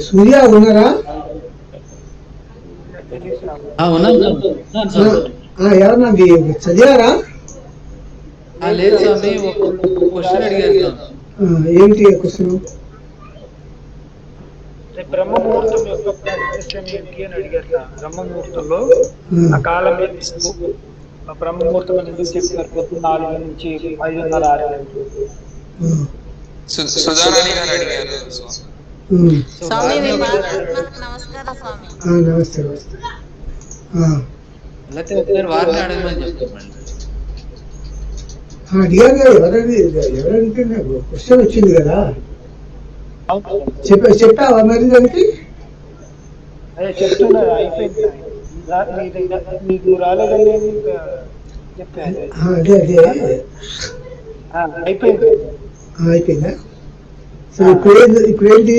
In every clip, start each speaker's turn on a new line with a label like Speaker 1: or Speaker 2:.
Speaker 1: సూర్య ఉన్నారా? ఎవరన్నా చదివారా?
Speaker 2: లేదు స్వామి, ఒక క్వశ్చన్ అడిగారు.
Speaker 1: ఏమిటి క్వశ్చన్?
Speaker 3: బ్రహ్మముహూర్తం యొక్క ప్రాశస్త్యం ఏంటి అని అడిగారు. బ్రహ్మముహూర్తంలో ఆ కాలం బ్రహ్మముహూర్తం అని ఎందుకు చెప్పారు? పొద్దున్న 4 నుంచి 5:30, 6 గంటలు.
Speaker 4: సుధారాణి గారు అడిగారు.
Speaker 1: నమస్తే.
Speaker 2: వారిని అడగమని చెప్తామండి.
Speaker 1: అడిగారు కదా, ఎవరంటే నాకు క్వశ్చన్ వచ్చింది కదా, చెప్పావా మరి దానికి?
Speaker 3: చెప్తున్నా, అయిపోయింది. మీకు రాలేదని చెప్పాను.
Speaker 1: అదే అయిపోయిందా? సో ఇప్పుడేంటి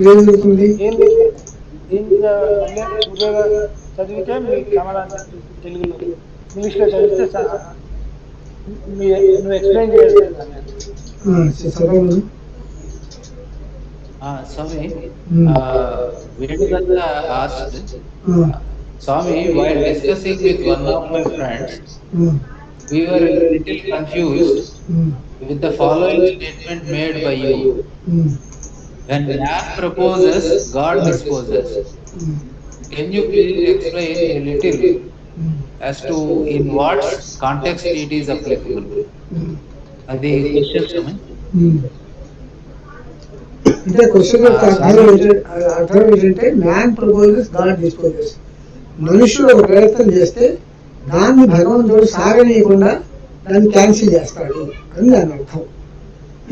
Speaker 1: జరుగుతుంది?
Speaker 3: చదివితే మీకు సమాధానం తెలుగులో, ఇంగ్లీష్లో చదివితే నువ్వు ఎక్స్ప్లెయిన్ చేయాలి.
Speaker 2: Swami, Vedanta asked, Swami, while discussing with one of my friends, we were a little confused with the following statement made by you. When man proposes, God disposes. Can you please explain a little as to in what context it is applicable? Adi question, Swami.
Speaker 1: అంటే question అర్థం ఏంటంటే man proposes, God disposes. మనుషుడు ఒక ప్రయత్నం చేస్తే దాన్ని భగవంతుడు సాగనీయకుండా దాన్ని క్యాన్సిల్ చేస్తాడు అని దాని అర్థం.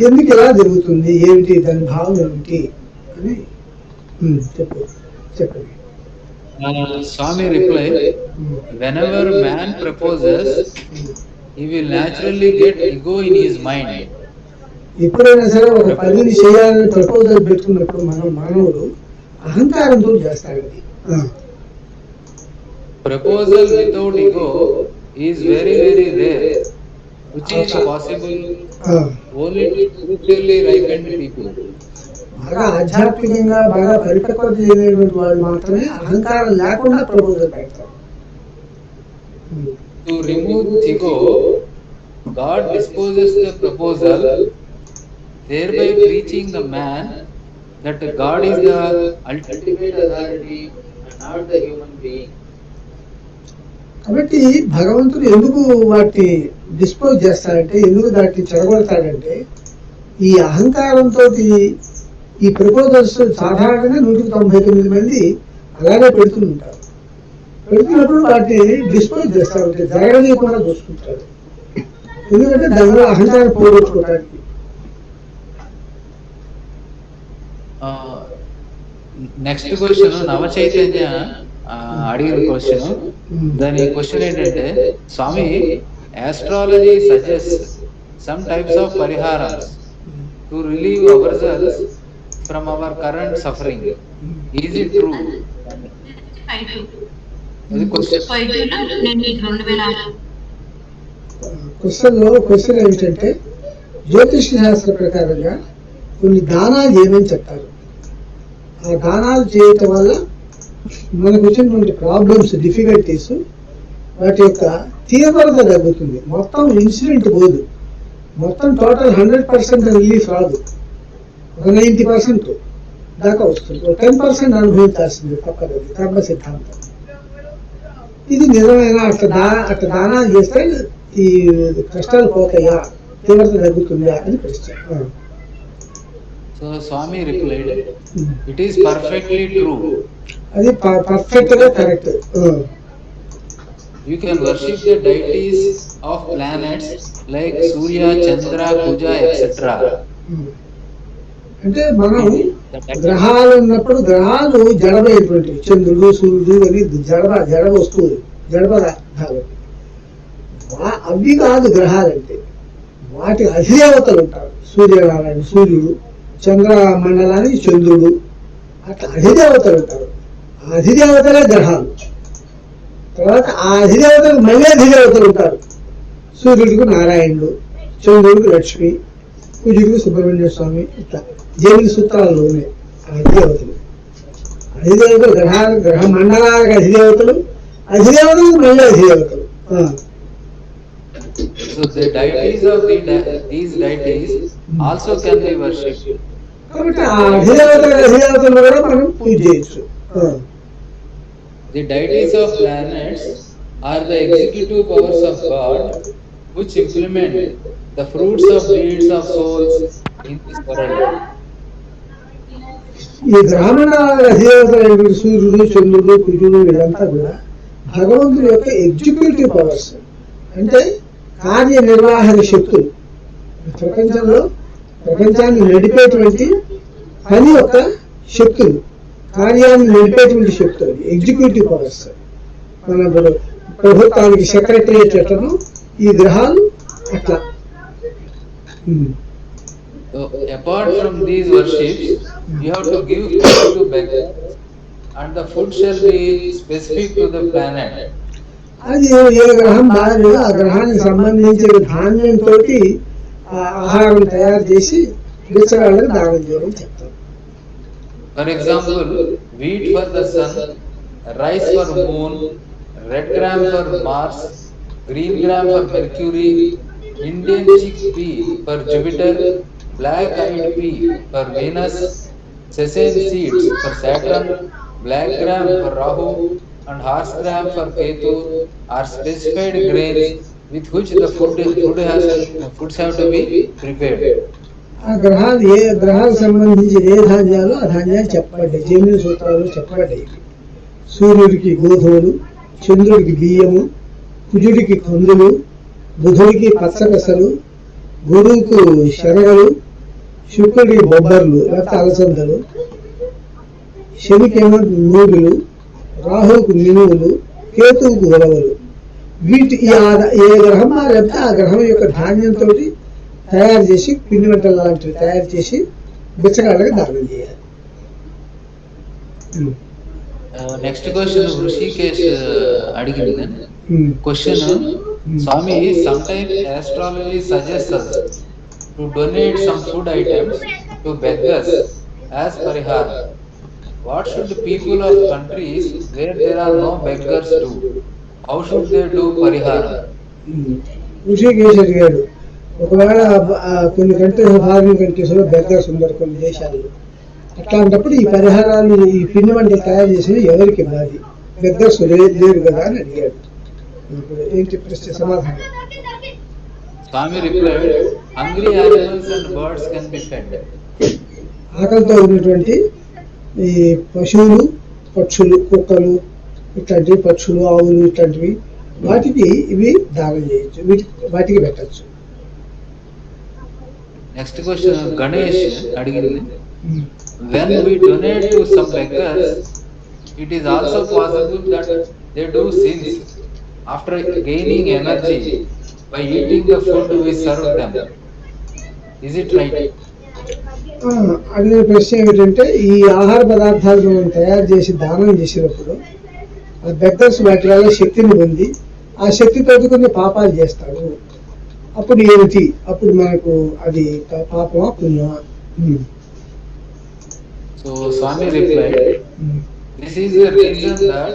Speaker 1: ఎందుకు ఇలా జరుగుతుంది, ఏమిటి దాని భావం ఏమిటి అని చెప్పండి.
Speaker 2: Swami replied, whenever man proposes, he will naturally get ego in his mind.
Speaker 1: ఎప్పుడైనా సరే ఒక పనిని చేయాలని ప్రపోజల్ పెట్టుకున్నప్పుడు మానవుడు అహంకారంతో చేస్తాడు.
Speaker 2: Proposal without ego is very rare, which is possible only to spiritually ripened people.
Speaker 1: బాగా ఆధ్యాత్మికంగా బాగా పరిపక్వత చెందినటువంటి వాళ్ళు మాత్రమే అహంకారం లేకుండా ప్రపోజల్ పెడతారు.
Speaker 2: To remove ego, God disposes the proposal, thereby preaching the man that God is the ultimate authority and not the human being.
Speaker 1: కాబట్టి భగవంతుడు ఎందుకు వాటిని డిస్పోజ్ చేస్తాడంటే, ఎందుకు దాన్ని చెడగొడతాడంటే, ఈ అహంకారంతో ఈ ప్రపోజల్స్ సాధారణంగా 199 మంది అలాగే పెడుతుంటారు. పెడుతున్నప్పుడు వాటిని డిస్పోజ్ చేస్తాడు, జరగనీయకుండా చూసుకుంటాడు. ఎందుకంటే దానిలో అహంకారం పోగొట్టుకోవడానికి.
Speaker 2: నెక్స్ట్ క్వశ్చన్ నవ చైతన్య అడిగిన క్వశ్చన్. దాని క్వశ్చన్ ఏంటంటే, స్వామి, astrology suggest some types of పరిహారమ్స్ to relieve ourselves from our current suffering. Is it true? అది
Speaker 1: క్వశ్చన్ ఏమిటంటే, జ్యోతిష్ శాస్త్ర ప్రకారంగా కొన్ని దానాలు చేయమని చెప్తారు. ఆ దానాలు చేయటం వల్ల మనకు వచ్చినటువంటి ప్రాబ్లమ్స్, డిఫికల్టీస్, వాటి యొక్క తీవ్రత తగ్గుతుంది. మొత్తం ఇన్సిడెంట్ పోదు, మొత్తం టోటల్ 100% రిలీఫ్ రాదు, ఒక 90% దాకా వస్తుంది. 10% అనుభవించాల్సింది తప్పదు. కర్మ సిద్ధాంతం ఇది నిజమైన అట్లా దానాలు చేస్తే ఈ కష్టాలు పోతాయా, తీవ్రత తగ్గుతుందా అని ప్రశ్న.
Speaker 2: So Swami replied, it is perfectly true.
Speaker 1: అది పర్ఫెక్ట్ గా correct.
Speaker 2: You can worship the deities of planets like Surya, Chandra, Kuja, etc.
Speaker 1: అంటే మనం గ్రహాలు ఉన్నప్పుడు గ్రహాలు జడమైనటువంటి చంద్రుడు, సూర్యుడు అని జడ వస్తువులు, జడ పదార్థాలు. అవి కాదు గ్రహాలంటే, వాటి అధిదేవతలు ఉంటారు. సూర్యనారాయణ సూర్యుడు, చంద్ర మండలానికి చంద్రుడు, అట్లా అధిదేవతలు ఉంటారు. ఆ అధిదేవతలే గ్రహాలు. తర్వాత ఆ అధిదేవతలకు మళ్ళీ అధిదేవతలు ఉంటారు. సూర్యుడికి నారాయణుడు, చంద్రుడికి లక్ష్మి, కుజుడికి సుబ్రహ్మణ్య స్వామి, ఇట్లా 8 సూత్రాల్లో ఉన్నాయి ఆ అధిదేవతలు. అధిదేవతలు గ్రహ మండలాలకు అధిదేవతలు, అధిదేవతలు మళ్ళీ అధిదేవతలు.
Speaker 2: So the deities of these deities also can be worshipped.
Speaker 1: కాబట్టి ఆ అధిదేవతలు కూడా మనం పూజ చేయొచ్చు.
Speaker 2: The deities of planets are the executive powers of God which implement the fruits of deeds of souls in this world.
Speaker 1: ఈ గ్రహమండలాల అధిదేవతలు సూర్యుడు, చంద్రుడు, కుజుడు వీళ్ళంతా కూడా భగవంతుడి యొక్క ఎగ్జిక్యూటివ్ పవర్స్, అంటే కార్యనిర్వాహక శక్తులు. ప్రపంచాన్ని నడిపేటువంటి పని యొక్క శక్తులు, కార్యాన్ని నడిపేటువంటి శక్తులు, ఎగ్జిక్యూటివ్ పవర్స్. మన ప్రభుత్వానికి సెక్రటరియట్ ఎట్లను ఈ గ్రహాలు అట్లా.
Speaker 2: So apart from these worships, you have to give food to beggars, and the food shall be specific to the planet.
Speaker 1: అది ఏ గ్రహం బాగా ఆ గ్రహానికి సంబంధించిన ధాన్యంతో ఆహారం తయారు చేసి బిచ్చగాళ్ళకి దానం చేయడం చెప్తారు.
Speaker 2: For example, wheat for the sun, rice for moon, red gram for Mars, green gram for Mercury, Indian chickpea for Jupiter, black-eyed pea for Venus, sesame seeds for Saturn, black gram for Rahu, and horse gram for Ketu are specified grains with which the foods have to be prepared.
Speaker 1: ఆ గ్రహాలు ఏ గ్రహాలకు సంబంధించిన ఏ ధాన్యాలు ఆ ధాన్యాలు చెప్పబడ్డాయి, జైమిని సూత్రాలు చెప్పబడ్డాయి. సూర్యుడికి గోధుమలు, చంద్రుడికి బియ్యము, కుజుడికి కందులు, బుధుడికి పచ్చపెసలు, గురువుకు శనగలు, శుక్రుడికి బొబ్బర్లు లేకపోతే అలసందలు, శనికేమో నూగులు, రాహువుకు మినువులు, కేతువుకు ఉలవలు. వీటి ఏ గ్రహం లేకపోతే ఆ గ్రహం యొక్క ధాన్యంతో తయారు చేసి పిండి వంటలు లాంటివి తయారు చేసి బిచ్చగాళ్ళకి దానం చేయాలి.
Speaker 2: Next question, Hrishikesh అడిగింది. Question, Swami, sometimes astrology suggests us to donate some food items to beggars as parihara. What should the people of countries where there are no beggars do? How should they do parihara?
Speaker 1: Rishikesh అడిగాడు, ఒకవేళ కొన్ని countries foreign countries లో beggars ఉన్నారు కొన్ని దేశాల్లో, అట్లాంటప్పుడు ఈ పరిహారాలు ఈ పిండి వంటలు తయారు చేసిన ఎవరికి ఇవ్వాలి, బెగ్గర్స్ లేరు కదా అని అడిగాడు. ఏంటి ప్రశ్న సమాధానం?
Speaker 2: Swami replied, hungry animals and birds can be fed.
Speaker 1: ఆకలితో ఉన్నటువంటి ఈ పశువులు, పక్షులు, కుక్కలు, ఇట్లాంటి పక్షులు, ఆవులు ఇట్లాంటివి వాటికి ఇవి దానం చేయొచ్చు, వాటికి పెట్టచ్చు.
Speaker 2: నెక్స్ట్ క్వశ్చన్ గణేష్ అడిగింది. When we donate to some beggars, it is also possible that they do sins after gaining energy by eating the food we serve them. Is it right?
Speaker 1: అడిగిన ప్రశ్న ఏమిటంటే, ఈ ఆహార పదార్థాలు మనం తయారు చేసి దానం చేసినప్పుడు ఆ బెగ్గర్స్ వాటి వల్ల శక్తిని పొంది ఆ శక్తితో కొన్ని పాపాలు చేస్తాడు, అప్పుడు ఏమిటి, అప్పుడు మనకు అది పాపమా పుణ్యమా?
Speaker 2: So Swami replied, this is the reason that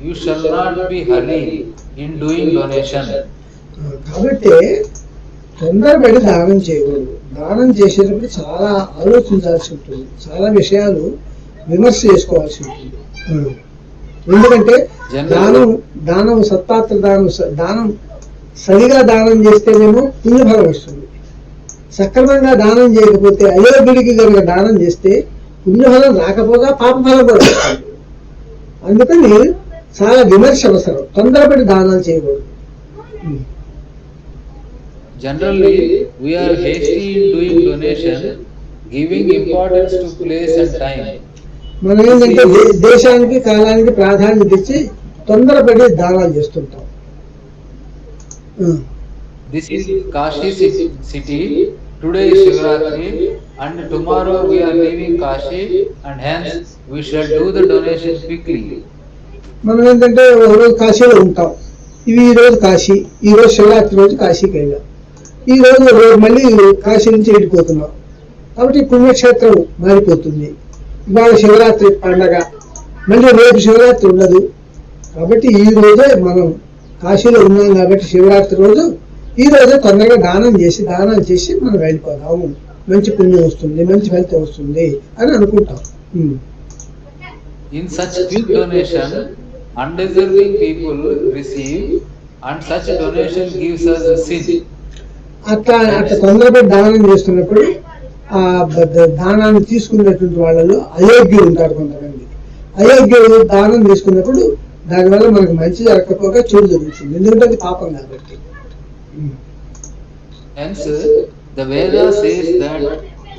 Speaker 2: you shall not be hurried in doing donation.
Speaker 1: కాబట్టి తొందరపడి దానం చేయకూడదు. దానం చేసేటప్పుడు చాలా ఆలోచించాల్సి ఉంటుంది, చాలా విషయాలు విమర్శ చేసుకోవాల్సి ఉంటుంది. ఎందుకంటే దానం సత్పాత్ర దానం సరిగా దానం చేస్తేనేమో పుణ్యఫలం వస్తుంది. సక్రమంగా దానం చేయకపోతే, అయోగ్యుడికి కనుక దానం చేస్తే పుణ్యఫలం రాకపోగా పాపఫలం కూడా వస్తుంది. అందుకని చాలా విమర్శ అవసరం, తొందరపడి దానాలు చేయకూడదు.
Speaker 2: Generally, we are hasty in doing donation, giving importance to place and time.
Speaker 1: మనం ఏంటంటే దేశానికి కాలానికి ప్రాధాన్యత ఇచ్చి తొందరపడి దానాలు చేస్తుంటాం.
Speaker 2: This is Kashi city. Today is Shivratri, and tomorrow we are leaving Kashi, and hence we shall do the donation quickly.
Speaker 1: మనం ఏంటంటే ఒకరోజు కాశీలో ఉంటాం, ఈ రోజు కాశీ, ఈ రోజు శివరాత్రి రోజు కాశీకి వెళ్ళాం, ఈ రోజు మళ్ళీ కాశీ నుంచి వెళ్ళిపోతున్నాం. కాబట్టి పుణ్యక్షేత్రం మారిపోతుంది. ఇవాళ శివరాత్రి పండగ, మళ్ళీ రేపు శివరాత్రి ఉండదు. కాబట్టి ఈ రోజే మనం కాశీలో ఉన్నాం కాబట్టి శివరాత్రి రోజు ఈ రోజే తొందరగా దానం చేసి మనం వెళ్ళిపోదాము, మంచి పుణ్యం వస్తుంది, మంచి ఫలితం వస్తుంది అని అనుకుంటాం.
Speaker 2: In such quick donation, undeserving people receive, and such donation gives us sin.
Speaker 1: అట్లా తొందరపడి దానం చేస్తున్నప్పుడు ఆ దానాన్ని తీసుకున్నటువంటి వాళ్ళలో అయోగ్యులు ఉంటారు. కొంతమంది అయోగ్యులు దానం తీసుకున్నప్పుడు దానివల్ల మనకు మంచి జరగకపోగా చెడు జరుగుతుంది, ఎందుకంటే అది పాపం కాబట్టి.
Speaker 2: Hence, the Veda says that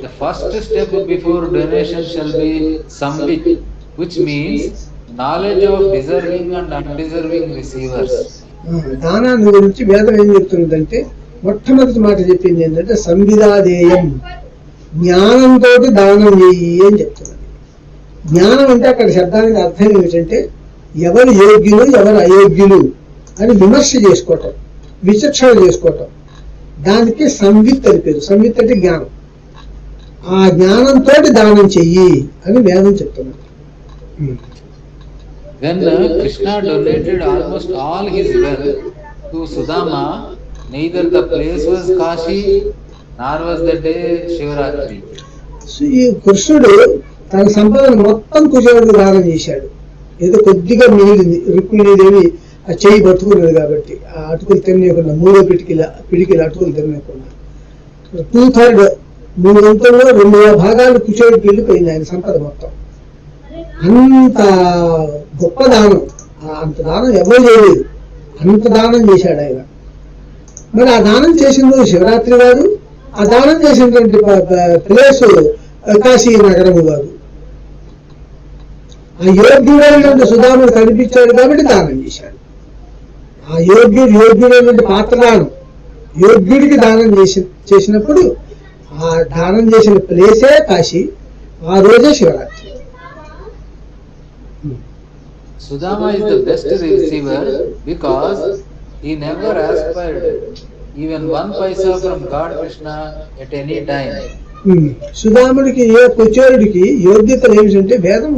Speaker 2: the first step before donation shall be samvit, which means knowledge of deserving and undeserving receivers.
Speaker 1: దానాన్ని గురించి వేదం ఏం చెప్తున్నదంటే మొట్టమొదటి మాట చెప్పింది ఏంటంటే సంవిదాదేయం, జ్ఞానంతో దానం చేయి అని చెప్తున్నది. జ్ఞానం అంటే అక్కడ శబ్దానికి అర్థం ఏమిటంటే ఎవరు యోగ్యులు ఎవరు అయోగ్యులు అని విమర్శ చేసుకోవటం, విచక్షణ చేసుకోవటం. దానికి సంవిత్ అని పేరు. సంవిత్ అంటే జ్ఞానం. ఆ జ్ఞానంతో దానం చెయ్యి అని వేదం చెప్తున్నది.
Speaker 2: When Krishna donated almost all his wealth to Sudama, neither the place was Kashi nor was the day Shivaratri.
Speaker 1: ఈ కృష్ణుడు తన సంపదను మొత్తం కుచేరుడు దానం చేశాడు. ఏదో కొద్దిగా మిగిలింది, రుక్మిణీదేవి ఆ చెయ్యి బతుకున్నది కాబట్టి ఆ అటుకులు తినేయకుండా, 3వ పిడికిల అటుకులు తినేయకుండా 2/3 3 వంతుల్లో 2 భాగాలు కుచేరుడికి వెళ్ళిపోయింది ఆయన సంపద మొత్తం. అంత గొప్ప దానం, అంత దానం ఎవరు చేయలేదు, అంత దానం చేశాడు ఆయన. మరి ఆ దానం చేసింది శివరాత్రి కాదు, ఆ దానం చేసినటువంటి ప్లేస్ కాశీ నగరము కాదు. ఆ యోగ్యుడైనటువంటి సుధాముడు కనిపించాడు కాబట్టి దానం చేశాడు. ఆ యోగ్యుడైనటువంటి పాత్రదానం, యోగ్యుడికి దానం చేసినప్పుడు ఆ దానం చేసిన ప్లేసే కాశీ, ఆ రోజే Shivaratri.
Speaker 2: Sudama is the best receiver because he never aspired even 1 paisa from God Krishna at any time.
Speaker 1: సుధాముడికి కుచేరుడికి యోగ్యతలు ఏమిటంటే వేదం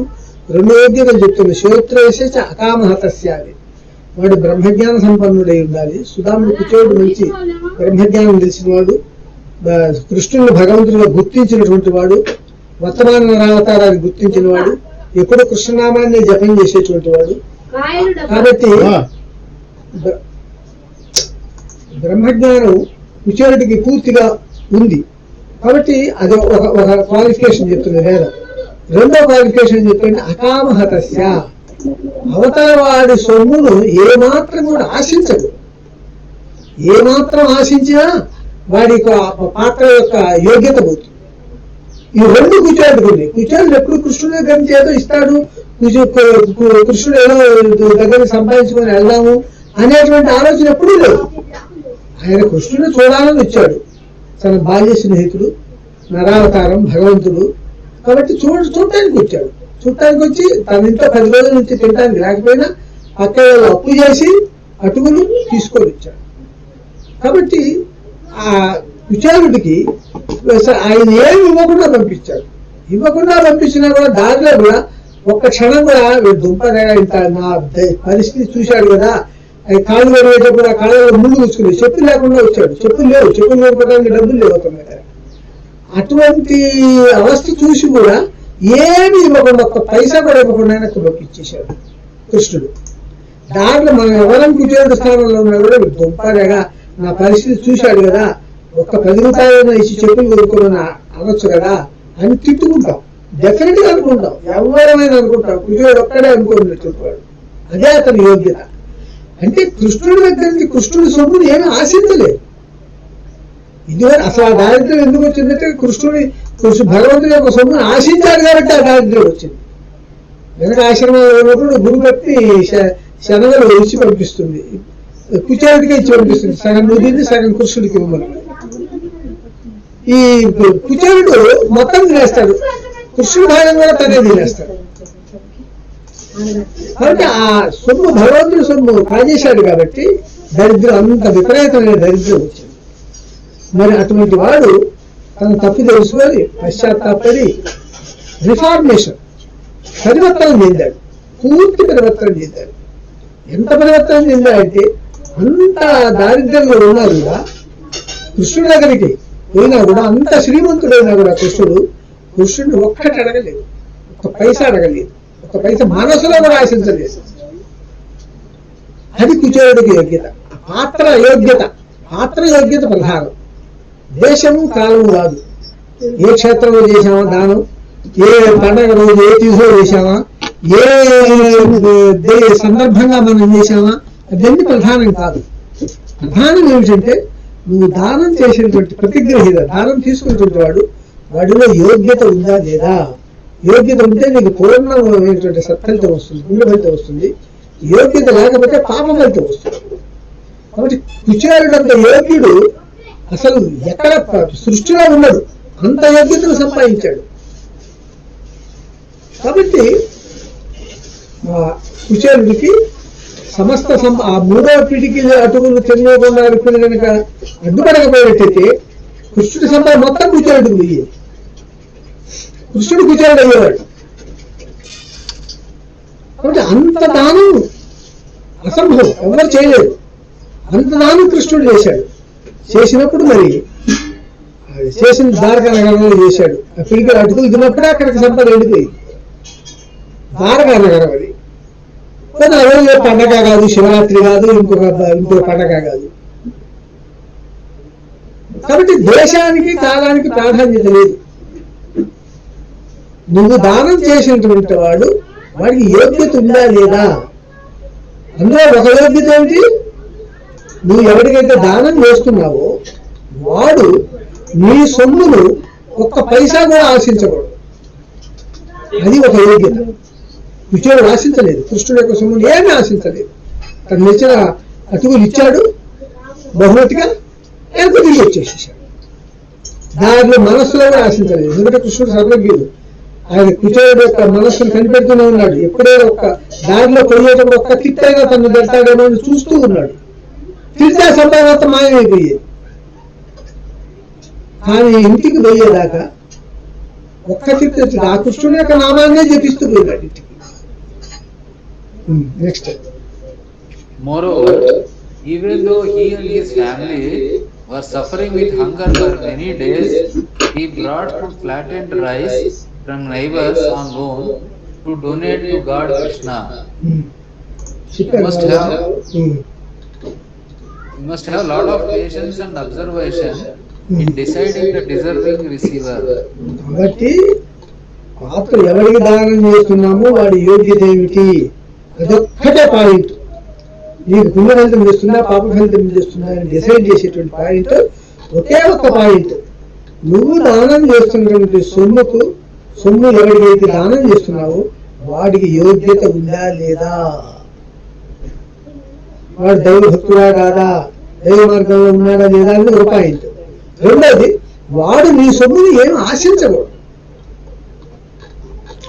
Speaker 1: 2 యోగ్యతలు చెప్తుంది. శ్రోత్రేశ అకామహతస్యాది, వాడు బ్రహ్మజ్ఞాన సంపన్నుడై ఉండాలి. సుధాముడు కుచేరుడు మంచి బ్రహ్మజ్ఞానం తెలిసిన వాడు, కృష్ణుని భగవంతుడిగా గుర్తించినటువంటి వాడు, వర్తమాన నరావతారాన్ని గుర్తించిన వాడు, ఎప్పుడు కృష్ణనామాన్ని జపం చేసేటువంటి వాడు. కాబట్టి బ్రహ్మజ్ఞానం కుచేరుడికి పూర్తిగా ఉంది కాబట్టి అది ఒక క్వాలిఫికేషన్ చెప్తుంది వేదం. 2వ క్వాలిఫికేషన్ చెప్తుంటే అకామహతస్య, అవతల వాడి సొమ్మును ఏమాత్రం కూడా ఆశించదు. ఏమాత్రం ఆశించినా వాడి పాత్ర యొక్క యోగ్యత పోతుంది. ఈ 2 కుచేరుడికి ఉన్నాయి. కుచేరుడు ఎప్పుడు కృష్ణుడి దగ్గర నుంచి ఏదో ఇస్తాడు, కృష్ణుడు ఏదో దగ్గర సంపాదించుకొని వెళ్దాము అనేటువంటి ఆలోచన ఎప్పుడూ లేదు. ఆయన కృష్ణుడిని చూడాలని వచ్చాడు, తన బాల్య స్నేహితుడు, నరావతారం, భగవంతుడు కాబట్టి చూడటానికి వచ్చాడు. చూడటానికి వచ్చి తన ఇంట్లో 10 రోజుల నుంచి తినడానికి లేకపోయినా అక్కడ అప్పు చేసి అటుకులు తీసుకొని వచ్చాడు. కాబట్టి ఆ కుచేరుడికి ఆయన ఏమి ఇవ్వకుండా పంపించినా కూడా దారిలో కూడా ఒక్క క్షణం కూడా దుంపగా ఇంత నా పరిస్థితి చూశాడు కదా, అవి కాళ్ళు కడిగేటప్పుడు ఆ కాళ్ళలో ముందు కూర్చుని చెప్పులు లేకుండా వచ్చాడు. చెప్పులు కొనుక్కోవడానికి డబ్బులు లేవు అతని దగ్గర. అటువంటి అవస్థ చూసి కూడా ఏమి ఇవ్వకుండా, ఒక్క పైసా కూడా ఇవ్వకుండా ఆయనకు పంపించేశాడు కృష్ణుడు. దాంట్లో మనం ఎవరం కుచేరుడు స్థానంలో ఉన్నా కూడా దుంపగా నా పరిస్థితి చూశాడు కదా, ఒక్క 10 రూపాయలైనా ఇచ్చి చెప్పులు కొనుక్కోమని అనొచ్చు కదా అని తిట్టుకుంటాం. డెఫినెట్ గా అనుకుంటాం, ఎవరైనా అనుకుంటాం. కుచేరుడు ఒక్కడే అనుకున్నట్టు. అదే అతని యోగ్యత. అంటే కృష్ణుడి దగ్గర నుంచి కృష్ణుడి సొమ్ముని ఏమి ఆశించలేదు. ఇదివరకు అసలు ఆ దారిద్ర్యం ఎందుకు వచ్చిందంటే భగవంతుడి యొక్క సొమ్ముని ఆశించాడు కాబట్టి ఆ దారిద్ర్యం వచ్చింది. వెనక ఆశ్రమంలో ఉన్నప్పుడు గురుభక్తి శనగలు ఇచ్చి పంపిస్తుంది, కుచేరుడికి ఇచ్చి పంపిస్తుంది. సగం నుదిని సగం కృష్ణుడికి ఇవ్వమని. ఈ కుచేరుడు మొత్తం తినేస్తాడు, కృష్ణుడి భాగం కూడా తనే తినేస్తాడు. కాబట్టి ఆ సొమ్ము భగవంతుడి సొమ్ము కాజేశాడు కాబట్టి దరిద్రం, అంత విపరీతమైన దరిద్రం వచ్చింది. మరి అటువంటి వాడు తన తప్పు తెలుసుకొని పశ్చాత్తాపడి రిఫార్మేషన్, పరివర్తనం చెందాడు. పూర్తి పరివర్తన చెందాడు. ఎంత పరివర్తన చెందాడంటే అంత దారిద్ర్యంలో ఉన్నా కూడా కృష్ణుడి దగ్గరికి పోయినా కూడా అంత శ్రీమంతుడైనా కూడా కృష్ణుడిని ఒక్కటి అడగలేదు, ఒక పైసా అడగలేదు, ఒక పైసా మనసులో కూడా ఆశించలేదు. అది కుచేరుడికి యోగ్యత. పాత్ర యోగ్యత ప్రధానం, దేశము కాలము కాదు. ఏ క్షేత్రంలో చేసామా దానం, ఏ పండగ రోజు ఏ తీసుకో చేసామా, ఏ సందర్భంగా మనం చేసామా, అవన్నీ ప్రధానం కాదు. ప్రధానం ఏమిటంటే నువ్వు దానం చేసేటువంటి ప్రతిగ్రహీత, దానం తీసుకున్నటువంటి వాడిలో యోగ్యత ఉందా లేదా. యోగ్యత ఉంటే నీకు పూర్ణమైనటువంటి సత్ఫలితం వస్తుంది, పుణ్య ఫలితం వస్తుంది. యోగ్యత లేకపోతే పాప ఫలితం వస్తుంది. కాబట్టి కుచేరుడంత యోగ్యుడు అసలు ఎక్కడ సృష్టిలో ఉన్నాడు, అంత యోగ్యతను సంపాదించాడు. కాబట్టి కుచేరుడికి సమస్త ఆ మూడవ పీటికి అటుకులు చెందకుండా అనుకుని కనుక అడ్డుపడకపోయేటైతే కృష్ణుడి సంపాదన మొత్తం కుచేరుడికి పోయేది. కృష్ణుడు కుచేరుడు అయ్యేవాడు. కాబట్టి అంత దానం అసంభవం, ఎవరు చేయలేరు. అంత దానం కృష్ణుడు చేశాడు. చేసినప్పుడు మరి చేసిన ద్వారకా నగరంలో చేశాడు. ఆ పిడికలు అటుకులు తిన్నప్పుడే అక్కడికి సంపద ఎండిపోయింది. ద్వారకా నగరం అది. అదే పండగ కాదు, శివరాత్రి కాదు, ఇంకో పండగ కాదు. కాబట్టి దేశానికి కాలానికి ప్రాధాన్యత లేదు. నువ్వు దానం చేసినటువంటి వాడికి యోగ్యత ఉందా లేదా. అందులో ఒక యోగ్యత ఏమిటి, నువ్వు ఎవరికైతే దానం చేస్తున్నావో వాడు నీ సొమ్మును ఒక్క పైసా కూడా ఆశించకూడదు. అది ఒక యోగ్యత. కుచేరుడు ఆశించలేదు, కృష్ణుడు యొక్క సొమ్మును ఏమీ ఆశించలేదు. తను నచ్చిన అటుకులు ఇచ్చాడు, బహుమతిగా ఎంత తిరిగి వచ్చేసేసాడు. దారిలో మనస్సులో కూడా ఆశించలేదు. ఎందుకంటే కృష్ణుడు సర్వజ్ఞుడు. ఆయన కుచేరుడు యొక్క మనస్సును కనిపెడుతూనే ఉన్నాడు. ఎప్పుడే ఒక్క దారిలో పోయేటప్పుడు ఒక్క తిట్టైనా తను పెడతాడేమో అని చూస్తూ ఉన్నాడు. తిరిగి సంపాదన మాయమైపోయేది. కానీ ఇంటికి పోయేదాకా ఒక్క తిట్టు వచ్చింది. ఆ కృష్ణుడు యొక్క నామాన్నే జపిస్తూ పోయాడు ఇంటికి. Next.
Speaker 2: Moreover, even though he and his family were suffering with hunger for many days, he brought some flattened rice from neighbors on loan to donate to God Krishna. You must have a lot of patience and observation in deciding the deserving receiver.
Speaker 1: కాబట్టి పాత్ర ఎవరికి దానం చేస్తున్నామో వాడి యోగ్యత ఏమిటి, అదొక్కటే point. నీకు పుణ్య ఫలితం చేస్తున్నా పాప ఫలితం చేస్తున్నా అని డిసైడ్ చేసేటువంటి పాయింట్ ఒకే ఒక్క పాయింట్. నువ్వు దానం చేస్తున్నటువంటి సొమ్ము ఎవరికైతే దానం చేస్తున్నావో వాడికి యోగ్యత ఉందా లేదా, వాడు దైవ భక్తుడా కాదా, దైవ మార్గంలో ఉన్నాడా లేదా అని ఒక పాయింట్. రెండోది, వాడు నీ సొమ్ముని ఏం ఆశించకూడదు.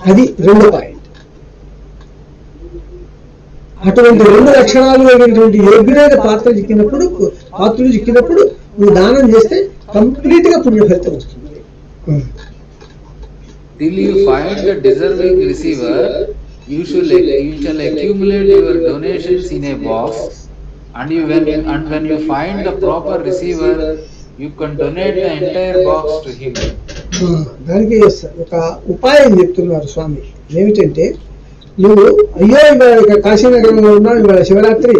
Speaker 1: అది రెండో పాయింట్. అటువంటి రెండు లక్షణాలు అయినటువంటి యోగ్యుడైన పాత్రుడు చిక్కినప్పుడు నువ్వు దానం చేస్తే కంప్లీట్ గా పుణ్య ఫలితం వస్తుంది.
Speaker 2: Till you find the deserving receiver, you shall accumulate your donations in a box, and when you find the proper receiver, you can donate the entire box to him.
Speaker 1: దానికి ఒక ఉపాయం చెప్తున్నారు స్వామి. ఏమిటంటే, నువ్వు అయ్యో ఇవాళ కాశీనగరంలో ఉన్నావు, ఇవాళ శివరాత్రి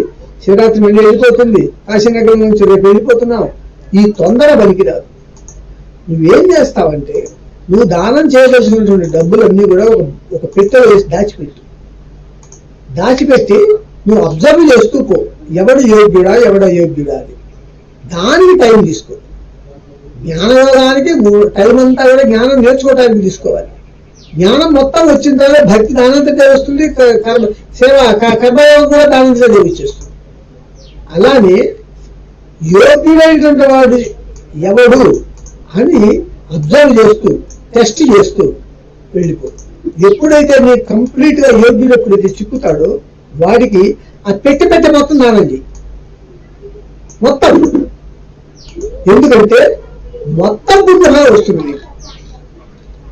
Speaker 1: మళ్ళీ వెళ్ళిపోతుంది, కాశీనగరం నుంచి రేపు వెళ్ళిపోతున్నావు, ఈ తొందర పనికిరాదు. నువ్వేం చేస్తావంటే, నువ్వు దానం చేయవలసినటువంటి డబ్బులన్నీ కూడా ఒక పెట్టెలో వేసి దాచిపెట్టి నువ్వు అబ్జర్వ్ చేస్తూ పో, ఎవడు యోగ్యుడా అని. దానికి టైం తీసుకో. జ్ఞానయోగానికి టైం అంతా కూడా జ్ఞానం నేర్చుకోవడానికి తీసుకోవాలి. జ్ఞానం మొత్తం వచ్చిన తర్వాత భక్తి దానంతటే వస్తుంది, కర్మయోగం కూడా దానంతటే వచ్చేస్తుంది. అలానే యోగ్యుడైనటువంటి వాడు ఎవడు అని అబ్జర్వ్ చేస్తూ టెస్ట్ చేస్తూ వెళ్ళిపో. ఎప్పుడైతే నీ కంప్లీట్ గా యోగ్యుడు ఎప్పుడైతే చిక్కుతాడో వాడికి ఆ పెట్టి మొత్తం దానం చేయి, మొత్తం. ఎందుకంటే మొత్తం పుణ్యఫలం వస్తుంది నీకు.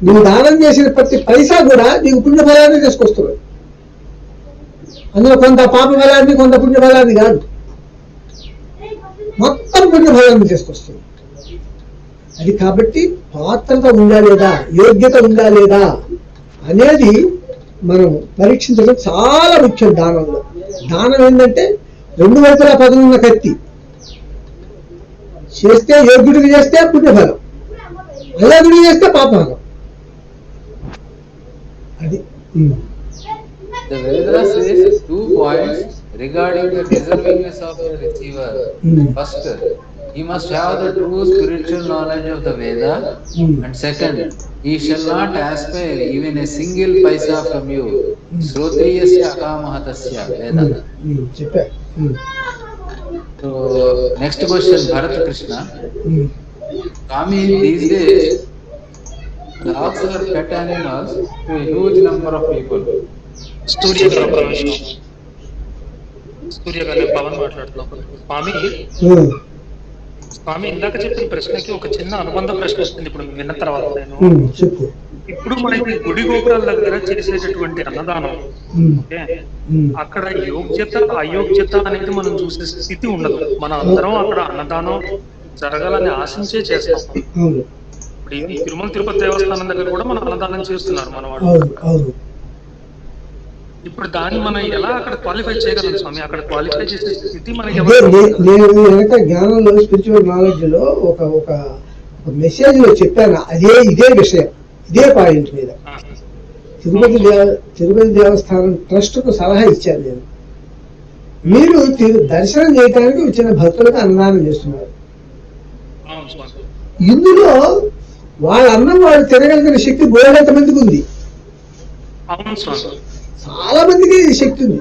Speaker 1: నువ్వు దానం చేసిన ప్రతి పైసా కూడా నీకు పుణ్యఫలాన్ని తీసుకొస్తున్నాడు. అందులో కొంత పాప బలాన్ని కొంత పుణ్య బలాన్ని కాదు, మొత్తం పుణ్య బలాన్ని తీసుకొస్తుంది అది. కాబట్టి పాత్రత ఉందా లేదా, యోగ్యత ఉందా లేదా అనేది మనం పరీక్షించడం చాలా ముఖ్యం దానంలో. దానం ఏంటంటే రెండు వైపులా పదునున్న కత్తి. చేస్తే యోగ్యుడికి చేస్తే పుణ్యఫలం, అయోగ్యుడికి చేస్తే పాపఫలం. అది.
Speaker 2: The Vedas says 2 points regarding the deservingness of the receiver. First, he must have the true spiritual knowledge of the Veda, and second, he shall not aspire even a single paisa from you. Shrotriyasya akamahatasya Veda. So, next question, Bharat Krishna. Swami, these days, dogs are pet animals to a huge number of people.
Speaker 3: సూర్య గారు పవన్ మాట్లాడుతున్నాం. స్వామి ఇందాక చెప్పిన ప్రశ్నకి ఒక చిన్న అనుబంధ ప్రశ్న వస్తుంది ఇప్పుడు విన్న తర్వాత. నేను ఇప్పుడు మనకి గుడి గోపురాల దగ్గర చేసేటటువంటి అన్నదానం, అక్కడ యోగ్యత అయోగ్యత అనేది మనం చూసే స్థితి ఉండదు. మన అందరం అక్కడ అన్నదానం జరగాలని ఆశించే చేస్తాం. ఇప్పుడు ఏం తిరుమల తిరుపతి దేవస్థానం దగ్గర కూడా మనం అన్నదానం చేస్తున్నారు మన వాళ్ళు. ఇప్పుడు దాన్ని మనం ఎలా అక్కడ క్వాలిఫై చేయగలం స్వామి? అక్కడ క్వాలిఫై చేసే స్థితి మనకి
Speaker 1: నేను వెనక జ్ఞానంలో స్పిరిచువల్ నాలెడ్జ్ లో ఒక ఒక మెసేజ్ లో చెప్పాను. ఇదే విషయం, ఇదే పాయింట్ మీద తిరుపతి దేవస్థానం ట్రస్ట్ కు సలహా ఇచ్చాను నేను. మీరు దర్శనం చేయడానికి వచ్చిన భక్తులకు అన్నదానం చేస్తున్నారు. ఇందులో వాళ్ళ అన్నం వాళ్ళు తినగలిగిన శక్తి బోధంత మందికి ఉంది. చాలా మందికి శక్తి ఉంది.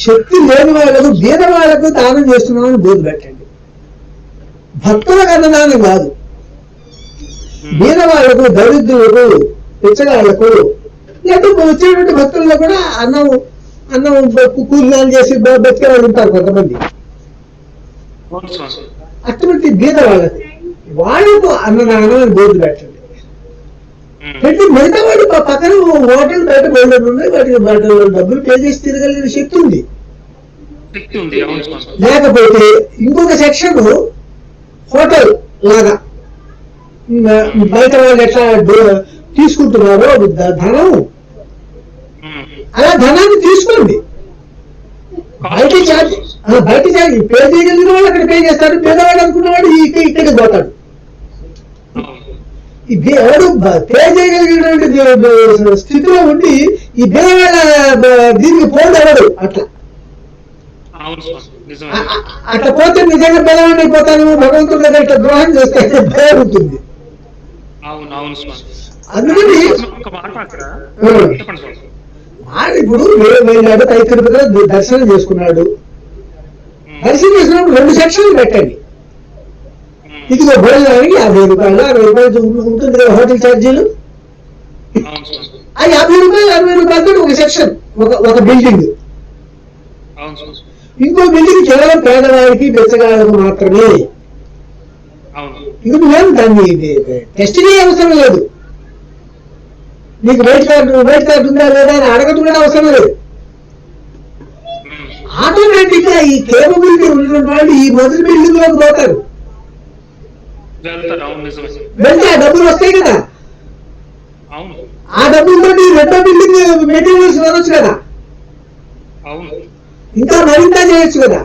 Speaker 1: శక్తి లేని వాళ్ళకు, బీద వాళ్లకు దానం చేస్తున్నామని బోధి పెట్టండి. భక్తులకు అన్నదానం కాదు, బీద వాళ్లకు, దరిద్రులకు, పిచ్చగాళ్లకు, లేదా వచ్చేటువంటి భక్తుల్లో కూడా అన్నం కూలినాలు చేసి బతికే వాళ్ళు ఉంటారు కొంతమంది. అటువంటి బీద వాళ్ళకు అన్నదానం అని బోధి పెట్టండి. పెట్టి మిగతా వాడు పక్కన హోటల్ బయట బయట ఉన్నాయి, వాటికి డబ్బులు పే చేసి తిరగలిగిన శక్తి ఉంది. లేకపోతే ఇంకొక సెక్షన్ హోటల్ లాగా బయట వాళ్ళు ఎట్లా తీసుకుంటున్నారో ధనం, అలా ధనాన్ని తీసుకోండి. బయట ఛార్జ్ పే చేయగలిగిన వాళ్ళు అక్కడ పే చేస్తారు, పేదవాడు అనుకున్నవాడు ఇక్కడికి పోతాడు. ఎవడు పే చేయగలిగినటువంటి స్థితిలో ఉండి ఈ పేదవాళ్ళ దీనికి పోతాడు. అట్లా పోతే నిజంగా పేదవాడిని అయిపోతాను, భగవంతుడి దగ్గర ఇట్లా ద్రోహం చేస్తే భయం ఉంటుంది. అందుకని ఇప్పుడు వెళ్ళాడు, పై తిరుపతిలో దర్శనం చేసుకున్నాడు. దర్శనం చేసుకున్నప్పుడు 2 సెక్షన్లు పెట్టండి. ఇదిగో భోజనానికి 50 రూపాయలు, 60 రూపాయలు ఉంటుంది కదా హోటల్ ఛార్జీలు. ఆ 50 రూపాయలు 60 రూపాయలతో ఒక సెక్షన్, ఒక బిల్డింగ్. ఇంకో బిల్డింగ్ కేవలం పేదవాడికి, బెచ్చగాళ్ళకు మాత్రమే. ఇది నువ్వేం దాన్ని టెస్ట్ చేయ అవసరం లేదు. నీకు వైట్ కార్డు ఉందా లేదా అని అడగడం కూడా అవసరం లేదు. ఆటోమేటిక్ గా ఈ కేపబిలిటీ ఉన్నటువంటి వాళ్ళు ఈ మొదటి బిల్డింగ్ లోకి పోతారు. వెళ్తే ఆ డబ్బులు వస్తాయి కదా, ఆ డబ్బులతో రెండో బిల్డింగ్ మెటీరియల్స్ కొనొచ్చు కదా, ఇంకా మరింత చేయొచ్చు కదా.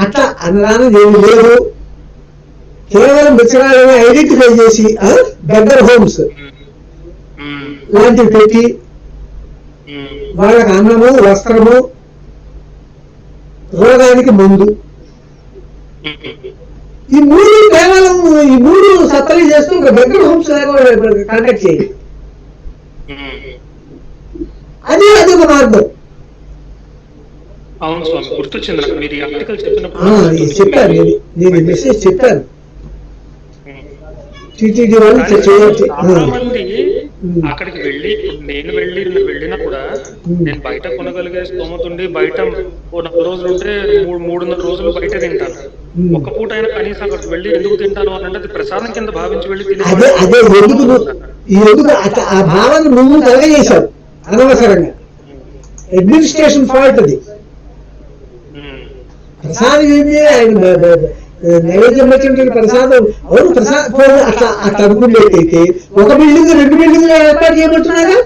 Speaker 1: అట్లా అన్నదానం ఏమి లేదు. కేవలం బిచ్చగాళ్ళని ఐడెంటిఫై చేసి బెగ్గర్ హోమ్స్ లాంటివి పెట్టి వాళ్ళకి అన్నము, వస్త్రము, రోగానికి మందు, ఈ 3 కేవలం ఈ 3 సప్లై చేస్తూ ఒక బెగ్గర్ హోమ్స్ కాంటాక్ట్ చేయండి. అది ఒక మార్గం. చెప్పాను, నేను మెసేజ్ చెప్పాను.
Speaker 3: అక్కడికి నేను వెళ్ళినా కూడా నేను బయట కొనగలిగే స్తోమతుండి బయట 4 రోజులు ఉంటే 300 రోజులు బయట తింటాను. ఒక్క పూట అయినా కనీసం అక్కడికి వెళ్ళి ఎందుకు తింటాను అని అంటే అది ప్రసాదం కింద భావించి వెళ్ళి తినే
Speaker 1: ఆ భావన నువ్వు కలగజేశావు అనవసరంగా. అడ్మినిస్ట్రేషన్ ఫాల్ట్ అది. ప్రసాదం ఏంటి, ఆయన నైవేద్యం పెట్టిన ప్రసాదం అవును ప్రసాదం అట్లా అట్లా అనుకునేటైతే ఒక బిల్డింగ్ 2 బిల్డింగ్లు ఏర్పాటు చేయబడుతున్నాగా.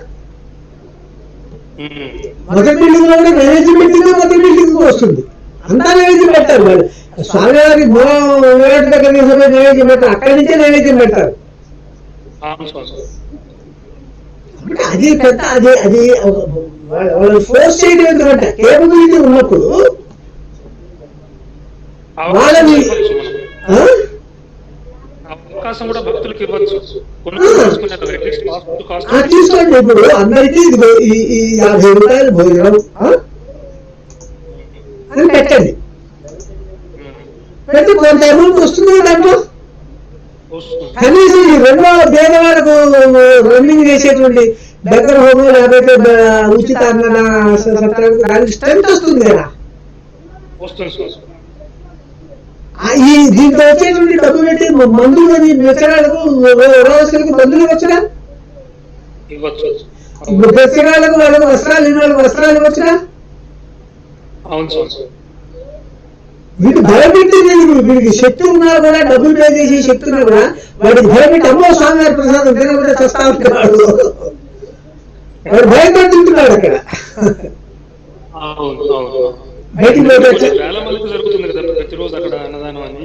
Speaker 1: మొదటి బిల్డింగ్ లో కూడా నైవేద్యం పెట్టింది, మొదటి బిల్డింగ్ వస్తుంది, అంతా నైవేద్యం పెట్టారు. వాళ్ళు స్వామివారి మూలాటి దగ్గర నైవేద్యం పెట్టారు, అక్కడి నుంచే నైవేద్యం పెడతారు. అది పెద్ద అది అది వాళ్ళు ఫోర్స్ చేయడం ఎందుకంటే కేపబిలిటీ ఉన్నప్పుడు వాళ్ళని
Speaker 3: అవకాశం కూడా భక్తులకు ఇవ్వచ్చు.
Speaker 1: తీసుకోండి, ఇప్పుడు అందరికీ ఈ 50 రూపాయలు భోజనం అని పెట్టండి, పెట్టి కొంత అమౌంట్ వస్తుంది దాంట్లో. కనీసం ఈ 2 పేదవాళ్ళకు రన్నింగ్ చేసేటువంటి దగ్గర హోమం లేకపోతే ఉచిత దానికి స్ట్రెంత్ వస్తుంది కదా. ఈ దీంట్లో వచ్చేటువంటి డబ్బు పెట్టి మందులు బెచ్చగాళ్ళకు రోగస్తులకు మందులు ఇవ్వచ్చుగా, బెచ్చగాళ్ళకు వాళ్ళకు వస్త్రాలు లేని వాళ్ళకి వస్త్రాలు ఇవ్వచ్చుగా. వీటి భయపెట్టి వీడికి శక్తి ఉన్నా కూడా డబ్బులు పే చేసే శక్తి ఉన్నా కూడా వాడికి భయపెట్టి అమ్మో స్వామివారి ప్రసాదం తినకపోతే చస్తా ఉంటున్నాడు, వాడు భయంతో తింటున్నాడు అక్కడ. బయటికి
Speaker 3: చాలా మందికి జరుగుతుంది కదా ప్రతిరోజు అక్కడ అన్నదానం అని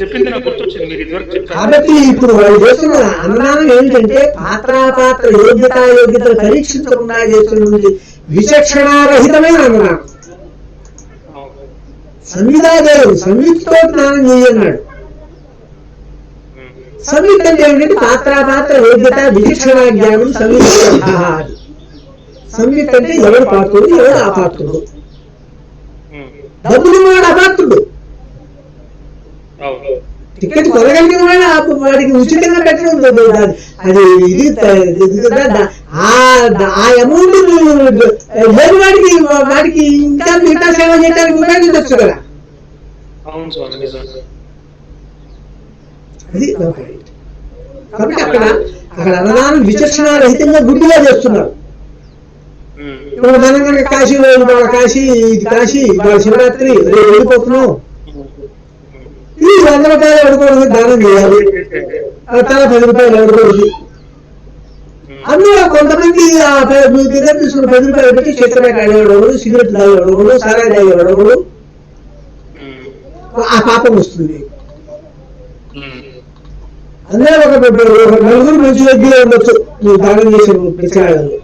Speaker 3: చెప్పింది నాకు గుర్తొచ్చింది మీరు ఇదివరకు చెప్పారు.
Speaker 1: కాబట్టి ఇప్పుడు వాళ్ళు చేస్తున్న అన్నదానం ఏమిటంటే పాత్ర యోగ్యతలు పరీక్షించకుండా చేస్తున్నటువంటి విచక్షణారహితమైన అన్నదానం. సంవిధాదేవుడు సంయుక్తో స్నానం చేయన్నాడు. సంయుక్త అంటే ఏమిటంటే పాత్ర యోగ్యత విచక్షణ జ్ఞానం సంయుక్త. సంయుక్త అంటే ఎవరు పాత్రుడు ఎవరు అపాత్రుడు, డబ్బులు వాడు అపాత్రుడు, టికెట్ కొనగలిగిన వాడు వాడికి ఉచితంగా పెట్టడం అది ఇది ఆ అమౌంట్ లేని వాడికి ఇంకా మిగతా సేవ చేయడానికి ఉపయోగించవచ్చు కదా. అది కాబట్టి అక్కడ అన్నదానం విచక్షణారహితంగా గుడ్డిగా చేస్తున్నారు. ఇప్పుడు మనం కనుక కాశీలో కాశీ ఇది కాశీ వాళ్ళ శివరాత్రి రేపు వెళ్ళిపోతున్నాం, ఈ 100 రూపాయలు ఎవరికోవడం దానం చేయాలి, తల 10 రూపాయలు ఎవరికోవద్దు. అందులో కొంతమంది దగ్గర తీసుకున్న 10 రూపాయలు పెట్టి చక్కెర తాగేవాడు, సిగరెట్ తాగేవాడు, సారాయి తాగేవాడు, ఆ పాపం వస్తుంది. అందులో ఒక 4 మంచి వ్యక్తిగా ఉండొచ్చు నువ్వు దానం చేసే ప్రచారాలు,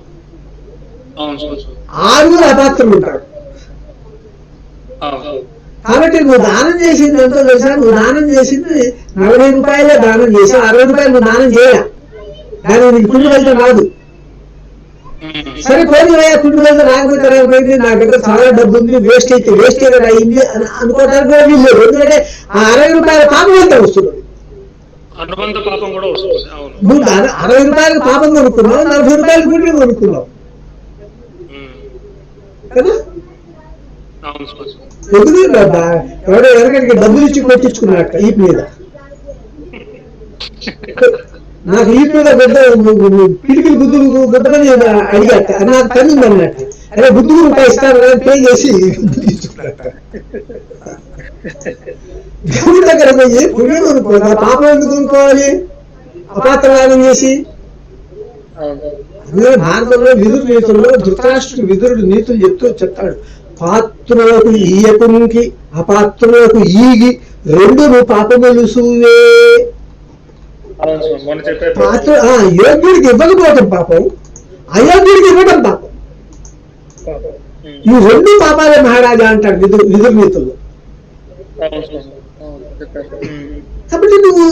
Speaker 1: 6 అపాత్రులు ఉంటారు. కాబట్టి నువ్వు దానం చేసింది ఎంతో తెలుసా, నువ్వు దానం చేసింది 40 రూపాయలే దానం చేసావు, 60 రూపాయలు నువ్వు దానం చేయా, దాని నీకు పుణ్య ఫలితం రాదు. సరే పోయి పుణ్య ఫలితం రాకపోతే నా దగ్గర చాలా డబ్బు ఉంది, వేస్ట్ అయితే వేస్ట్ కదా అయింది అని అనుకోవడానికి లేదు. ఎందుకంటే ఆ 60 రూపాయల పాపం అయితే వస్తుంది, నువ్వు 60 రూపాయలకు పాపం కొనుక్కున్నావు, 40 రూపాయలు పుణ్యం కొనుక్కున్నావు కదా. ఎందుకు ఎవడో వెనకడికి డబ్బులు ఇచ్చి కొట్టించుకున్నట్ట ఈప్ మీద, నాకు ఈప్ మీద పిడికిలు గుద్దుమని అడిగట, నాకు పని అన్నట్టు, అదే గుద్దుకు రూపాయి ఇస్తాను కదా పే చేసి దేవుడి దగ్గర పోయి పుణ్యం కొనుక్కోవాలి, పాపం ఎందుకు కొనుక్కోవాలి అపాత్రవాదం చేసి. అందులో భారతంలో విదురు నీతుల్లో విదురుడు నీతులు చెప్తాడు, పాత్రులకు ఈయకునికి అపాత్రులకు ఈగి 2 పాపములుసువే. యోగ్యుడికి ఇవ్వకపోవటం పాపం, అయోగ్యుడికి ఇవ్వడం పాపం, ఈ 2 పాపాలే మహారాజా అంటాడు విదురు నీతుల్లో. కాబట్టి నువ్వు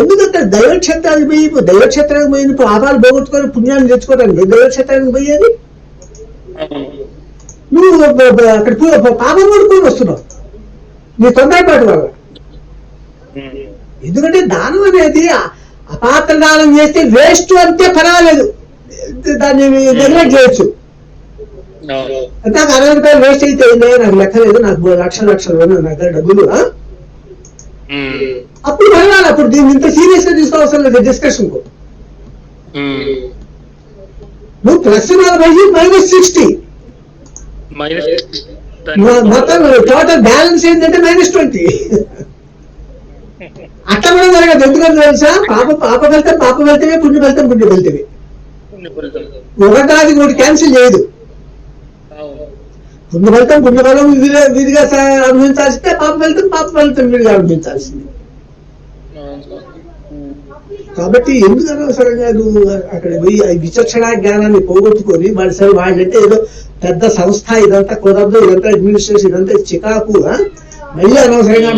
Speaker 1: ఎందుకంటే దైవక్షేత్రానికి పోయి పాపాలు పోగొట్టుకొని పుణ్యాన్ని తెచ్చుకోవడానికి దైవక్షేత్రానికి పోయేది, నువ్వు అక్కడ పాపం కొనుక్కొని వస్తున్నావు నీ తొందరపాటు వల్ల. ఎందుకంటే దానం అనేది అపాత్ర దానం చేస్తే వేస్ట్ అంటే పర్వాలేదు, దాన్ని నెగ్లెక్ట్ చేయొచ్చు. నాకు 60 రూపాయలు వేస్ట్ అయితే నాకు లెక్కలేదు, నాకు లక్షలు నా దగ్గర డబ్బులు, అప్పుడు పర్వాలి, అప్పుడు దీన్ని ఇంత సీరియస్ గా తీసుకోవాల్సిన లేదు డిస్కషన్ కు. నువ్వు +40 -60 మొత్తం టోటల్ బ్యాలెన్స్ ఏంటంటే -20. అట్లా కూడా జరగదు. ఎందుకంటే తెలుసా, పాప వెళ్తే పుణ్య వెళ్తే ఒకటి కూడా క్యాన్సిల్ చేయదు. పుణ్య ఫలం విధిగా అనుభవించాల్సిందే, పాప ఫలితం విధిగా అనుభవించాల్సిందే. కాబట్టి ఎందుకు అనవసరంగా నువ్వు అక్కడ పోయి విచక్షణ జ్ఞానాన్ని పోగొట్టుకొని వాళ్ళంటే ఏదో పెద్ద సంస్థ, ఇదంతా కుదరదు, ఇదంతా అడ్మినిస్ట్రేషన్, ఇదంతా చికాకు, మళ్ళీ అనవసరంగా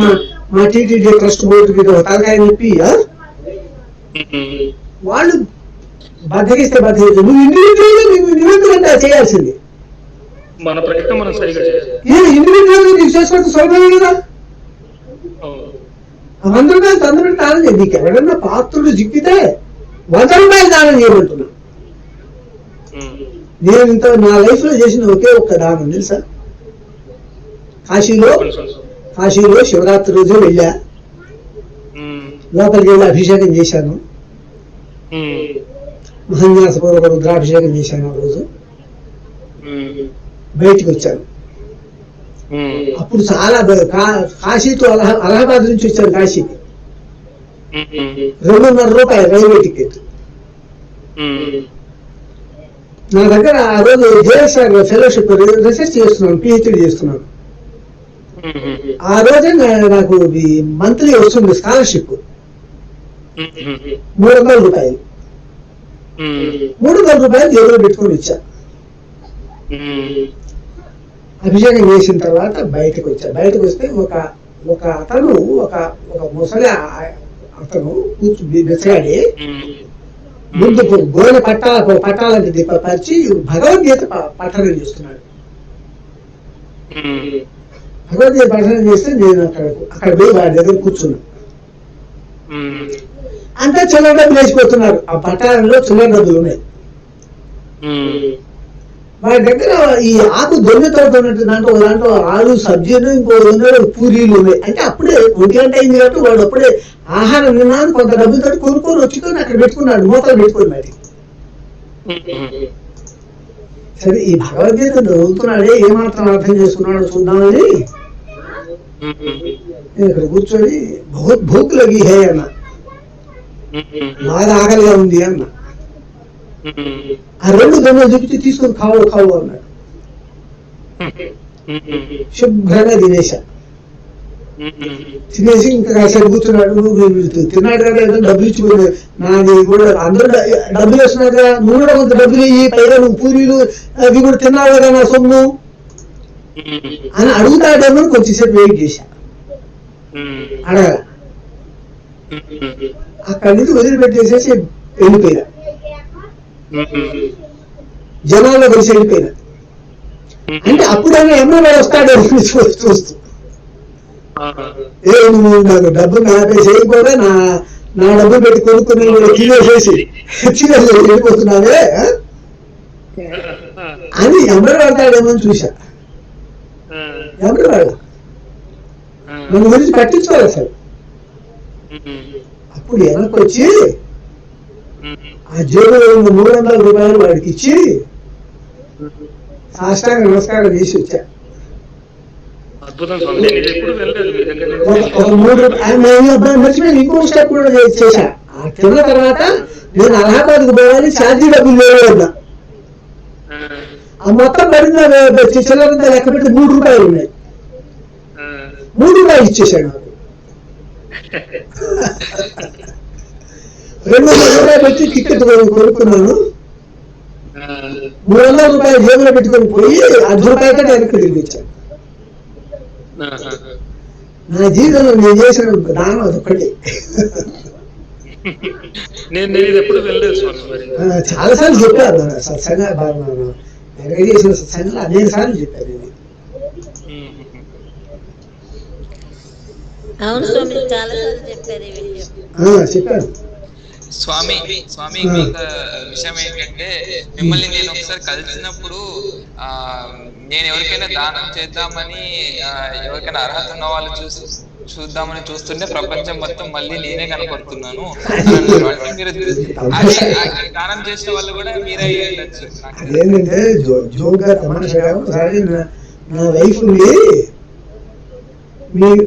Speaker 1: మా టీటీడీ ట్రస్ట్ బోర్డుకి తలకాయ నొప్పి వాళ్ళు బద్దగిస్తే నువ్వు ఇండివిజువల్గా చేయాల్సింది.
Speaker 3: మన ప్రయత్నం మనం సరిగా
Speaker 1: ఇండివిజువల్గా నీకు చేసుకోవచ్చు, సౌకర్యం కదా. 100 రూపాయలు తండ్రి దానం చేయి. నీకు ఎవరన్నా పాత్రుడు చిక్కితే 100 రూపాయలు దానం చేయమంటున్నా. నేను నా లైఫ్ లో చేసిన ఒకే ఒక్క దానం తెలుసా, కాశీలో శివరాత్రి రోజు వెళ్ళా, లోపలికి వెళ్ళి అభిషేకం చేశాను, మహాన్యాసపూర్వక రుద్రాభిషేకం చేశాను. ఆ రోజు బయటికి వచ్చాను. అప్పుడు చాలా కాశీతో అలహాబాద్ నుంచి వచ్చాను కాశీకి. 2.5 రూపాయలు రైల్వే టికెట్. నా దగ్గర ఆ రోజు జేఎస్ఆర్ ఫెలోషిప్ రీసెర్చ్ చేస్తున్నాను, పిహెచ్డి చేస్తున్నాను. ఆ రోజే నాకు మంత్లీ వస్తుంది స్కాలర్షిప్ 300 రూపాయలు. 300 రూపాయలు జేబులో పెట్టుకొని వచ్చా. అభిషేకం చేసిన తర్వాత బయటకు వస్తే ఒక అతను ఒక ముసలి అతను కూర్చుని బెచ్చగాడి ముందు గోనె పట్టాలంటే దీపపరిచి భగవద్గీత పఠనం చేస్తున్నాడు. భగవద్గీత పఠనం చేస్తే నేను అక్కడ పోయి వాడి దగ్గర కూర్చున్నా. అంతా చిల్లర డబ్బులు వేసిపోతున్నారు. ఆ పట్టాలలో చిల్లర డబ్బులు ఉన్నాయి. వాడి దగ్గర ఈ ఆకు దొంగతోటి ఉన్నట్టు దాంట్లో ఆలు సబ్జీలు, ఇంకో పూరీలు ఉన్నాయి. అంటే అప్పుడే 1 గంట అయింది కాబట్టి వాడు అప్పుడే ఆహారం విన్నాను, కొంత డబ్బులతో కొనుక్కొని వచ్చుకొని అక్కడ పెట్టుకున్నాడు, మూతలు పెట్టుకున్నాడు. సరే, ఈ భగవద్గీత చదువుతున్నాడే ఏమాత్రం అర్థం చేసుకున్నాడో చూద్దామని నేను ఇక్కడ కూర్చొని భూక్ లగి హే అన్న, బాగా ఆకలిగా ఉంది అన్న. ఆ 2 దొంగలు చూపించి తీసుకొని కావు అన్నాడు. శుభ్రంగా తినేసి ఇంకా కాసేపు కూర్చున్నాడు. తిన్నాడు కదా, ఏదో డబ్బులు ఇచ్చిపోయినాడు. నాది కూడా అందరూ డబ్బులు వేస్తున్నారు కదా, నువ్వు కూడా కొంత డబ్బులు ఇయ్యి, పైగా నువ్వు పూరీలు అవి కూడా తిన్నావు కదా నా సొమ్ము అని అడుగుతాడేమో కొంచెంసేపు వెయిట్ చేశా. అడగల. అక్కడి నుంచి వదిలిపెట్టేసేసి వెళ్ళిపోయినా, జనాల్లో కలిసి వెళ్ళిపోయినా. అంటే అప్పుడైనా ఎమ్మెల్యే వస్తాడేమో చూస్తూ, నువ్వు నాకు డబ్బు చేయకపోతే నా డబ్బు పెట్టి కొనుక్కుని తినేసేసి వెళ్ళిపోతున్నావే అని ఎమ్మెల్యే పడతాడేమో అని చూసా. ఎమ్మెల్యే వాడ మన గురించి పట్టించుకోవాలి అసలు. అప్పుడు వెనక్కి వచ్చి ఆ జేబులో ఉన్న 300 రూపాయలు వాడికి ఇచ్చి సాష్టాంగ నమస్కారం చేసి వచ్చా. మర్చిపోయి ఇంకో స్టెప్ కూడా చేశా. తిన్న తర్వాత నేను అలహాబాద్కి పోవాలి, ఛార్జీ డబ్బులు లేవు అన్నా. ఆ మొత్తం పడిన చిల్లరంతా లెక్క పెట్టి 3 రూపాయలు ఉన్నాయి. 3 రూపాయలు ఇచ్చేసాడు నాకు. 200 రూపాయలు పెట్టి టికెట్ కొనుక్కున్నాను. 300 రూపాయలు జేబులో పెట్టుకొని పోయి 10 రూపాయల కంటే వెనక్కి తిరిగి వచ్చాను. నా జీవితంలో నేను చేసిన దానం అదొక్కటి. చాలా సార్లు చెప్పారు సత్సంగా, వెనక చేసిన సత్సంగా అనేక సార్లు చెప్పారు. ఇది చెప్పాను.
Speaker 4: స్వామి మీకు విషయం ఏంటంటే, మిమ్మల్ని నేను ఒకసారి కలిసినప్పుడు నేను ఎవరికైనా దానం చేద్దామని ఎవరికైనా అర్హత ఉన్న వాళ్ళు చూసి చూద్దామని చూస్తుంటే ప్రపంచం మొత్తం మళ్ళీ నేనే కనపడుతున్నాను అన్నారు. అంటే మీరు దానం చేసిన వాళ్ళు కూడా మీరే ఉండొచ్చు.
Speaker 1: అదేంటంటే జోక్గా తమాషగా ఒకసారి నా వైఫ్ ఉంది,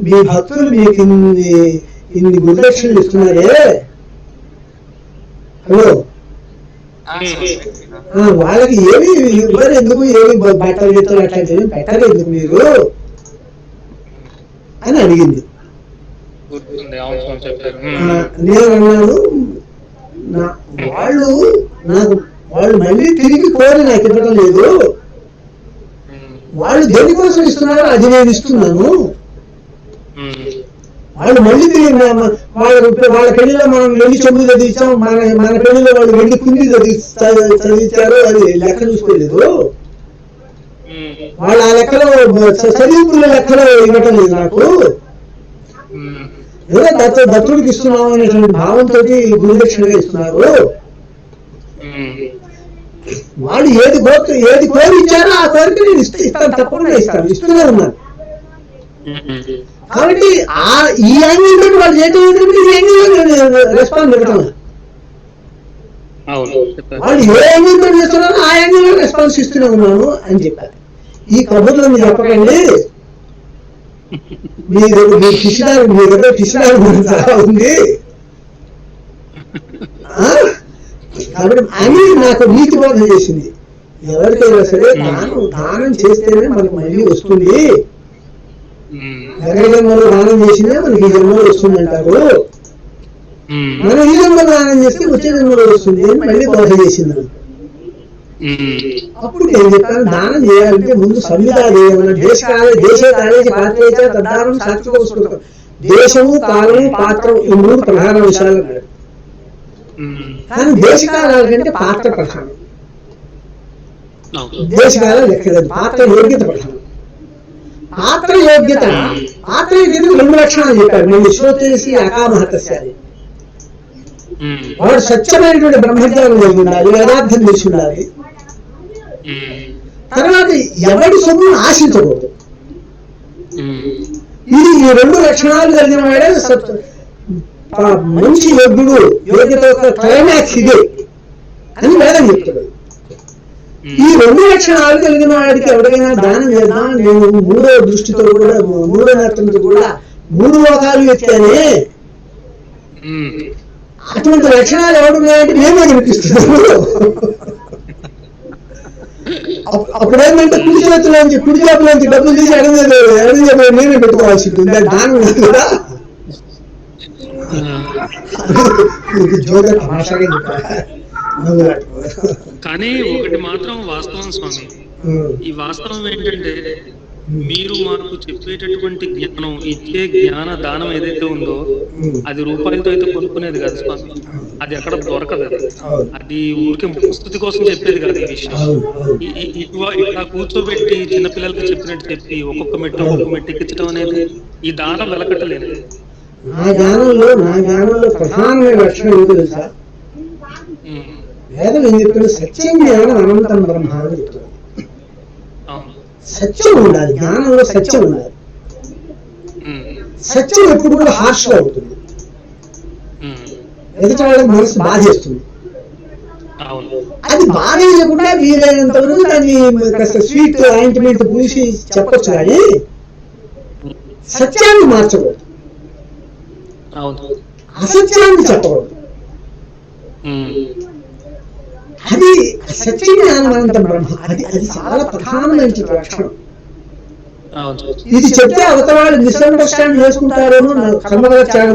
Speaker 1: మీ భక్తులు మీకు ఇన్ని గురుదక్షిణలు ఇస్తున్నారే, హలో, వాళ్ళకి ఏమి ఇవ్వరు ఎందుకు, ఏమి బట్టలు గిట్టలు అట్లాంటివి పెట్టరు ఎందుకు మీరు అని అడిగింది. నేను అన్నాను, వాళ్ళు మళ్ళీ తిరిగి కోరి నాకు ఇవ్వడం లేదు, వాళ్ళు దేనికోసం ఇస్తున్నారు అది నేను ఇస్తున్నాను. వాళ్ళు మళ్ళీ తిరిగి వాళ్ళ పెళ్లిలో మనం వెళ్ళి చెంబు చదివించాం, మన పెళ్లిలో వాళ్ళు వెళ్ళి కుండి చదివించారు, అది లెక్క చూసుకోలేదు. వాళ్ళు ఆ లెక్కలో చదివింపుల లెక్కలో ఇవ్వటం లేదు నాకు, ఏదో దత్తుడికి ఇస్తున్నాం అనేటువంటి భావంతో గురుదక్షిణగా ఇస్తున్నారు. వాళ్ళు ఏది కోరి ఇచ్చారో ఆ కోరిక నేను ఇస్తాను, తప్పకుండా ఇస్తూనే ఉన్నాను. కాబట్టి ఈ యాంగిల్ తోటి వాళ్ళు చేయటం ఏంటంటే ఈ యాంగిల్ రెస్పాన్స్ పెడతాను. వాళ్ళు ఏ యాంగిల్ తోటి చేస్తున్నారో ఆ యాంగిల్ లో రెస్పాన్స్ ఇస్తూనే ఉన్నాను అని చెప్పారు. ఈ కబుర్లో మీరు చెప్పకండి, మీ దగ్గర పిసినారు చాలా ఉంది కాబట్టి అని నాకు నీతి బోధన చేసింది. ఎవరికైనా సరే దానం చేస్తేనే మనకు మళ్ళీ వస్తుంది, ఎక్కడ జన్మలో దానం చేసినా మనకి ఈ జన్మలో వస్తుంది అంటారు. మనం ఈ జన్మలో దానం చేస్తే వచ్చే జన్మలో వస్తుంది అని మళ్ళీ బోధ చేసింది. అప్పుడు నేను చెప్పాను, దానం చేయాలంటే ముందు సంవిధానం, దేశే కాలేజీ పాత్ర తద్దానం సాక్షిగా, దేశము కాలము పాత్రం ఈ మూడు ప్రధాన విషయాలు అన్నాడు. కానీ దేశకాలాల కంటే పాత్ర ప్రధానం, దేశకాలం లెక్కలేదు, పాత్ర యోగ్యత ప్రధానం. పాత్ర యోగ్యత 2 లక్షణాలు చెప్పారు. నేను విశ్వోత్తేసి అకామహతస్యాలి, వాడు స్వచ్ఛమైనటువంటి బ్రహ్మజ్ఞానం కలిగి ఉండాలి, వేదార్థం తెలిసి ఉండాలి. తర్వాత ఎవరి సొమ్మును ఆశించకూడదు. ఇది ఈ 2 లక్షణాలు కలిగిన వాడే మంచి యోగ్యుడు, యోగ్యత యొక్క క్లైమాక్స్ ఇదే అని వేదం చెప్తాడు. ఈ 2 లక్షణాలు కలిగిన వాడికి ఎవరికైనా దానం చేద్దాం, నేను 3వ దృష్టితో కూడా 3వ నేత్రంతో కూడా 3 లోకాలు ఎత్తానే, అటువంటి లక్షణాలు ఎవడున్నాయంటే నేనే కనిపిస్తున్నాను. అప్పుడేంటంటే కుడి చేతులోంచి డబ్బులు తీసి ఎడమ నేనే పెట్టుకోవాల్సి ఉంటుంది, దానం కదా. జోగా తమాషాగా
Speaker 3: కానీ ఒకటి మాత్రం వాస్తవం స్వామి, ఈ వాస్తవం ఏంటంటే మీరు మాకు చెప్పేటటువంటి జ్ఞానం, ఇచ్చే జ్ఞాన దానం ఏదైతే ఉందో అది రూపాయలతో అయితే కొనుక్కునేది కాదు స్వామి, అది ఎక్కడ దొరకదు. అది ఊరికే ముఖ్యస్థుతి కోసం చెప్పేది కాదు. ఈ విషయం ఇట్లా కూర్చోబెట్టి చిన్నపిల్లలకి చెప్పినట్టు చెప్పి ఒక్కొక్క మెట్టు ఎక్కించడం అనేది ఈ దానం వెలకట్టలేదు.
Speaker 1: నా జ్ఞానంలో ప్రధానమైన లక్షణం ఏంటో తెలుసా? వేదం ఏం చెప్తుంది? సత్యం జ్ఞానం అనంతం బ్రహ్మ అని చెప్తుంది. సత్యం ఉండాలి, జ్ఞానంలో సత్యం ఉండాలి. సత్యం ఎప్పుడు కూడా హార్ష్ గా ఉంటుంది, ఎదుటి వాళ్ళకి మనసు బాధేస్తుంది. అది బాధేయకుండా వీలైనంత వరకు దాన్ని కాస్త స్వీట్ ఆయింట్మెంట్ పూసి చెప్పచ్చు, కానీ సత్యాన్ని మార్చకూడదు, అసత్యాన్ని చెప్పకూడదు. అది సత్య జ్ఞానం అనంతం బ్రహ్మ, అది చాలా ప్రధానమైన లక్షణం. ఇది చెప్తే అవతల వాళ్ళు మిస్అండర్స్టాండ్ చేసుకుంటారేమో. కర్మఫలత్యాగం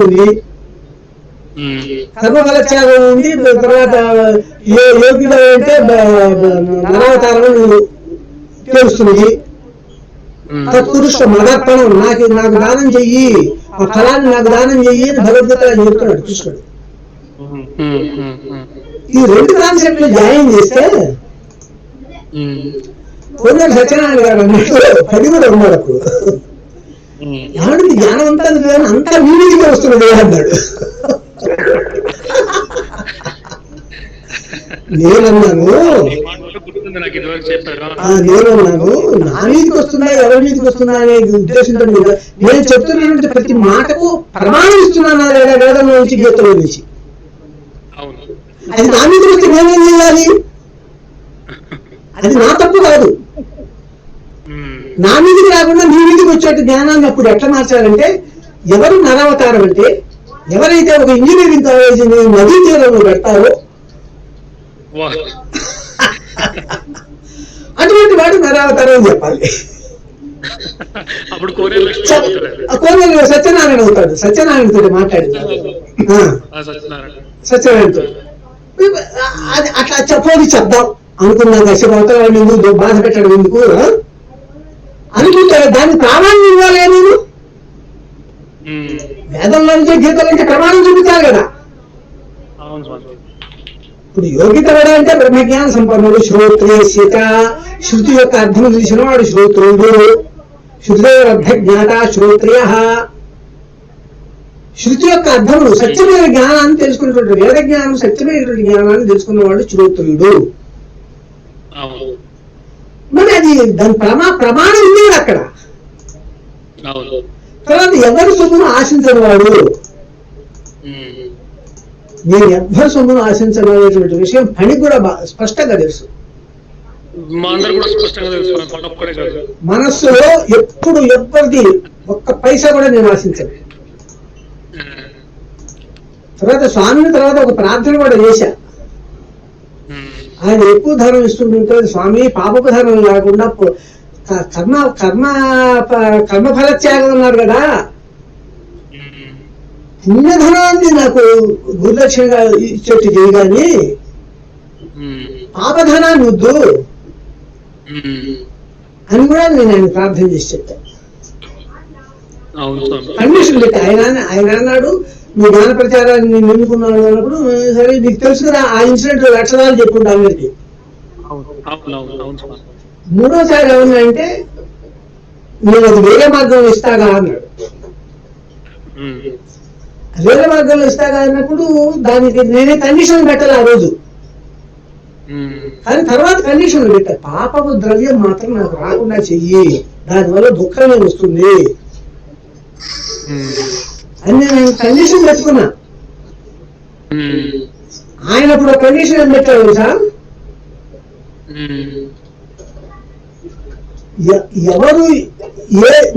Speaker 1: ఉంది, తర్వాత ఏ యోగ్యుడు అంటే నరావతారం తెలుస్తుంది. తత్పురుష మదర్పణం, నాకు దానం చెయ్యి, ఆ ఫలాన్ని నాకు దానం చెయ్యి అని భగవద్గీత చెప్తున్నాడు కృష్ణుడు. ఈ 2 కాన్సెప్ట్లు జాయిన్ చేస్తే కొందరు సత్యనారాయణ గారు అన్నట్టు 10 కూడా ఉన్నాడు. అప్పుడు ఏమంటే జ్ఞానం అంతా వీడిగా వస్తున్నది అన్నాడు. నేనన్నాను
Speaker 3: ఈ మాట కూడా గుర్తుంది నాకు ఇదివరకు చెప్పారు.
Speaker 1: నేనన్నాను నా మీదకి వస్తుందా ఎవరి మీదకి వస్తుందా అనే ఉద్దేశంతో మీద నేను చెప్తున్నటువంటి ప్రతి మాటకు ప్రమాణం ఇస్తున్నానా లేదా వేదంలో నుంచి గీతలో నుంచి.
Speaker 3: అవును.
Speaker 1: అది నా మీదకి వస్తే నేనేం చేయాలి? అది నా తప్పు కాదు. నా మీదకి రాకుండా నీ మీదకి వచ్చేట జ్ఞానాన్ని అప్పుడు ఎట్లా మార్చాలంటే, ఎవరు నరావతారం అంటే ఎవరైతే ఒక ఇంజనీరింగ్ కాలేజీని నదీ తీరంలో పెడతారో అటువంటి వాడు నరావతారం అని చెప్పాలి.
Speaker 3: అప్పుడు కోనేరు
Speaker 1: సత్యనారాయణ అవుతాడు. సత్యనారాయణతో మాట్లాడింది సత్యనారాయణతో అది అట్లా చెప్పని చెప్దాం అనుకున్నాను. శివవతారాన్ని ఎందుకు బాధ పెట్టడం ఎందుకు అనుకుంటారు. దాన్ని ప్రామాణ్యం ఇవ్వాలి. నేను వేదంలో నుంచి గీతల నుంచి ప్రమాణం చూపించాలి కదా. ఇప్పుడు యోగిత వడ అంటే బ్రహ్మజ్ఞాన సంపన్నుడు, శ్రోత్రేసిత, శృతి యొక్క అర్థం తెలిసిన వాడు శ్రోత్రుడు, శృతిరర్థ జ్ఞాత శ్రోత్రియ. శృతి యొక్క అర్థములు సత్యమైన జ్ఞానాన్ని తెలుసుకున్నటువంటి వేద జ్ఞానం, సత్యమైనటువంటి జ్ఞానాన్ని తెలుసుకున్నవాడు శ్రోత్రుడు. మరి అది దాని ప్రమాణం ఉంది అక్కడ. తర్వాత ఎవరి సొమ్మును ఆశించని వాడు, నేను ఎవ్వరి సొమ్మును ఆశించనేటువంటి విషయం పని కూడా స్పష్టంగా తెలుసు. మనస్సులో ఎప్పుడు ఎవ్వరిది ఒక్క పైసా కూడా నేను ఆశించను. తర్వాత స్వామిని తర్వాత ఒక ప్రార్థన కూడా చేశా. ఆయన ఎక్కువ ధనం ఇస్తుంటే, స్వామి పాపపు ధనం లేకుండా కర్మఫల త్యాగం అన్నారు కదా, పుణ్యధనాన్ని నాకు గురుదక్షిణగా ఇచ్చేట్టు చేయగాని పాపధనాన్ని వద్దు అని కూడా నేను ఆయన ప్రార్థన చేసి చెప్పాను. కండిషన్ పెట్టి ఆయన అన్నాడు, నువ్వు జ్ఞాన ప్రచారాన్ని నేను ఎన్నుకున్నాను అన్నప్పుడు, సరే నీకు తెలుసు కదా ఆ ఇన్సిడెంట్ లక్షణాలు చెప్పుకుంటా అందరికి. మూడోసారి ఏమన్నాయంటే, నేను అది వేరే మార్గంలో ఇస్తాగా అన్నాడు. వేరే మార్గంలో ఇస్తాగా అన్నప్పుడు దానికి నేనే కండిషన్ పెట్టాలి ఆ రోజు. కానీ తర్వాత కండిషన్లు పెట్టా, పాపపు ద్రవ్యం మాత్రం నాకు రాకుండా చెయ్యి, దానివల్ల దుఃఖమే వస్తుంది అని నేను కండిషన్ పెట్టుకున్నా. ఆయన ఇప్పుడు కండిషన్ ఏం పెట్టాడు సార్, ఎవరు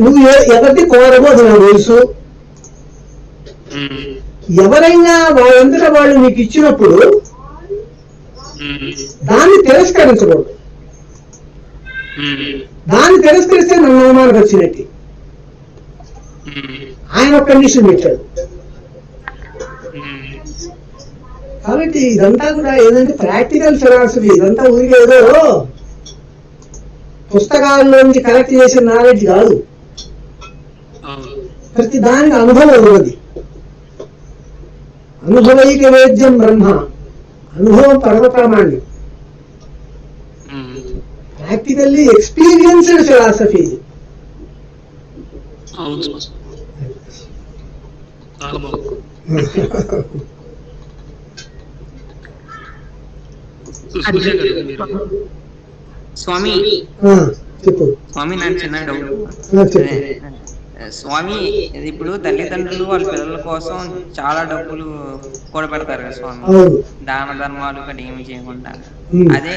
Speaker 1: నువ్వు ఎవరిది కోరమో అది నాకు తెలుసు. ఎవరైనా వాళ్ళంతటా వాళ్ళు నీకు ఇచ్చినప్పుడు దాన్ని తిరస్కరించకూడదు. దాన్ని తిరస్కరిస్తే నన్ను అవమానం వచ్చినట్టు ఆయన ఒక కండిషన్ పెట్టాడు. కాబట్టి ఇదంతా కూడా ఏదంటే ప్రాక్టికల్ ఫిలాసఫీ. ఇదంతా ఊరికే ఏదో పుస్తకాల్లోంచి కలెక్ట్ చేసిన నాలెడ్జ్ కాదు. ప్రతి దానికి అనుభవం ఉన్నది. అనుభవైక వేద్యం బ్రహ్మ, అనుభవం పరమ ప్రామాణ్యం. Practically experienced philosophy.
Speaker 5: స్వామి
Speaker 1: చెప్పు
Speaker 5: స్వామి, నాకు చిన్న డౌట్. స్వామి, ఇప్పుడు తల్లిదండ్రులు వాళ్ళ పిల్లల కోసం చాలా డబ్బులు కూడబెడతారు కదా స్వామి, దాన ధర్మాలు కూడా ఏమి చేయకుండా. అదే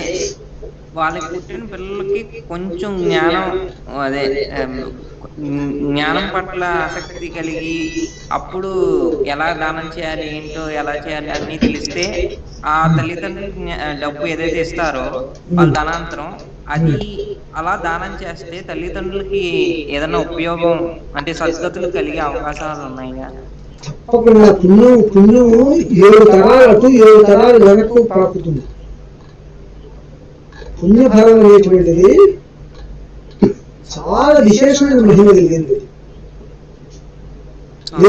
Speaker 5: వాళ్ళకి పుట్టిన పిల్లలకి కొంచెం జ్ఞానం పట్ల ఆసక్తి కలిగి అప్పుడు ఎలా దానం చేయాలి, ఏంటో ఎలా చేయాలి అన్ని తెలిస్తే ఆ తల్లిదండ్రులకి డబ్బు ఏదైతే ఇస్తారో వాళ్ళ ధనాంతరం అది అలా దానం చేస్తే తల్లిదండ్రులకి ఏదైనా ఉపయోగం అంటే సద్గతులు కలిగే అవకాశాలు ఉన్నాయా?
Speaker 1: తప్పకుండా. పుణ్యము 7 తరాలు అటు 7 తరాలు వెనక్కు పాకుతుంది. పుణ్యఫలం అనేటువంటిది చాలా విశేషమైన మహిమ కలిగింది.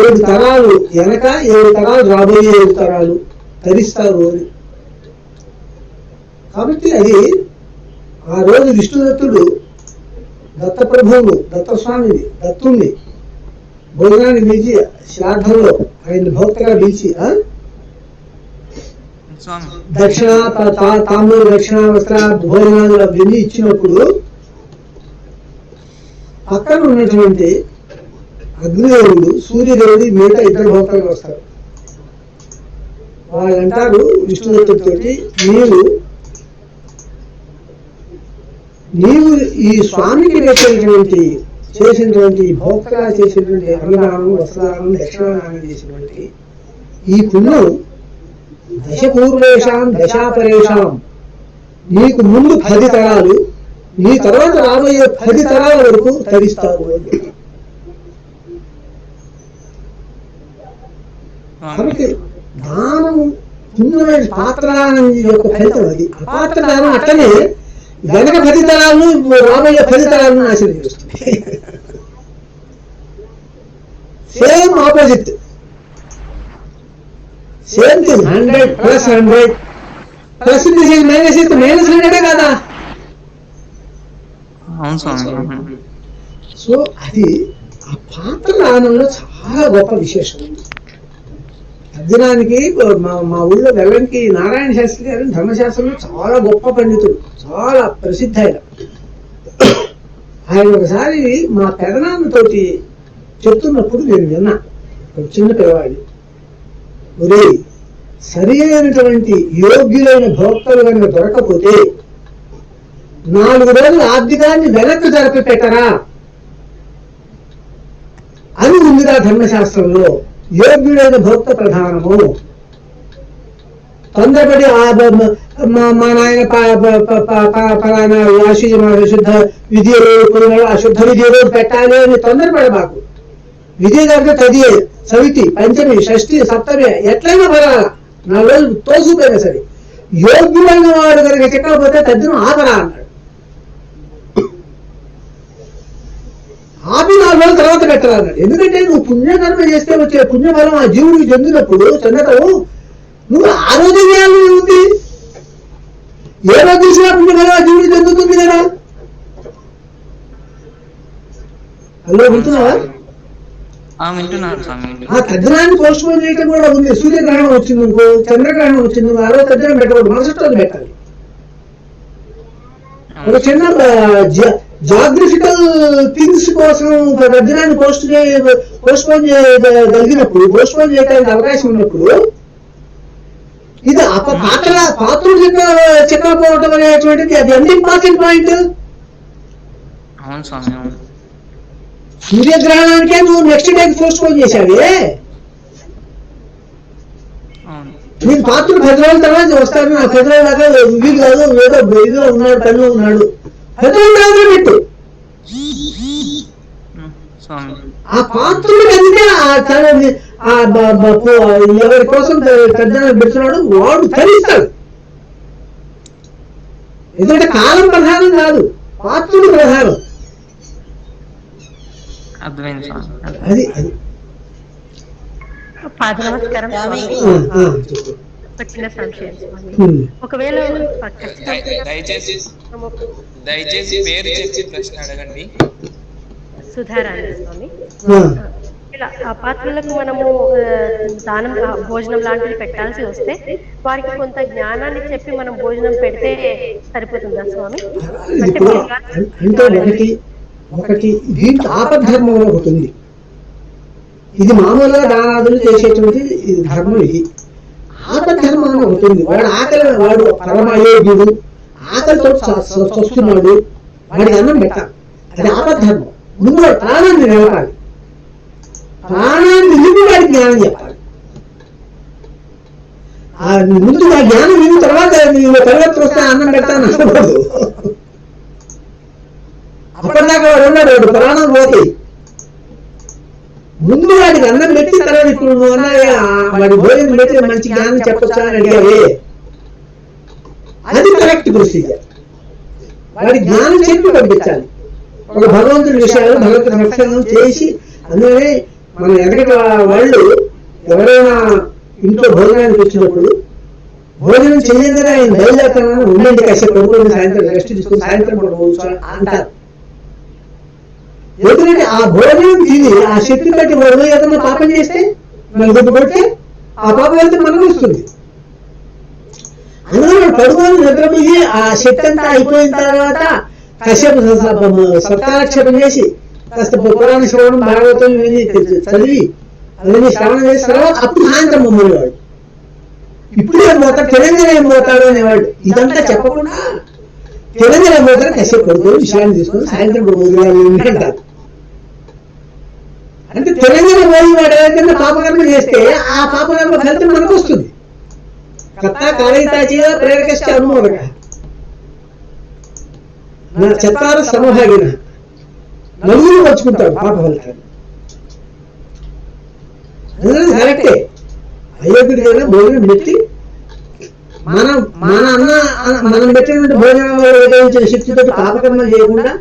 Speaker 1: 7 తరాలు వెనక 7 తరాలు రాబోయే 7 తరాలు తరిస్తారు అని. కాబట్టి అది ఆ రోజు విష్ణుదత్తుడు దత్తప్రభువును, దత్తస్వామిని, దత్తుణ్ణి భోజనాన్ని పిలిచి శ్రాద్ధంలో ఆయన భక్తగా పిలిచి
Speaker 5: స్వామి.
Speaker 1: దక్షిణ తాంబూల దక్షిణ వస్త్ర భోజనాలు అవన్నీ ఇచ్చినప్పుడు పక్కన ఉన్నటువంటి అగ్నిదేవుడు సూర్యదేవుడు మిగతా ఇద్దరు భక్తులు వస్తారు. వాళ్ళు అంటారు విష్ణుదత్తుడితోటి, నీవు ఈ స్వామికి చేసినటువంటి భోక్తగా చేసినటువంటి అన్నదానం వస్త్రదానం దక్షిణదానం చేసినటువంటి ఈ పుణ్యం దశపూర్వేషాం దశాపరేషాం, నీకు ముందు 10 తరాలు, నీ తర్వాత రాబోయే 10 తరాల వరకు తరిస్తావు అని. కాబట్టి దానము పుణ్యమైన పాత్రదానం యొక్క ఫలితం అది. అపాత్రదానం అట్టనే వెనక 10 తరాలను రాబోయే 10 తరాలను నాశనం చేస్తుంది. Same opposite, same thing. 100 + 100 plus minus అయితే -100 కదా.
Speaker 5: అవును స్వామి.
Speaker 1: సో అది ఆ పాత్రదానంలో చాలా గొప్ప విశేషం. అర్జునానికి మా ఊళ్ళో వెల్లంకి నారాయణ శాస్త్రి గారు ధర్మశాస్త్రంలో చాలా గొప్ప పండితుడు, చాలా ప్రసిద్ధ ఆయన ఒకసారి మా పెదనాన్నతోటి చెప్తున్నప్పుడు నేను విన్నా. ఒక చిన్న పిల్లవాడి, ఒరే సరి అయినటువంటి యోగ్యులైన భోక్తలు కనుక దొరకపోతే 4 రోజులు ఆర్థికాన్ని వెనక్కి జరిపి పెట్టరా అని ఉందిరా ధర్మశాస్త్రంలో. యోగ్యుడైన భోక్త ప్రధానము. తొందరపడి మా నాయన పలానా శుద్ధ విధి అశుద్ధ విధి రోజు పెట్టాలి అని తొందరపడబాకు. విధి దగ్గర తదియే సవితి పంచమి షష్ఠి సప్తమి ఎట్లయినా పడాలా, 4 రోజులు తోసుపోయినా సరే. యోగ్యులైన వాడు కనుక చెక్కకపోతే తద్దినం ఆపరా అన్నాడు. ఆపి 4 రోజుల తర్వాత పెట్టాలన్నాడు. ఎందుకంటే నువ్వు పుణ్యకర్మ చేస్తే వచ్చే పుణ్యఫలం ఆ జీవుడికి చెందినప్పుడు చెందటం నువ్వు ఆ రోజు చేయాలని ఉంది. ఏ రోజు చూసినా పుణ్యఫలం ఆ జీవుడికి చెందుతుంది కదా. హలో, వింటున్నావా?
Speaker 5: వింటున్నాను స్వామి.
Speaker 1: ఆ తద్దినాన్ని పోస్ట్ పోన్ చేయటం కూడా ఉంది. సూర్యగ్రహణం వచ్చింది అనుకో, చంద్రగ్రహణం వచ్చింది, ఆ రోజు తద్దినం పెట్టకూడదు, మరుసటి రోజు పెట్టాలి. ఒక చిన్న జాగ్రఫికల్ థింగ్స్ కోసం తద్దినాన్ని పోస్ట్ పోన్ చేయగలిగినప్పుడు, పోస్ట్ పోన్ చేయడానికి అవకాశం ఉన్నప్పుడు ఇది పాత్రుడు చెప్పకపోవటం అనేటువంటిది అది ఎంత ఇంపార్టెంట్ పాయింట్.
Speaker 5: అవును స్వామి.
Speaker 1: సూర్యగ్రహణానికే నువ్వు నెక్స్ట్ డేకి పోస్ట్ పోన్ చేశావే. నీకు పాత్రుడు 10 రోజుల తర్వాత వస్తాడు, నా 10 రోజుల దాకా వీలు కాదు, ఏదో ఇదిలో ఉన్నాడు, పనిలో ఉన్నాడు, 10 రోజుల తర్వాత పెట్టు. ఆ పాత్రుడికి అందుకే ఎవరి కోసం తద్దినాలు పెడుతున్నాడు వాడు తరిస్తాడు. ఎందుకంటే కాలం ప్రధానం కాదు, పాత్రుడు ప్రధానం.
Speaker 5: అర్థమైంది స్వామి.
Speaker 1: అది
Speaker 6: నమస్కారం స్వామి. ఒక చిన్న సంశయం స్వామి. ఒకవేళ
Speaker 4: దయచేసి పేరు చెప్పి ప్రశ్న అడగండి.
Speaker 6: సుధారాణి స్వామి. ఇలా ఆ పాత్రలకు మనము దానం భోజనం లాంటివి పెట్టాల్సి వస్తే వారికి కొంత జ్ఞానాన్ని చెప్పి మనం భోజనం పెడితే సరిపోతుందా స్వామి?
Speaker 1: అంటే ఒకటి దీంట్లో ఆపద్ధర్మం ఒకటి ఉంది. ఇది మామూలుగా దానాదులు చేసేటువంటి ధర్మం. ఇది ఆపద్ధర్మం అని ఒకటి ఉంది. వాడు పరమయోగ్యుడు, ఆకలితో వస్తున్నాడు, వాడికి అన్నం పెట్టాలి. అది ఆపద్ధర్మం. ముందు వాడు ప్రాణాన్ని నిలపాలి, ప్రాణాన్ని నిలిపి వాడికి జ్ఞానం చెప్పాలి. ముందు ఆ జ్ఞానం విన్న తర్వాత తర్వాత వస్తే అన్నం పెడతాను అనకూడదు. అప్పటిదాకా వాడు ఉన్నాడు, వాడు ప్రాణం పోతాయి. ముందు వాడికి అన్నం పెట్టి తర్వాత ఇప్పుడు నువ్వు అన్నా వాడి భోజనం పెట్టి మంచి జ్ఞానం చెప్పొచ్చా అని అడిగావే, అది కరెక్ట్ ప్రొసీజర్. వాడి జ్ఞానం చెప్పి పంపించాలి. ఒక భగవంతుడి విషయాలు భగవంతుడి రక్షణ చేసి. అందుకనే మన ఎక్కడికి వాళ్ళు ఎవరైనా ఇంట్లో భోజనానికి వచ్చినప్పుడు భోజనం చేయగానే ఆయన బయలుదేరుతానని ఉండండి, కాసేపు పడుకొని సాయంత్రం రెస్ట్ తీసుకుని సాయంత్రం పడుకోవచ్చు అంటారు. ఎందుకంటే ఆ భోజనం తిని ఆ శక్తి బట్టి వాడు ఏదైనా పాపం చేస్తే నలుగురు కొడితే ఆ పాపం వెళ్తే మనకు వస్తుంది. అందులో పడుకొని నిద్రపోయి ఆ శక్తి అంతా అయిపోయిన తర్వాత కాసేపు సప్తాక్షేపం చేసి కాస్త పురాణ శ్రవణం భాగవతం చదివి అవన్నీ శ్రవణం చేసిన తర్వాత అప్పుడు సాయంత్రం మమ్మల్ని వాడు ఇప్పుడు ఏం పోతాడు తెలంగాణ ఏం పోతాడు అనేవాడు. ఇదంతా చెప్పకుండా తెలంగాణ ఏం పోతాడు కాసేపు పడుకొని విషయాన్ని తీసుకొని సాయంత్రం అంటారు. అంటే తెలంగాణ పోయి వాడు ఏదైనా పాపకర్మ చేస్తే ఆ పాపకర్మ ఫలితం మనకు వస్తుంది. కథ కాళితాచిగా ప్రేరకష్ట అనుమోదక నా చెత్తార సమభాగిన నలుగురు వచ్చుకుంటాడు పాప ఫలితాన్ని. అందుకని కరెక్టే అయోగ్యుడికైనా భోజనం పెట్టి మనం మనం పెట్టినటువంటి భోజనంలో ఉపయోగించిన శక్తితో పాపకర్మ చేయకుండా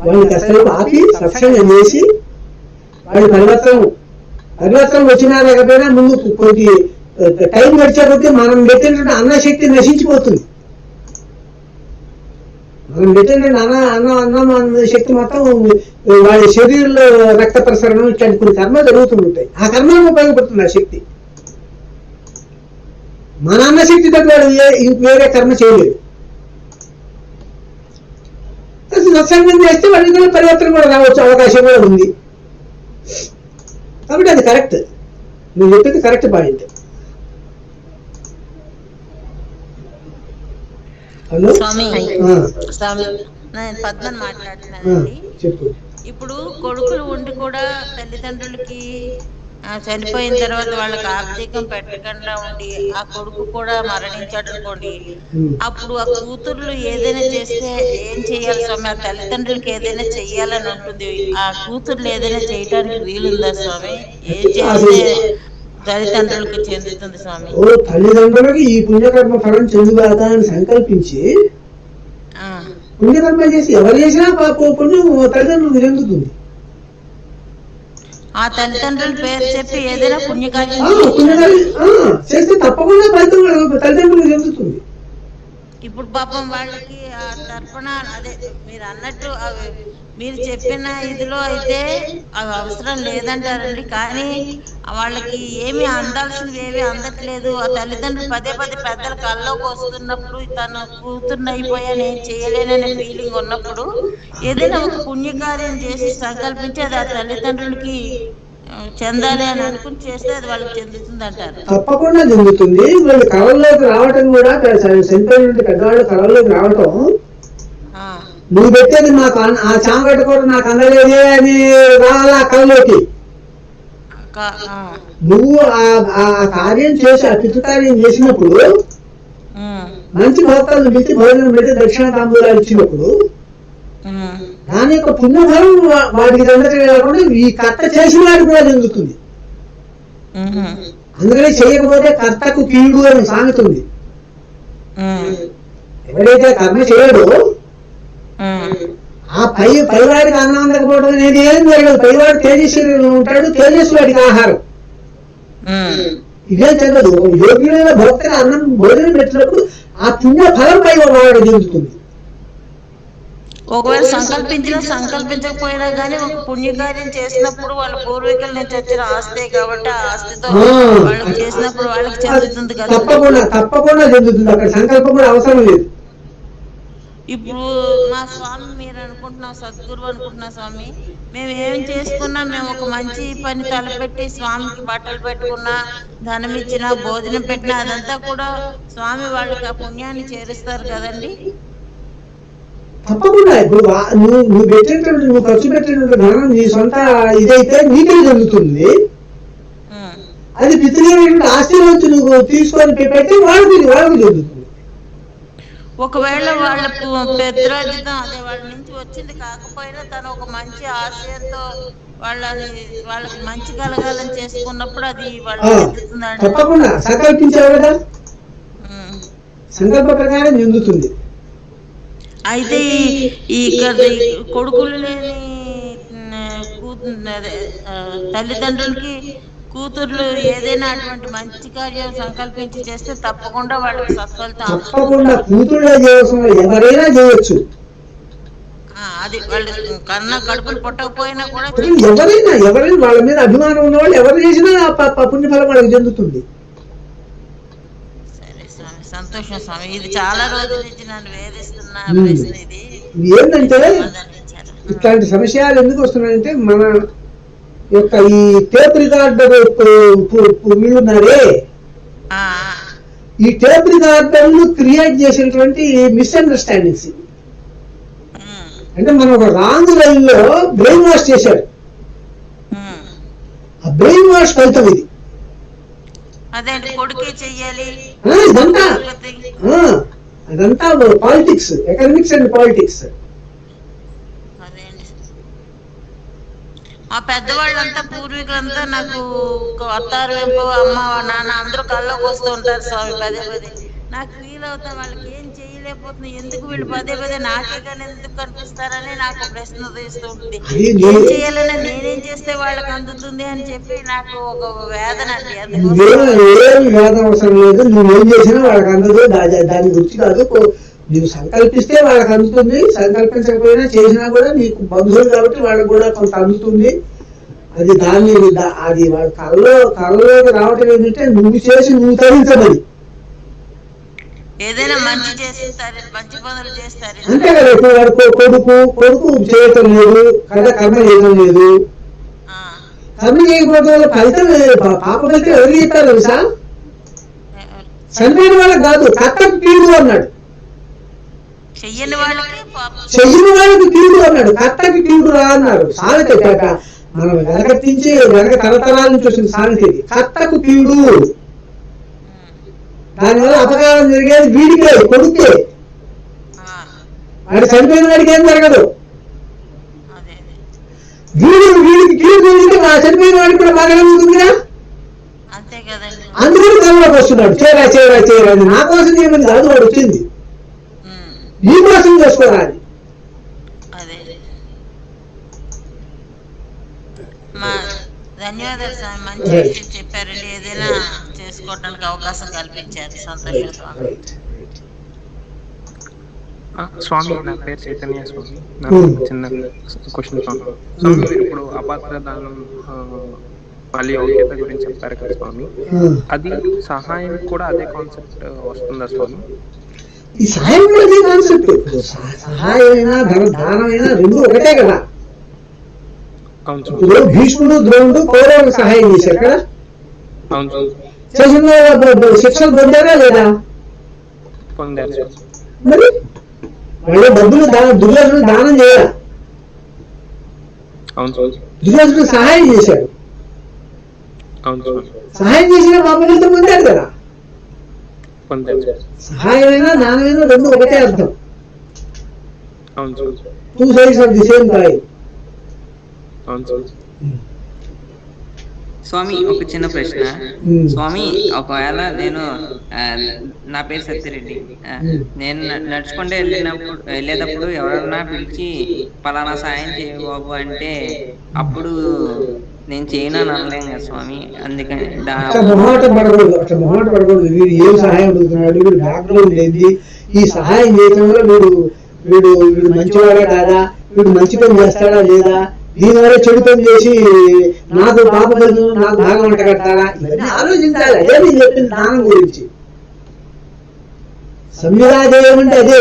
Speaker 1: వాళ్ళని కష్టం ఆపి సత్సంగం చేసి వాళ్ళు పరివర్తనం వచ్చినా లేకపోయినా ముందు కొద్ది టైం గడిచే కొద్దీ మనం పెట్టినటువంటి అన్నశక్తి నశించిపోతుంది. మనం పెట్టినటువంటి అన్న శక్తి మొత్తం వాళ్ళ శరీరంలో రక్త ప్రసరణ ఇట్లాంటి కొన్ని కర్మలు జరుగుతుంటాయి. ఆ కర్మలకు ఉపయోగపడుతుంది ఆ శక్తి. మన అన్నశక్తితో వాడు వేరే కర్మ చేయలేదు. సత్సంగం చేస్తే వాళ్ళ పరివర్తన కూడా రావచ్చు, అవకాశం కూడా ఉంది. కాబట్టి అది కరెక్ట్, నువ్వు చెప్పింది కరెక్ట్ పాయింట్. హలో
Speaker 7: స్వామి, నేను పద్మని మాట్లాడుతున్నానండి.
Speaker 1: చెప్పు.
Speaker 7: ఇప్పుడు కొడుకులు ఉండి కూడా తల్లిదండ్రులకి చనిపోయిన తర్వాత వాళ్ళకి ఆర్థికం పెట్టకుండా ఉండి ఆ కొడుకు కూడా మరణించాడు అనుకోండి, అప్పుడు ఆ కూతుర్లు ఏదైనా చేస్తే ఏం చెయ్యాలి స్వామి? ఆ తల్లిదండ్రులకి ఏదైనా చెయ్యాలని ఉంటుంది, ఆ కూతుర్లు ఏదైనా చేయడానికి వీలుందా స్వామి? ఏం చేస్తే తల్లిదండ్రులకు చెందుతుంది స్వామి?
Speaker 1: ఓ తల్లిదండ్రులకి ఈ పుణ్యకర్మ ఫలం చెందుగాక అని సంకల్పించి పుణ్యకర్మ చేసి ఎవరు చేసినా పుణ్యం తల్లిదండ్రులకు చెందుతుంది.
Speaker 7: ఆ తల్లిదండ్రుల పేరు చెప్పి ఏదైనా పుణ్యకార్యం
Speaker 1: చేస్తే తప్పకుండా ఫలితం తల్లిదండ్రులకు చెందుతుంది.
Speaker 7: ఇప్పుడు పాపం వాళ్ళకి ఆ తర్పణ అదే మీరు అన్నట్టు మీరు చెప్పిన ఇదిలో అయితే అవి అవసరం లేదంటారండి. కానీ వాళ్ళకి ఏమి అందాల్సినవి ఏమి అందట్లేదు. ఆ తల్లిదండ్రులు పదే పెద్దల కల్లోకి వస్తున్నప్పుడు తను కూతుర్ని అయిపోయా నేను చేయలేననే ఫీలింగ్ ఉన్నప్పుడు ఏదైనా ఒక పుణ్యకార్యం చేసి సంకల్పించి అది ఆ తల్లిదండ్రులకి చెందాలి అని అనుకుని చేస్తే అది వాళ్ళకి చెందుతుంది అంటారు.
Speaker 1: తప్పకుండా చెందుతుంది. వాళ్ళు కళల్లోకి రావటం కూడా సెంటర్ నుండి పెద్దవాళ్ళు కళల్లోకి రావటం, నువ్వు పెట్టేది నాకు ఆ చామగడ్డ కూడా నాకు అందలేదే అని రావాలా కళలోకి. నువ్వు ఆ కార్యం చేసి ఆ పితృకార్యం చేసినప్పుడు మంచి భక్తులను పెట్టి భోజనం పెట్టి దక్షిణ తాంబూలాలు ఇచ్చినప్పుడు దాని యొక్క పుణ్యఫలం వాడికి చెందటమే కాకుండా ఈ కర్త చేసిన వాడికి కూడా చెందుతుంది. అందుకని చేయకపోతే కర్తకు కీడు అని సామెత ఉంది. ఎవరైతే కర్మ చేయడో ఆ పైవాడికి అన్నం అందకపోవడం అనేది ఏం జరగదు. పైవాడు తేజస్వరుడు ఉంటాడు, తేజస్వాడికి ఆహారం ఇదే చెందదు. యోగ్యుడైన భక్తులు అన్నం భోజనం పెట్టినప్పుడు ఆ పుణ్య ఫలం పై వాడు చెందుతుంది.
Speaker 7: ఒకవేళ సంకల్పించకపోయినా కానీ ఒక పుణ్యకార్యం చేసినప్పుడు వాళ్ళ పూర్వీకుల నుంచి వచ్చిన ఆస్తే కాబట్టి ఆ ఆస్తితో వాళ్ళకి చేసినప్పుడు వాళ్ళకి చెందుతుంది కదా.
Speaker 1: తప్పకుండా చెందుతుంది. అక్కడ సంకల్పం కూడా అవసరం లేదు.
Speaker 7: ఇప్పుడు మా స్వామి మీరు అనుకుంటున్నాం సద్గురు అనుకుంటున్నా స్వామి, మేము ఏం చేసుకున్నా మేము ఒక మంచి పని తలపెట్టి స్వామికి బట్టలు పెట్టుకున్నా ధనం ఇచ్చినా భోజనం పెట్టినా అదంతా కూడా స్వామి వాళ్ళకి ఆ పుణ్యాన్ని చేరుస్తారు కదండి.
Speaker 1: తప్పకుండా ఇప్పుడు నువ్వు పెట్టినటువంటి నువ్వు ఖర్చు పెట్టినటువంటి ధనం నీ సొంత ఇదైతే నీకే జరుగుతుంది. అది పితృదేవుడి ఆస్తి నుంచి నువ్వు తీసుకొని పెట్టి వాళ్ళకి జరుగుతుంది.
Speaker 7: ఒకవేళ వాళ్ళ పెద్దరాజితం అదే వాళ్ళ నుంచి వచ్చింది కాకపోయినా తను ఒక మంచి ఆశయంతో వాళ్ళకి మంచి కలగాలని చేసుకున్నప్పుడు అది వాళ్ళకి
Speaker 1: తప్పకుండా సంకల్పించావు కదా, సంకల్ప ప్రకారం చెందుతుంది.
Speaker 7: అయితే ఇక్కడ కొడుకులు లేని తల్లిదండ్రులకి కూతుర్లు ఏదైనా అటువంటి మంచి కార్యం సంకల్పించి చేస్తే తప్పకుండా వాళ్ళకి సత్ఫలితం.
Speaker 1: తప్పకుండా కూతుళ్ళే చేయవలసిన ఎవరైనా చేయొచ్చు.
Speaker 7: అది వాళ్ళు కడుపులు పుట్టకపోయినా కూడా
Speaker 1: ఎవరైనా వాళ్ళ మీద అభిమానం ఉన్న వాళ్ళు ఎవరు చేసినా పుణ్యఫలం వాళ్ళకి చెందుతుంది.
Speaker 7: సరే స్వామి. సంతోషం స్వామి. ఇది చాలా రోజుల నుంచి నన్ను వేధిస్తున్న ప్రశ్న ఇది.
Speaker 1: ఏంటంటే ఇట్లాంటి సమస్యలు ఎందుకు వస్తున్నాయంటే మన యొక్క ఈ టేప్ రికార్డర్ వీళ్ళున్నారే, ఈ టేప్ రికార్డర్లు క్రియేట్ చేసినటువంటి మిస్అండర్స్టాండింగ్స్. అంటే మనం ఒక రాంగ్ లైన్ లో బ్రెయిన్ వాష్ చేశాడు. ఆ బ్రెయిన్ వాష్ ఫలితం ఇది. అదంతా పాలిటిక్స్, ఎకనామిక్స్ అండ్ పాలిటిక్స్.
Speaker 7: మా పెద్దవాళ్ళంతా పూర్వీకులంతా నాకు అత్తారు వెంపు అమ్మ నాన్న అందరూ కళ్ళలోకి వస్తూ ఉంటారు స్వామి. పదే పదే నాకు ఫీల్ అవుతా, వాళ్ళకి ఏం చేయలేకపోతున్నా, ఎందుకు వీళ్ళు పదే పదే నాకే కానీ ఎందుకు కనిపిస్తారని నాకు ప్రశ్న తీస్తూ ఉంటుంది. ఏం చేయాలని, నేనేం చేస్తే వాళ్ళకి అందుతుంది అని చెప్పి నాకు ఒక వేదన అండి.
Speaker 1: వేదన అవసరం లేదు, నువ్వేం చేసినా వాళ్ళకి అందదు. దాని గురించి కాదు, నువ్వు సంకల్పిస్తే వాళ్ళకి అందుతుంది, సంకల్పించకపోయినా చేసినా కూడా నీకు బంధువులు కాబట్టి వాళ్ళకి కూడా కొంత అందుతుంది. అది దాన్ని అది వాళ్ళ కళ్ళలోకి రావటం ఏంటంటే నువ్వు చేసి నువ్వు తరించబడి
Speaker 7: ఏదైనా మంచి చేస్తారు, మంచి పనులు చేస్తారు.
Speaker 1: అంతే కదా. ఇప్పుడు వాడు కొడుకు చేయటం లేదు కదా, కర్మ చేయటం లేదు. కర్మ చేయకపోవడం వల్ల ఫలితం, పాప ఫలితం ఎవరు చెప్పారు తెలుసా? చనిపోయిన వాళ్ళకి కాదు, కర్తకు కీడు అన్నాడు. చెయ్యని వాళ్ళకి కీడు అన్నాడు, కర్తకి కీడు రా అన్నాడు. సామెత మనం వెనకటించి వెనక తరతరాల నుంచి వచ్చిన సామెత ఇది. కర్తకు కీడు, దానివల్ల అపకారం జరిగేది వీడికే, కొడుకే. వాడు చనిపోయిన వాడికి ఏం జరగదు. వీడికి కీడు జరిగితే ఆ చనిపోయిన వాడికి కూడా బాగా జరుగుతుందిగా. అందుకని కళ్ళలోకి వస్తున్నాడు, చేరా చేరా చేరా అని. నా కోసం ఏమని కాదు, వాడు వచ్చింది నీ కోసం చేసుకోవాలి.
Speaker 7: ధన్యవాదాలు స్వామి, మంచి విషయం చెప్పారండి. ఏదైనా చేసుకోవడానికి అవకాశం కల్పించారు, సంతోషం స్వామి.
Speaker 8: స్వామి నా పేరు చైతన్య స్వామి. నాకు చిన్న క్వశ్చన్ స్వామి. మీరు ఇప్పుడు అపాత్ర దానం మళ్ళీ యోగ్యత గురించి చెప్పారు కదా స్వామి, అది సహాయం కూడా అదే కాన్సెప్ట్ వస్తుందా స్వామి?
Speaker 1: ఈ సహాయం కూడా అదే కాన్సెప్ట్. సహాయమైనా దానమైనా రెండు ఒకటే కదా. ఇప్పుడు భీష్ముడు ద్రోణుడు కౌరవులకు సహాయం చేశారు కదా, చేసిన శిక్షలు పొందారా లేదా? మరి వాళ్ళు డబ్బులు దుర్యోధనుడు దానం చేయాలి, దుర్యోధనుడు సహాయం చేశాడు. సహాయం చేసిన పాప ఫలితం పొందాడు కదా. సహాయమైనా దానమైనా రెండు ఒకటే అర్థం. Two sides of the same coin.
Speaker 5: స్వామి ఒక చిన్న ప్రశ్న స్వామి. ఒకవేళ నేను నా పేరు సత్యరెడ్డి, నేను నడుచుకుంటే వెళ్ళేటప్పుడు ఎవరన్నా పిలిచి పలానా సాయం చేయ బాబు అంటే అప్పుడు నేను చేయను అనలేం కదా స్వామి. అందుకని
Speaker 1: మొహమాట పడకూడదు. వీడు ఏం సహాయం అడుగుతున్నాడు, వీడు బ్యాక్గ్రౌండ్ ఏంది, ఈ సహాయం చేయడంలో వీడు వీడు వీడు మంచివాడా కాదా, వీడు మంచి పని చేస్తాడా లేదా, దీనివల్ల చెడు పని చేసి నాకు పాప బదులు నాకు భాగం వంట కట్టాలా, ఇవన్నీ ఆలోచించాలి. అదే నేను చెప్పిన దానం గురించి. సంవిధానం అంటే అదే.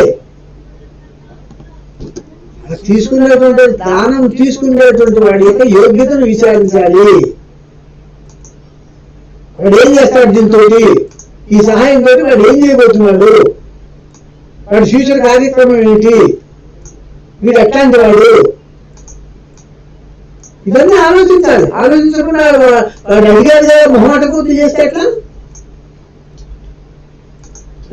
Speaker 1: తీసుకునేటువంటి దానం తీసుకునేటువంటి వాడి యొక్క యోగ్యతను విచారించాలి. వాడు ఏం చేస్తాడు దీంతో, ఈ సహాయంతో వాడు ఏం చేయబోతున్నాడు, వాడి ఫ్యూచర్ కార్యక్రమం ఏంటి, వీడు ఎట్లాంటి వాడు, ఇవన్నీ ఆలోచించాలి. ఆలోచించకుండా వాడు అడిగారు మొహమాట పూర్తి చేస్తే ఎట్లా?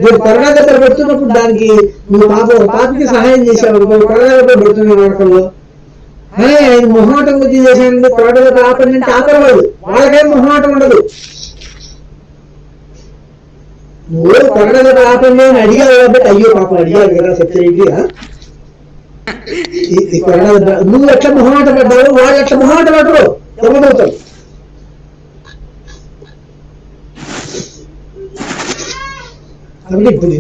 Speaker 1: రేపు కరుణాగతలు పెడుతున్నప్పుడు దానికి నువ్వు పాపకి సహాయం చేసావు, కరుణాగతలు పెడుతున్న వాడకంలో ఆయన మొహమాటం పూర్తి చేశానంటే కరుణాగత ఆపండి అంటే ఆపేవాడు, వాళ్ళకేం మొహమాటం ఉండదు. నువ్వు కరుణాగత ఆపండి అని అడిగావు కాబట్టి అయ్యో పాపం అడిగాడు కదా సత్యరెడ్డి, నువ్వు ఎట్లా మొహమాట పడ్డావు, వాళ్ళు ఎట్లా మొహమాట పడరు, ఎవరవుతావు. కాబట్టి ఇప్పుడు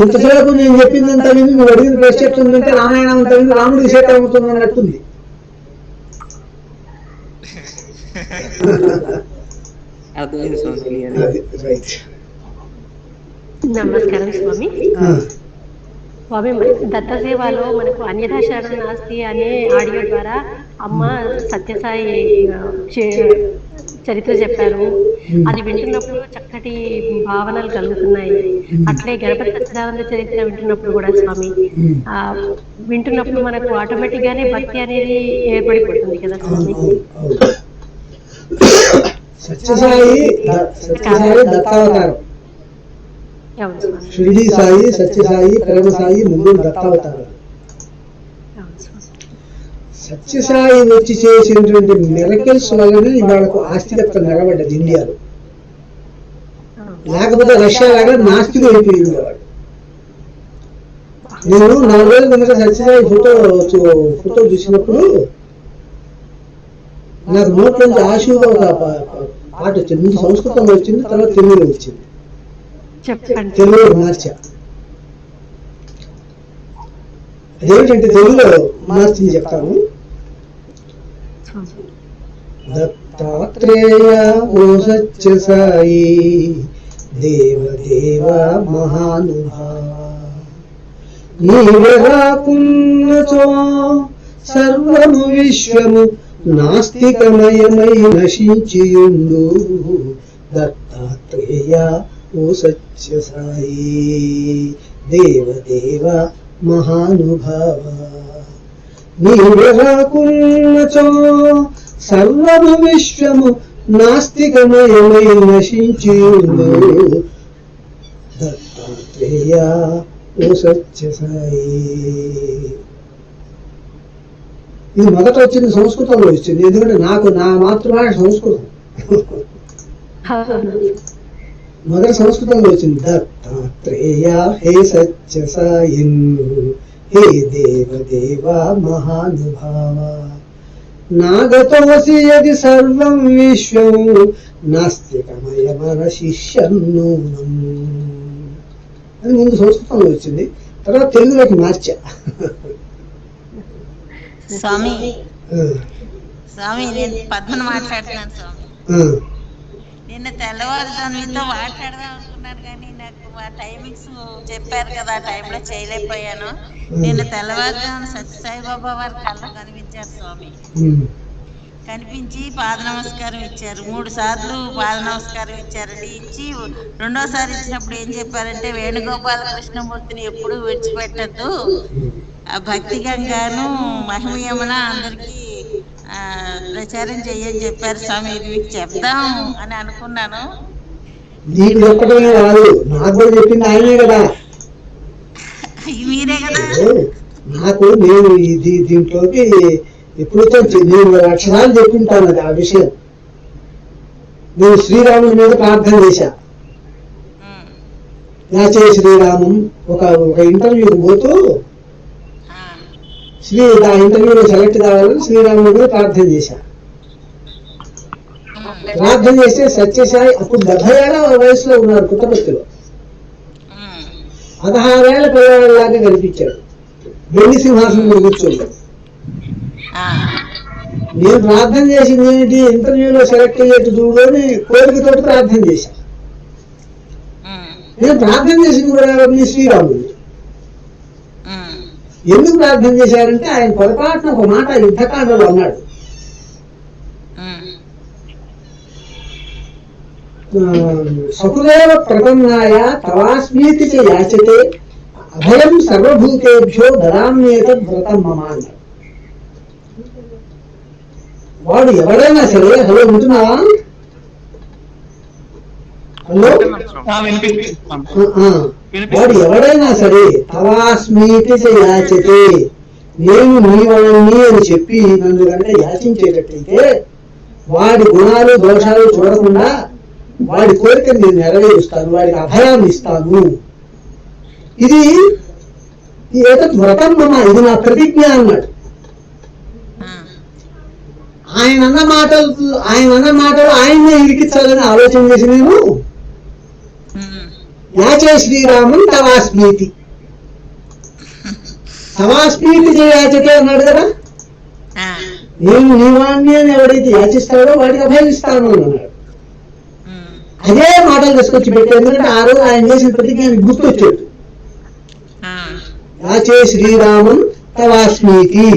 Speaker 1: ఇంతసేపు నేను చెప్పిందంతా విని నువ్వు అడిగిన ప్రశ్న చెప్తుందంటే రామాయణం అంతా విని రాముడికి చేత అవుతుంది అన్నట్టుంది.
Speaker 5: అర్థమైంది.
Speaker 6: నమస్కారం స్వామి.
Speaker 1: ఆ,
Speaker 6: స్వామి, దత్తసేవలో మనకు అన్యథా శరణం నాస్తి అనే ఆడియో ద్వారా అమ్మ సత్యసాయి చరిత్ర చెప్పారు. అది వింటున్నప్పుడు చక్కటి భావనలు కలుగుతున్నాయి. అట్లే గణపతి సచ్చిదానంద చరిత్ర వింటున్నప్పుడు కూడా స్వామి వింటున్నప్పుడు మనకు ఆటోమేటిక్ గానే భక్తి అనేది ఏర్పడిపోతుంది కదా స్వామి.
Speaker 1: సత్యసాయి దత్తావతారం.
Speaker 6: అవును స్వామి.
Speaker 1: షిరిడి సాయి, సత్యసాయి, ప్రేమ సాయి ముగ్గురు దత్తావతారం.
Speaker 6: అవును స్వామి.
Speaker 1: సత్యసాయి వచ్చి చేసినటువంటి మిరకల్స్ వలన ఇవాళకు ఆస్తికత్వం నిలబడ్డది ఇండియాలో. లేకపోతే రష్యా లాగా నాస్తికం అయిపోయింది వాడు. నేను 4 రోజుల కిందట సత్యసాయి ఫోటో చూసినప్పుడు నాకు నోట్లో నుంచి ఆశువుగా ఒక పాట వచ్చింది. ముందు సంస్కృతంలో వచ్చింది, తర్వాత తెలుగులో వచ్చింది.
Speaker 6: చెప్పండి.
Speaker 1: తెలుగులో మార్చా. అదేమిటంటే తెలుగులో మార్చింది చెప్తాను. దత్తాత్రేయ ఓ సత్య సాయి దేవదేవ మహానుభావ నీవే రాకున్నచో సర్వము విశ్వము నాస్తికమయమై నశించియుండు. దత్తాత్రేయ ఓ సత్య సాయి దేవదేవ మహానుభావ నీవే రాకున్నచో సర్వము విశ్వము నాస్తికమయమై నశించియుండు. దత్తాత్రేయ ఓ సత్య సాయి. ఇది మొదట వచ్చింది సంస్కృతంలో వచ్చింది, ఎందుకంటే నా మాతృభాష సంస్కృతం. మొదట సంస్కృతంలో వచ్చింది. దత్తాత్రేయ హే సత్య సాయి హే దేవదేవ మహానుభావ నాగతోసి యది సర్వం విశ్వం నాస్తికమయమన శిష్యన్నూనం అని ముందు సంస్కృతంలో వచ్చింది, తర్వాత తెలుగులోకి మార్చా.
Speaker 7: స్వామి స్వామి నేను పద్మను మాట్లాడుతున్నాను స్వామి. నిన్న తెల్లవారుజాము మీతో మాట్లాడదాం అనుకున్నాను కానీ నాకు ఆ టైమింగ్స్ చెప్పారు కదా, ఆ టైంలో చేయలేకపోయాను. నిన్న తెల్లవారుజామున సత్యసాయి బాబా వారి కళ్ళ కనిపించారు స్వామి. కనిపించి పాద నమస్కారం ఇచ్చారు. 3 సార్లు పాద నమస్కారం ఇచ్చారండి. ఇచ్చి రెండోసారి ఇచ్చినప్పుడు ఏం చెప్పారంటే, వేణుగోపాల కృష్ణమూర్తిని ఎప్పుడు విడిచిపెట్టద్దు, ఆ భక్తి గంగాను మహిమయమున అందరికీ ప్రచారం చెయ్యని చెప్పారు స్వామి. ఇది మీకు చెప్దాం అని అనుకున్నాను.
Speaker 1: నీకు చెప్పడమే కాదు, నాకు కూడా చెప్పింది ఆయనే కదా.
Speaker 7: మీరే కదా.
Speaker 1: నాకు నేను దీంట్లోకి ఎప్పుడు నేను అక్షరాలు చెప్పింటాను అది ఆ విషయం. నేను శ్రీరాముడి మీద ప్రార్థన చేశా. యాచే శ్రీరామం ఒక ఇంటర్వ్యూకి పోతూ ఆ ఇంటర్వ్యూలో సెలెక్ట్ కావాలని శ్రీరాముడి మీద ప్రార్థన చేశా. ప్రార్థన చేస్తే సత్యసాయి అప్పుడు 70 ఏళ్ల వయసులో ఉన్నారు, పుట్టపర్తిలో. 16 ఏళ్ల పిల్లవాడిలాగా కనిపించాడు. వెండి సింహాసనం మీద కూర్చోండి. నేను ప్రార్థన చేసింది ఏంటి, ఇంటర్వ్యూలో సెలెక్ట్ అయ్యేట్టు చూడు అని కోరికతోటి ప్రార్థన చేశా. నేను ప్రార్థన చేసింది కూడా ఎవరిని, శ్రీరాముడు. ఎందుకు ప్రార్థన చేశారంటే ఆయన పొరపాటున ఒక మాట యుద్ధకాండలో అన్నాడు. సహృదయ ప్రపన్నాయ తవాస్మీతి యాచతే అభయం సర్వభూతేభ్యో దదామ్యేతద్ వ్రతం మమ అన్నాడు. వాడు ఎవడైనా సరే, హలో ఉంటున్నావా, హలో, వాడు ఎవడైనా సరే తవాస్మీతి యాచతే నేను నీవాణ్ణి అని చెప్పి నన్ను కనుక యాచించేటట్లయితే వాడి గుణాలు దోషాలు చూడకుండా వాడి కోరికను నేను నెరవేరుస్తాను, వాడికి అభయాన్ని ఇస్తాను. ఇది ఏతత్ వ్రతం మమ, ఇది నా ప్రతిజ్ఞ అన్నాడు. ఆయన అన్న మాటలు ఆయన్నే ఇరికించాలని ఆలోచన చేసి నేను యాచే శ్రీరామం తవాస్మీతి యాచతే అన్నాడు కదా. నేను నీవాణ్ణి అని ఎవడైతే యాచిస్తాడో వాడికి అభయం ఇస్తాను అన్నాడు. అదే మాటలు తీసుకొచ్చి పెట్టారు. ఎందుకంటే ఆ రోజు ఆయన చేసిన ప్రతిజ్ఞ ఆయనకు గుర్తొచ్చాడు. యాచే శ్రీరామం తవాస్మీతి.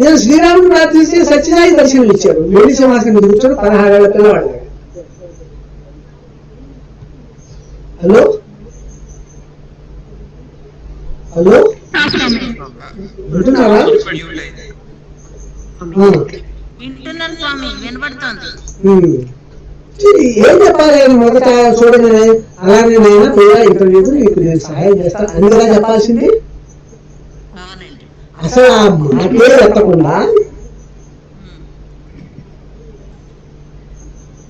Speaker 1: నేను శ్రీరాముడు ప్రార్థిస్తే సత్యసాయి దర్శనం ఇచ్చారు. వేడి సింహాసనం కూర్చొని 16 ఏళ్ల పిల్లవాడు. హలో హలో వింటున్నారా?
Speaker 7: వింటున్నాను స్వామి, వినపడుతోంది.
Speaker 1: ఏం చెప్పాలి? మొదట చూడండి, అలాగే నేను పోయా ఇంటర్వ్యూకు నీకు నేను సహాయం చేస్తాను అని కదా చెప్పాల్సింది. అసలు ఆ మాటే ఎత్తకుండా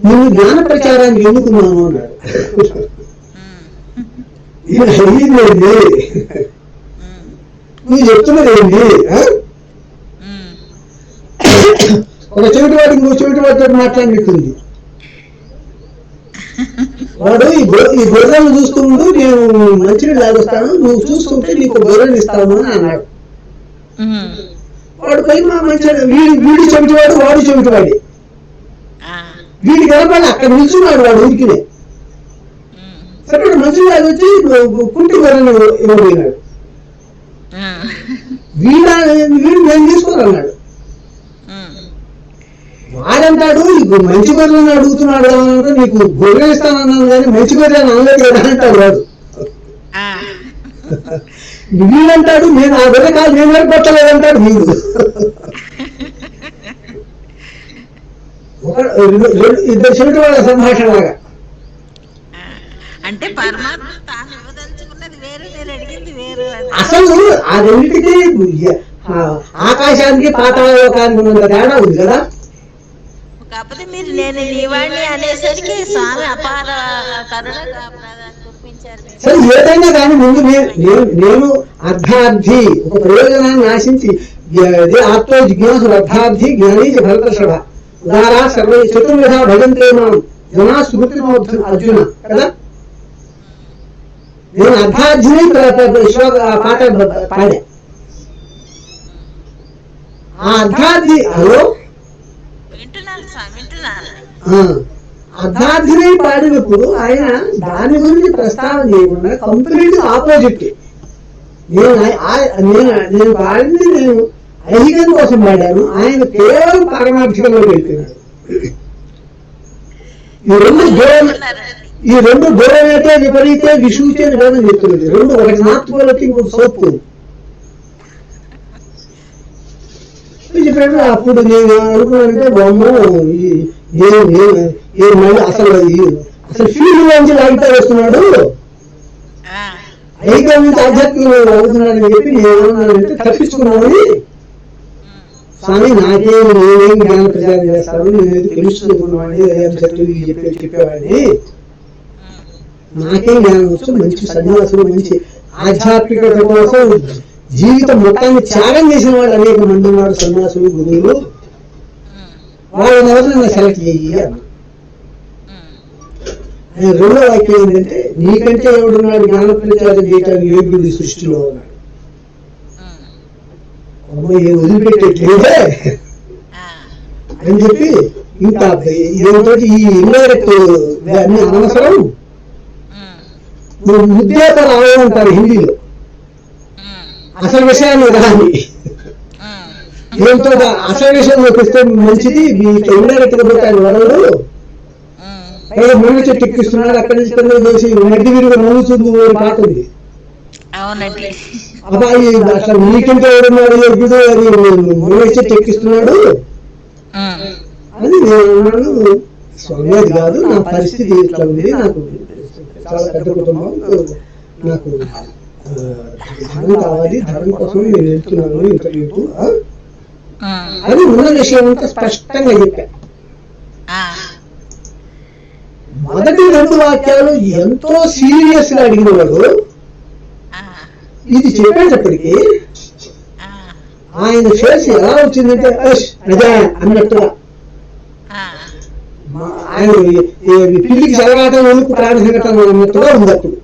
Speaker 1: నువ్వు జ్ఞాన ప్రచారానికి ఎందుకున్నాను అన్నాడు. ఇది అడిగింది నువ్వు చెప్తున్నది ఏంటి? ఒక చెవిటి వాడికి ఇంకో చెవిటి వాడితో మాట్లాడినట్టుంది. వాడు ఈ గొర్రెలను చూసుకుంటూ నేను మంచిని లాగొస్తాను, నువ్వు చూసుకుంటే నీకు గొర్రెలు ఇస్తాను అని అన్నాడు. వాడు పై మా మంచి వీడి చెవిటివాడు, వాడు చెవిటివాడి. వీడి కలపాలి అక్కడ నిల్చున్నాడు వాడు ఉరికినే. సరే మంచిని లాగొచ్చి కుంటి గొర్రెలు ఇవ్వబోయినాడు. వీడు నేను తీసుకోరన్నాడు. వాడంటాడు మంచి గొర్రెలను అడుగుతున్నాడు అంటే నీకు గొర్రె ఇస్తానన్నాను కానీ మంచి గొర్రె అనలేదు కదా అంటాడు వాడు. వీడంటాడు నేను ఆ గొర్రె కాదు నేను వరకు పట్టలేదంటాడు వీడు. ఇద్దరు చెవిటి వాళ్ళ సంభాషణ లాగా.
Speaker 7: అంటే పరమాత్మ తాను ఇవ్వదలుచుకున్నది వేరు, నేను అడిగింది వేరు.
Speaker 1: అసలు ఆ రెండింటికి ఆకాశానికి పాతాళలోకానికి ఉన్నంత తేడా ఉంది కదా.
Speaker 7: కాకపోతే మీరు నేను నీవాణ్ణి అనేసరికి స్వామి అపార కరుణ కురిపించారు.
Speaker 1: సరే ఏదైనా కానీ ముందు నేను అర్థార్థి ఒక ప్రయోజనాన్ని ఆశించి ఆత్మ జిజ్ఞాసు అర్థార్థి జ్ఞాని భరతర్షభ ద్వారా సర్వ చతుర్విధ భజంతే మనం జనా స్మృతి అర్జున కదా. నేను అర్థార్థిని పాట పాడా. ఆ అర్థార్థి హలో అర్థార్థిని పాడినప్పుడు ఆయన దాని గురించి ప్రస్తావన చేయకుండా కంప్లీట్ ఆపోజిట్. నేను పాడింది నేను ఐహికం కోసం పాడాను, ఆయన కేవలం పారమార్థికంలో వెళ్తున్నాడు. ఈ రెండు దూరమైతే విపరీతే విషూచే వేదం చెప్తున్నది. రెండు ఒకటి నార్త్ పోల్ అయితే ఇంకొక సౌత్ పోల్. చెప్పాడు అప్పుడు నేను అనుకున్నానంటే బొమ్మ మళ్ళీ అసలు ఫీల్డ్ నుంచి లాగితే వస్తున్నాడు, ఐక్యం నుంచి ఆధ్యాత్మికంగా అవుతున్నాడని చెప్పి నేను ఏమన్నానంటే తప్పించుకున్నామని. స్వామి నేనేం జ్ఞాన ప్రచారం చేస్తాను, నేను తెలుసుకున్నావాడిని చెప్పేవాడిని, నాకేం జ్ఞానం వచ్చు, మంచి సన్యాసులు మంచి ఆధ్యాత్మికత కోసం జీవితం మొత్తాన్ని త్యాగం చేసిన వాళ్ళు అనేక మంది ఉన్నారు, సన్యాసులు గురువులు. వాళ్ళని ఎవరైనా సెలెక్ట్ చెయ్యి అన్న. రెండో వాక్యం ఏంటంటే నీకంటే ఎవడున్నాడు జ్ఞాన ప్రచారం చేయటానికి యోగ్యుడు సృష్టిలో ఉన్నాడు. అమ్మాయి వదిలిపెట్టేట్లేదే అని చెప్పి ఇంకా దీంతో ఈ ఇండైరెక్ట్ అన్ని అనవసరం. ముద్దేతలు అవే ఉంటారు హిందీలో, అసలు విషయాన్ని రాని దీంతో అసలు విషయంలోకి వస్తే మంచిది. మీకు ఇండైరెక్ట్ గా పెట్టాలి వరలు ముళ్ళు చెట్టు ఎక్కిస్తున్నాడు, అక్కడి నుంచి కింద చేసి నడ్డి విరిగి నవ్వుతుంది పాట ఉంది. అబ్బాయి అసలు నీకంటే ఎవరున్నాడు ఎప్పుడు అది ముళ్ళు చెట్టు ఎక్కిస్తున్నాడు అని నేను అన్నాను. స్వామి అది కాదు, నా పరిస్థితి ఇట్లా ఉంది, నాకు చాలా పెద్ద కుటుంబం, నాకు ధనం కావాలి, ధనం కోసం నేను వెళ్తున్నాను ఇంటర్వ్యూకు అని ఉన్న విషయం అంతా స్పష్టంగా చెప్పా. మొదటి రెండు వాక్యాలు ఎంతో సీరియస్ గా అడిగిన వాడు ఇది చెప్పేటప్పటికీ ఆయన ఫేస్ ఎలా వచ్చిందంటే అదే అన్నట్టుగా. ఆయన పిల్లికి చెలగాటం వణుకు ప్రాణ సంఘటన అన్నట్టుగా ఉంది. అప్పుడు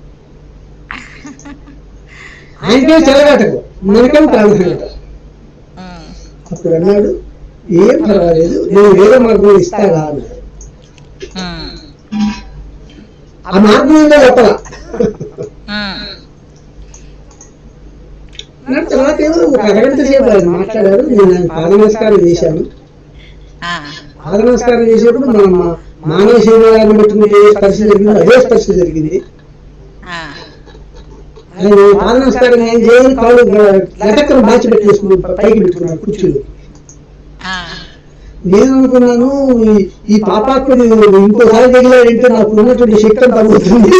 Speaker 1: ఆయనకే చెలగాటకు మనకేం ప్రాణ సంఘటన. అప్పుడు అన్నాడు ఏం పర్వాలేదు, నేను వేరే మార్గం ఇస్తాగా అన్నాడు. ఆ మార్గం ఏందో చెప్పాల. తర్వాత ఏమో ఒక అరగంట సేపు ఆయన మాట్లాడారు. నేను ఆయన పాద నమస్కారం చేశాను. పాద నమస్కారం చేసేప్పుడు మనం మానవ శరీరాన్ని పెట్టుకుని ఏ స్పర్శ జరిగిందో అదే స్పర్శ జరిగింది. ఆయన పాద నమస్కారం ఏం చేయని కాళ్ళు లటక్కను దాచిపెట్టేసుకుని పైకి పెట్టుకున్నాడు కుర్చీలో. నేను అనుకున్నాను ఈ పాపాత్ముడు ఇంకోసారి తగిలాడంటే నాకు ఉన్నటువంటి శక్తి తగ్గుతుంది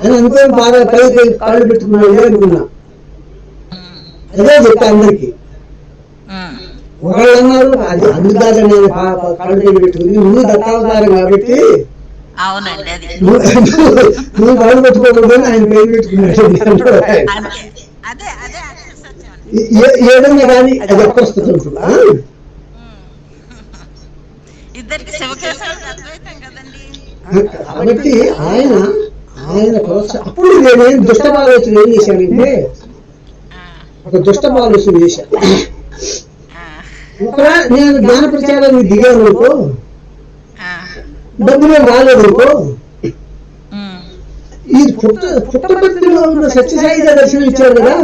Speaker 1: అని అనుకోని బాగా పైకి కాళ్ళు పెట్టుకున్నాడు అనుకున్నా. అదే చెప్తా అందరికి. ఒకళ్ళు అన్నారు అది అందుదాకా నేను కాళ్ళు పైకి పెట్టుకుంది, నువ్వు దత్తావతారం కాబట్టి నువ్వు కాళ్ళు పెట్టుకోకూడదని ఆయన పైకి పెట్టుకున్నాడు. ఏదన్నా కానీ అది అప్రస్తుతం ఉంటుందా? కాబట్టి ఆయన అప్పుడు నేనేం దుష్ట ఆలోచన ఏం చేశానంటే ఒక దుష్ట ఆలోచన చేశాను. ఒక నేను జ్ఞాన ప్రచారానికి దిగాను అనుకో, డబ్బులు రాలేదు అనుకో, ఈ పుట్టపర్తిలో ఉన్న సత్యసాయి దర్శనం ఇచ్చారు కదా,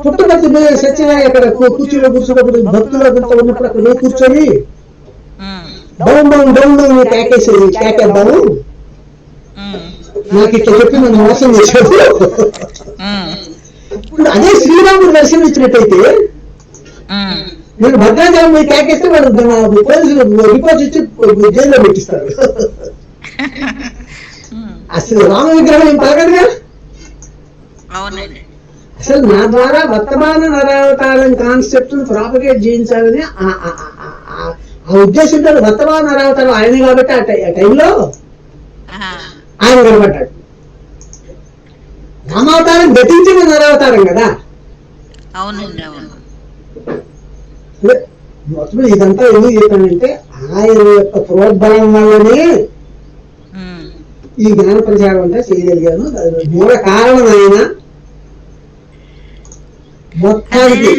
Speaker 1: పుట్టపర్తి సత్యసాయి అక్కడ కూర్చోలో కూర్చున్నప్పుడు భక్తులు ఉన్నప్పుడు అక్కడ కూర్చొని డౌన్ డౌన్ డౌన్ డౌన్ కేకేద్దాము, నాకు ఇట్లా చెప్పి నన్ను మోసం చేశాడు. ఇప్పుడు అదే శ్రీరాముడు దర్శనం ఇచ్చినట్టయితే నేను భద్రాచలం పోయి కేకేస్తే వాళ్ళు పోలీసులు రిపోర్ట్ ఇచ్చి జైల్లో పెట్టిస్తారు. అసలు రామ విగ్రహం ఏం పలకడుగా. అసలు నా ద్వారా వర్తమాన నరావతారం కాన్సెప్ట్ ప్రాపగేట్ చేయించాలని ఆ ఉద్దేశంతో వర్తమాన నరావతారం ఆయన కాబట్టి ఆ టైంలో ఆయన కనబడ్డాడు. రామావతారం గతించిన నరావతారం కదా. మొత్తం ఇదంతా ఎందుకు చెప్పానంటే ఆయన యొక్క ప్రోద్బలం వల్లనే ఈ జ్ఞాన ప్రచారం అంతా చేయగలిగాను. మూల కారణం ఆయన మొత్తానికి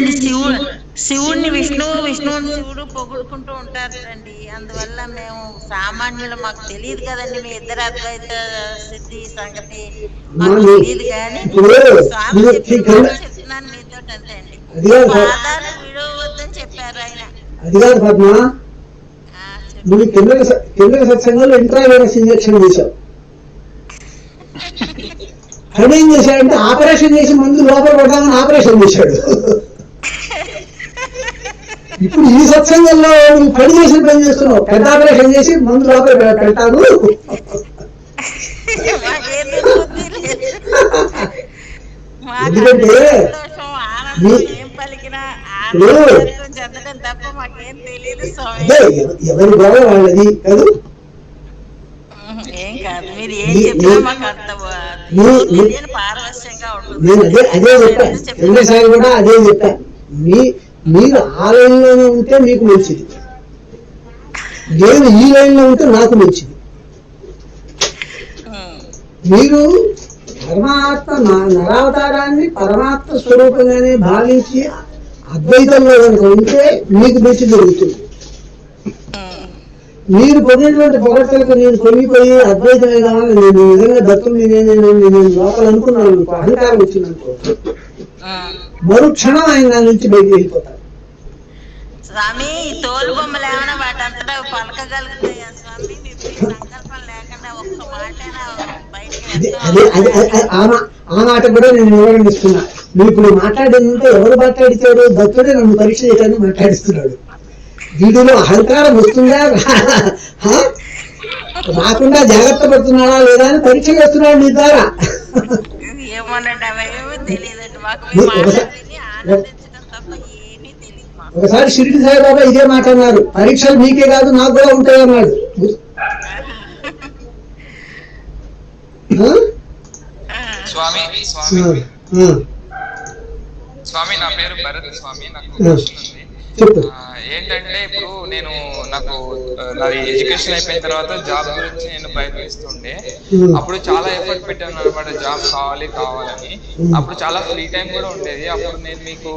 Speaker 7: శివుడిని శివుడు పొగుడుకుంటూ ఉంటారు అండి. అందువల్ల మేము సామాన్యులు మాకు తెలియదు కదండి, మీ ఇద్దరు అద్వైత సిద్ధి సంగతి మాకు తెలియదు. కానీ చెప్తున్నాను మీతో అంతే అండి. పాదాలు విడవద్దని చెప్పారు ఆయన.
Speaker 1: అది కాదు పద్మ, నువ్వు కింద సత్సంగంలో ఇంట్రావైరస్ ఇంజక్షన్ చేశావు. ఆయన ఏం చేశాడంటే ఆపరేషన్ చేసి ముందు లోపల పడదామని ఆపరేషన్ చేశాడు. ఇప్పుడు ఈ సత్సంగంలో నువ్వు పని చేసిన పని చేస్తున్నావు, పెద్ద ఆపరేషన్ చేసి ముందు లోపల పెడతాను. ఎందుకంటే ఎవరి గొడవ వాళ్ళది కాదు. నేను అదే చెప్పా, రెండోసారి కూడా అదే చెప్పా. మీరు ఆ లైన్లోనే ఉంటే మీకు మంచిది, నేను ఈ లైన్లో ఉంటే నాకు మంచిది. మీరు పరమాత్మ నరావతారాన్ని పరమాత్మ స్వరూపంగానే భావించి అద్వైతంలో కనుక ఉంటే మీకు మంచి జరుగుతుంది. మీరు పొందినటువంటి పొగడ్తలకు నేను పొంగిపోయి అద్వైతమే కావాలి, నేను ఈ విధంగా దత్తుని నేను లోపల అనుకున్నాను, అహంకారం వచ్చిందనుకో, మరుక్షణం ఆయన దాని నుంచి బయటకు వెళ్ళిపోతారు.
Speaker 7: స్వామి తోలు బొమ్మలు ఏమైనా వాటంతటా పలకగలుగుతాయా స్వామి? సంకల్పం లేకుండా ఒక్క మాట
Speaker 1: ఆ మాట కూడా నేను వివరణిస్తున్నా. నువ్వు ఇప్పుడు మాట్లాడిందంటే ఎవరు మాట్లాడిచాడు? దత్తుడే నన్ను పరీక్ష చేయడానికి మాట్లాడిస్తున్నాడు. వీడిలో అహంకారం వస్తుందా రాకుండా జాగ్రత్త పడుతున్నాడా లేదా అని పరీక్ష చేస్తున్నాడు నీ ద్వారా. ఒకసారి షిరిడి సాయిబాబా ఇదే మాట అన్నారు, పరీక్షలు మీకే కాదు నాకు కూడా ఉంటాయి అన్నాడు.
Speaker 4: స్వామి నా పేరు భరత్ స్వామి. నాకు
Speaker 1: చెప్పు.
Speaker 4: ఏంటంటే ఇప్పుడు నాకు నాది ఎడ్యుకేషన్ అయిపోయిన తర్వాత జాబ్ గురించి నేను ప్రయత్నిస్తుండే. అప్పుడు చాలా ఎఫర్ట్ పెట్టాను అనమాట, జాబ్ కావాలని. అప్పుడు చాలా ఫ్రీ టైం కూడా ఉండేది. అప్పుడు నేను మీకు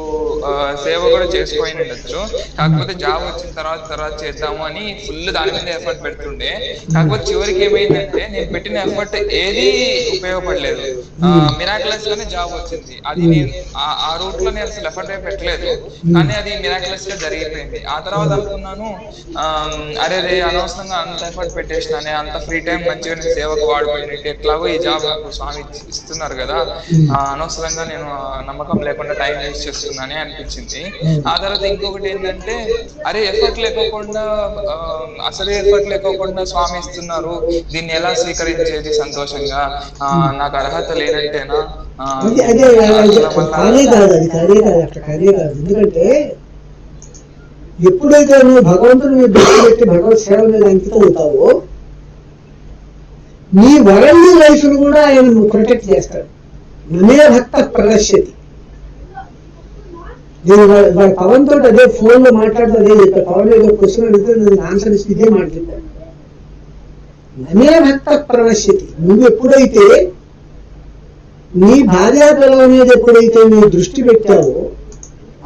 Speaker 4: సేవ కూడా చేసుకొని ఉండొచ్చు. కాకపోతే జాబ్ వచ్చిన తర్వాత చేద్దాము అని ఫుల్ దాని మీద ఎఫర్ట్ పెడుతుండే. కాకపోతే చివరికి ఏమైందంటే నేను పెట్టిన ఎఫర్ట్ ఏది ఉపయోగపడలేదు. మిరాక్యులస్ గానే జాబ్ వచ్చింది. అది నేను ఆ రూట్ లో నేను అసలు ఎఫర్ట్ పెట్టలేదు, కానీ అది మిరాక్యులస్ గా జరిగిపోయింది. ఆ తర్వాత అనుకున్నాను, అరే అనవసరంగా అంత ఎఫర్ట్ పెట్టేసినానే, అంత ఫ్రీ టైం మంచిగా నేను సేవకు వాడిపోయినట్టు, ఎట్లాగో ఈ జాబ్ నాకు స్వామి ఇస్తున్నారు కదా, అనవసరంగా నేను నమ్మకం లేకుండా టైం వేస్ట్ చేస్తున్నానే అనిపించింది. ఆ తర్వాత ఇంకొకటి ఏంటంటే, అరే అసలే ఎఫర్ట్ లేకోకుండా స్వామి ఇస్తున్నారు, దీన్ని ఎలా స్వీకరించేది సంతోషంగా, నాకు అర్హత లేనట్టేనా?
Speaker 1: ఎందుకంటే ఎప్పుడైతే నువ్వు భగవంతుని మీద దృష్టి పెట్టి భగవత్ సేవ మీద అంకితం అవుతావో, నీ వరల్డ్ లైఫ్ ను కూడా ఆయన ప్రొటెక్ట్ చేస్తాడు. నమే భక్త ప్రదర్శతి. నేను వాడు పవన్ తోటి అదే ఫోన్ లో మాట్లాడుతూ అదే చెప్పాను. పవన్ ఏదో క్వశ్చన్ అడిగితే నేను ఆన్సర్ ఇస్తే ఇదే మాట చెప్పాను. నమే భక్త ప్రదర్శతి. నువ్వు ఎప్పుడైతే నీ భార్యాపిల్లల మీద ఎప్పుడైతే నువ్వు దృష్టి పెట్టావో,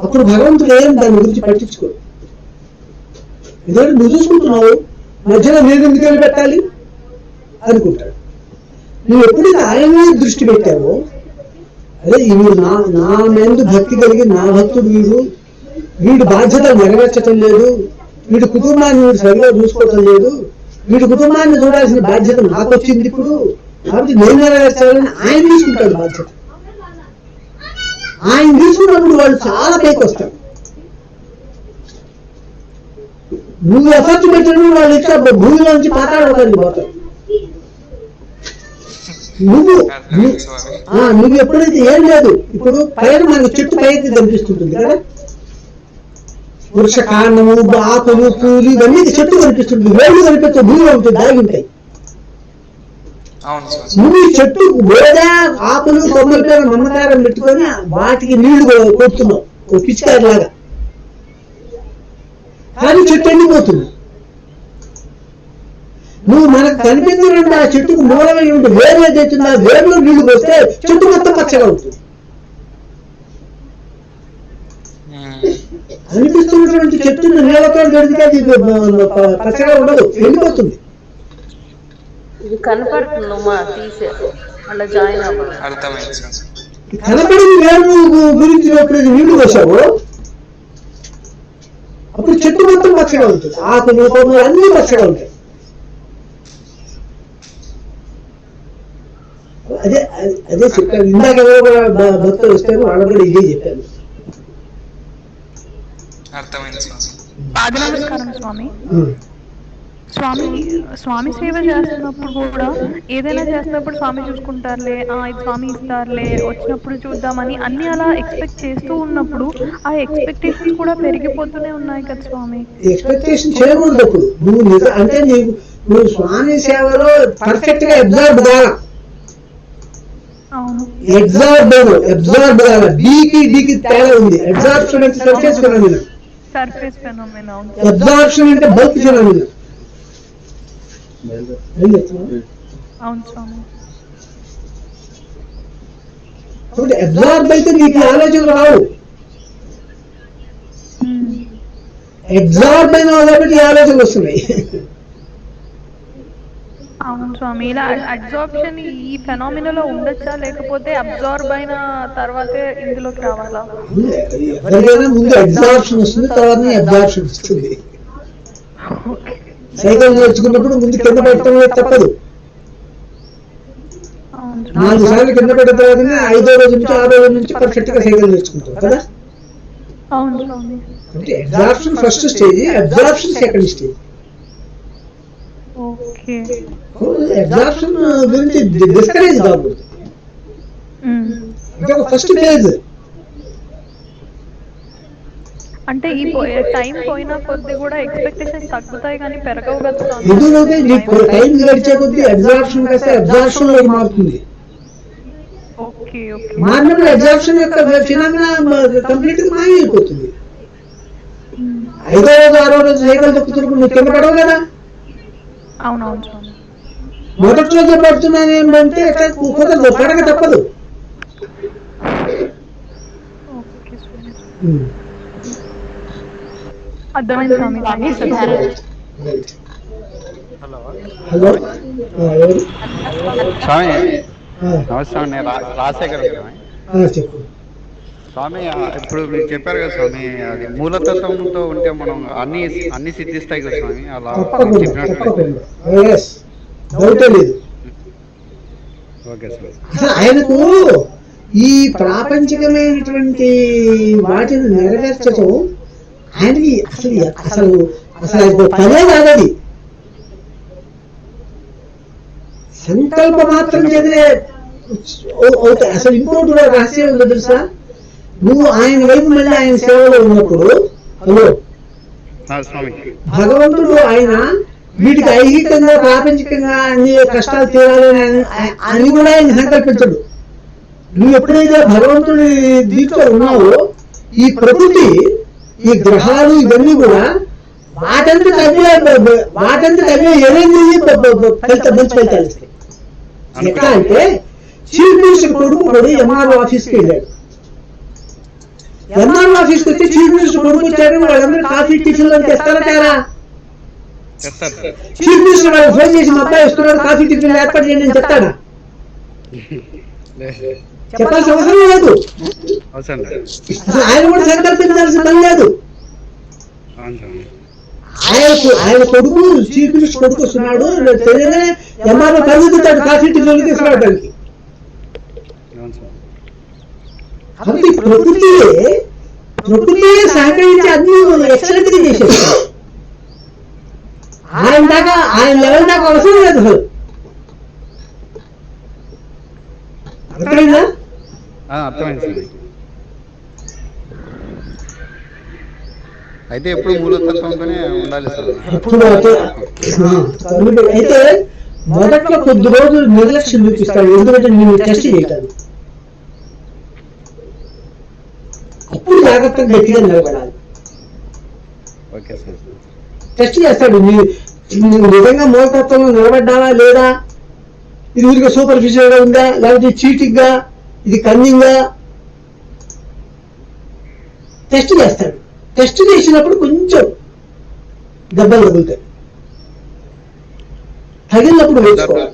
Speaker 1: అప్పుడు భగవంతుడు ఏం దాని గురించి పట్టించుకోడు. ఎందుకంటే నువ్వు చూసుకుంటున్నావు, మధ్యలో నేను ఎందుకు వెళ్ళి పెట్టాలి అనుకుంటాడు. నువ్వు ఎప్పుడైతే ఆయన మీద దృష్టి పెట్టావో, అదే వీడు నా మీద భక్తి కలిగి నా భక్తుడు వీడు బాధ్యత నెరవేర్చటం లేదు, వీడి కుటుంబాన్ని వీడు సరిగా చూసుకోవటం లేదు, వీడి కుటుంబాన్ని చూడాల్సిన బాధ్యత నాకు వచ్చింది ఇప్పుడు, కాబట్టి నేను నెరవేర్చాలని ఆయన తీసుకుంటాడు బాధ్యత. ఆయన తీసుకున్నప్పుడు వాళ్ళు చాలా పైకి వస్తారు. నువ్వు ఎఫర్ట్ పెట్టిన వాళ్ళు ఇట్లా భూమిలోంచి పాతాళానికి పోతారు. నువ్వు ఎప్పుడైతే ఏం లేదు, ఇప్పుడు పైన మనకు చెట్టు పైకి కనిపిస్తుంటుంది కదా, వృక్ష కాండము, ఆకులు, పూలు ఇవన్నీ చెట్టు కనిపిస్తుంది, వేళ్ళు కనిపిస్తే భూమిలో ఉంటుంది, దాగి ఉంటాయి. నువ్వు ఈ చెట్టు గోదా ఆకులు కొమ్మల పేరు మమకారం పెట్టుకొని వాటికి నీళ్లు కొడుతున్నావు పిచ్చికారి లాగా, కానీ చెట్టు ఎండిపోతుంది. నువ్వు మనకు కనిపించినట్టు ఆ చెట్టుకు మూలమై ఉంటే వేరు ఏదైతుంది, ఆ వేరులో నీళ్లు పోస్తే చెట్టు మొత్తం పచ్చగా ఉంటుంది. అనిపిస్తున్నటువంటి చెట్టును నీళ్ళతో గడితే అది పచ్చగా ఉండదు, ఎండిపోతుంది.
Speaker 9: ఇది కనపడుతుందమ్మా, తీసే అలా జాయిన్ అవ్వాలి.
Speaker 1: కనపడింది వేరు గురించి ఎప్పుడైతే నీళ్లు పోసావో అప్పుడు చెట్టు మొత్తం పచ్చగా ఉంటుంది, ఆకులు కొమ్మలు అన్ని పచ్చగా ఉంటాయి. అదే చెప్పాను ఇందాక. కూడా భక్తులు వస్తారు, వాళ్ళు కూడా ఇదే చెప్పాను.
Speaker 10: పాద నమస్కారం స్వామి. స్వామి సేవ చేస్తున్నప్పుడు కూడా ఏదైనా చేస్తున్నప్పుడు స్వామి చూసుకుంటారులే, ఇది స్వామి ఇస్తారులే, వచ్చినప్పుడు చూద్దామని అన్ని అలా ఎక్స్పెక్ట్ చేస్తూ ఉన్నప్పుడు ఆ ఎక్స్పెక్టేషన్స్ కూడా పెరిగిపోతూనే ఉన్నాయి కదా స్వామి.
Speaker 1: ఎక్స్పెక్టేషన్ చేయకూడదు. అప్పుడు నువ్వు అంటే నువ్వు స్వామి సేవలో పర్ఫెక్ట్ గా అబ్జర్వ్ కావాలి. అబ్జర్వ్ కావాలి. డీకి తేడా ఉంది. అబ్జార్ప్షన్ అంటే సర్ఫేస్ ఫెనోమినా, అబ్జార్ప్షన్ అంటే బల్క్ ఫెనోమినా. కాబట్టి అబ్జార్బ్ అయితే నీకు ఆలోచనలు రావు. అబ్జార్బ్ అయిన కాబట్టి ఆలోచనలు వస్తున్నాయి.
Speaker 10: అవును స్వామి, ఇలా అబ్జార్ప్షన్ ఈ ఫెనామినాలో ఉండొచ్చా, లేకపోతే అబ్జార్బ్ అయిన తర్వాతే ఇందులోకి రావాలా?
Speaker 1: ఎవరికైనా ముందు అబ్జార్ప్షన్ వస్తుంది, తర్వాత అబ్జార్ప్షన్ వస్తుంది. సైకిల్ నేర్చుకున్నప్పుడు ముందు కింద పెట్టడం తప్పదు. 4 సార్లు కింద పెట్టిన తర్వాత 5వ రోజు నుంచి 6వ రోజు నుంచి పర్ఫెక్ట్ గా సైకిల్ నేర్చుకుంటాం కదా. అంటే absorption first stage, absorption second stage. Absorption గురించి డిస్కరేజ్ కాకూడదు. అంటే ఫస్ట్ ఫేజ్.
Speaker 10: అంటే ఈ టైం పోయినా కొద్ది కూడా ఎక్స్పెక్టేషన్స్ తగ్గుతాయి కానీ పెరగవు కదా.
Speaker 1: ఎందుకంటే టైం గడిచే కొద్ది అబ్జార్ప్షన్ కాస్త అబ్జార్ప్షన్ లోకి మారుతుంది. మారినప్పుడు అబ్జార్ప్షన్ యొక్క ఫినామినా కంప్లీట్ గా మారిపోతుంది. 5వ రోజు 6వ రోజు సైకిల్ తొక్కుతున్నప్పుడు నువ్వు కింద పడవు కదా.
Speaker 10: అవునవును స్వామి.
Speaker 1: మొదటి రోజు పడుతున్నాను ఏంటంటే కుదరదు, పడక తప్పదు.
Speaker 10: అర్థమైంది స్వామి.
Speaker 1: హలో ఎవరు?
Speaker 11: స్వామి నమస్తే స్వామి, నేను రాజశేఖర్ స్వామి.
Speaker 1: చెప్పు
Speaker 11: స్వామి. ఇప్పుడు మీరు చెప్పారు కదా స్వామి, అది మూలతత్వంతో ఉంటే మనం అన్ని సిద్ధిస్తాయి కదా స్వామి, అలా చెప్పినట్టు. ఓకే స్వామి.
Speaker 1: అసలు ఆయనకు ఈ ప్రాపంచికమైనటువంటి వాటిని నెరవేర్చడం ఆయనకి అసలు అసలు అసలు పనే కాదది. సంకల్ప మాత్రం చదివే అవుతాయి. అసలు ఇంకోటి రహస్యం ఉందో తెలుసా, నువ్వు ఆయన వైపు మళ్ళీ ఆయన సేవలో ఉన్నప్పుడు, హలో భగవంతుడు ఆయన వీటికి ఐహికంగా ప్రాపంచికంగా అన్ని కష్టాలు తీరాలని అని కూడా ఆయన సంకల్పించడు. నువ్వు ఎప్పుడైతే భగవంతుడి దీంట్లో ఉన్నావో ఈ ప్రకృతి, ఈ గ్రహాలు ఇవన్నీ కూడా వాటంతట అవే ఎరేంజ్ ఫలితం మంచి ఫలితాలు ఇస్తాయి. ఎట్లా అంటే చీఫ్ మినిస్టర్ కొడుకు ఎంఆర్ఓ ఆఫీస్కి వెళ్ళాడు. ఎంఆర్ఓ ఆఫీస్కి వచ్చి చీఫ్ మినిస్టర్ కొడుకు వచ్చాడు, వాళ్ళందరూ కాఫీ టిఫిన్లు తెస్తారా తేరా? చీఫ్ మినిస్టర్ వాళ్ళు ఫోన్ చేసి మా అబ్బాయి వస్తున్నాడు, కాఫీ టిఫిన్ ఏర్పాటు చేయండి అని చెప్తాడా? చెప్పాల్సిన అవసరం లేదు. అసలు ఆయన కూడా సంకల్పించాల్సిన పని లేదు. ఆయన కొడుకు చీఫ్ మినిస్టర్ కొడుకు వస్తున్నాడు తెలియదే ఎంఆర్ఓ కలుగుతాడు కాఫీ టిఫిన్ తీసుకురావడానికి. కాబట్టి ప్రకృతి సహకరించి అన్ని ఎక్సలెంట్ గా చేసేది. ఆయన లెవెల్ దాకా అవసరం లేదు అసలు. అర్థమైందా?
Speaker 11: అర్థమైంది. అయితే ఎప్పుడు మూలతత్వంతోనే ఉండాలి సార్.
Speaker 1: అయితే మొదట్లో కొద్ది రోజులు నిర్లక్ష్యం చూపిస్తాడు, ఎందుకంటే నేను టెస్ట్ చేయటాను. అప్పుడు జాగ్రత్తగా గట్టిగా నిలబడాలి. టెస్ట్ చేస్తాడు, నువ్వు నిజంగా మూలతత్వంలో నిలబడ్డావా లేదా, ఇది ఊరిగా సూపర్ఫిషియల్ గా ఉందా, లేకపోతే చీటింగ్ గా, ఇది కన్నింగ్ గా టెస్ట్ చేస్తాడు. టెస్ట్ చేసినప్పుడు కొంచెం దెబ్బలు తగులుతాయి, తగిలినప్పుడు వేసుకోవాలి.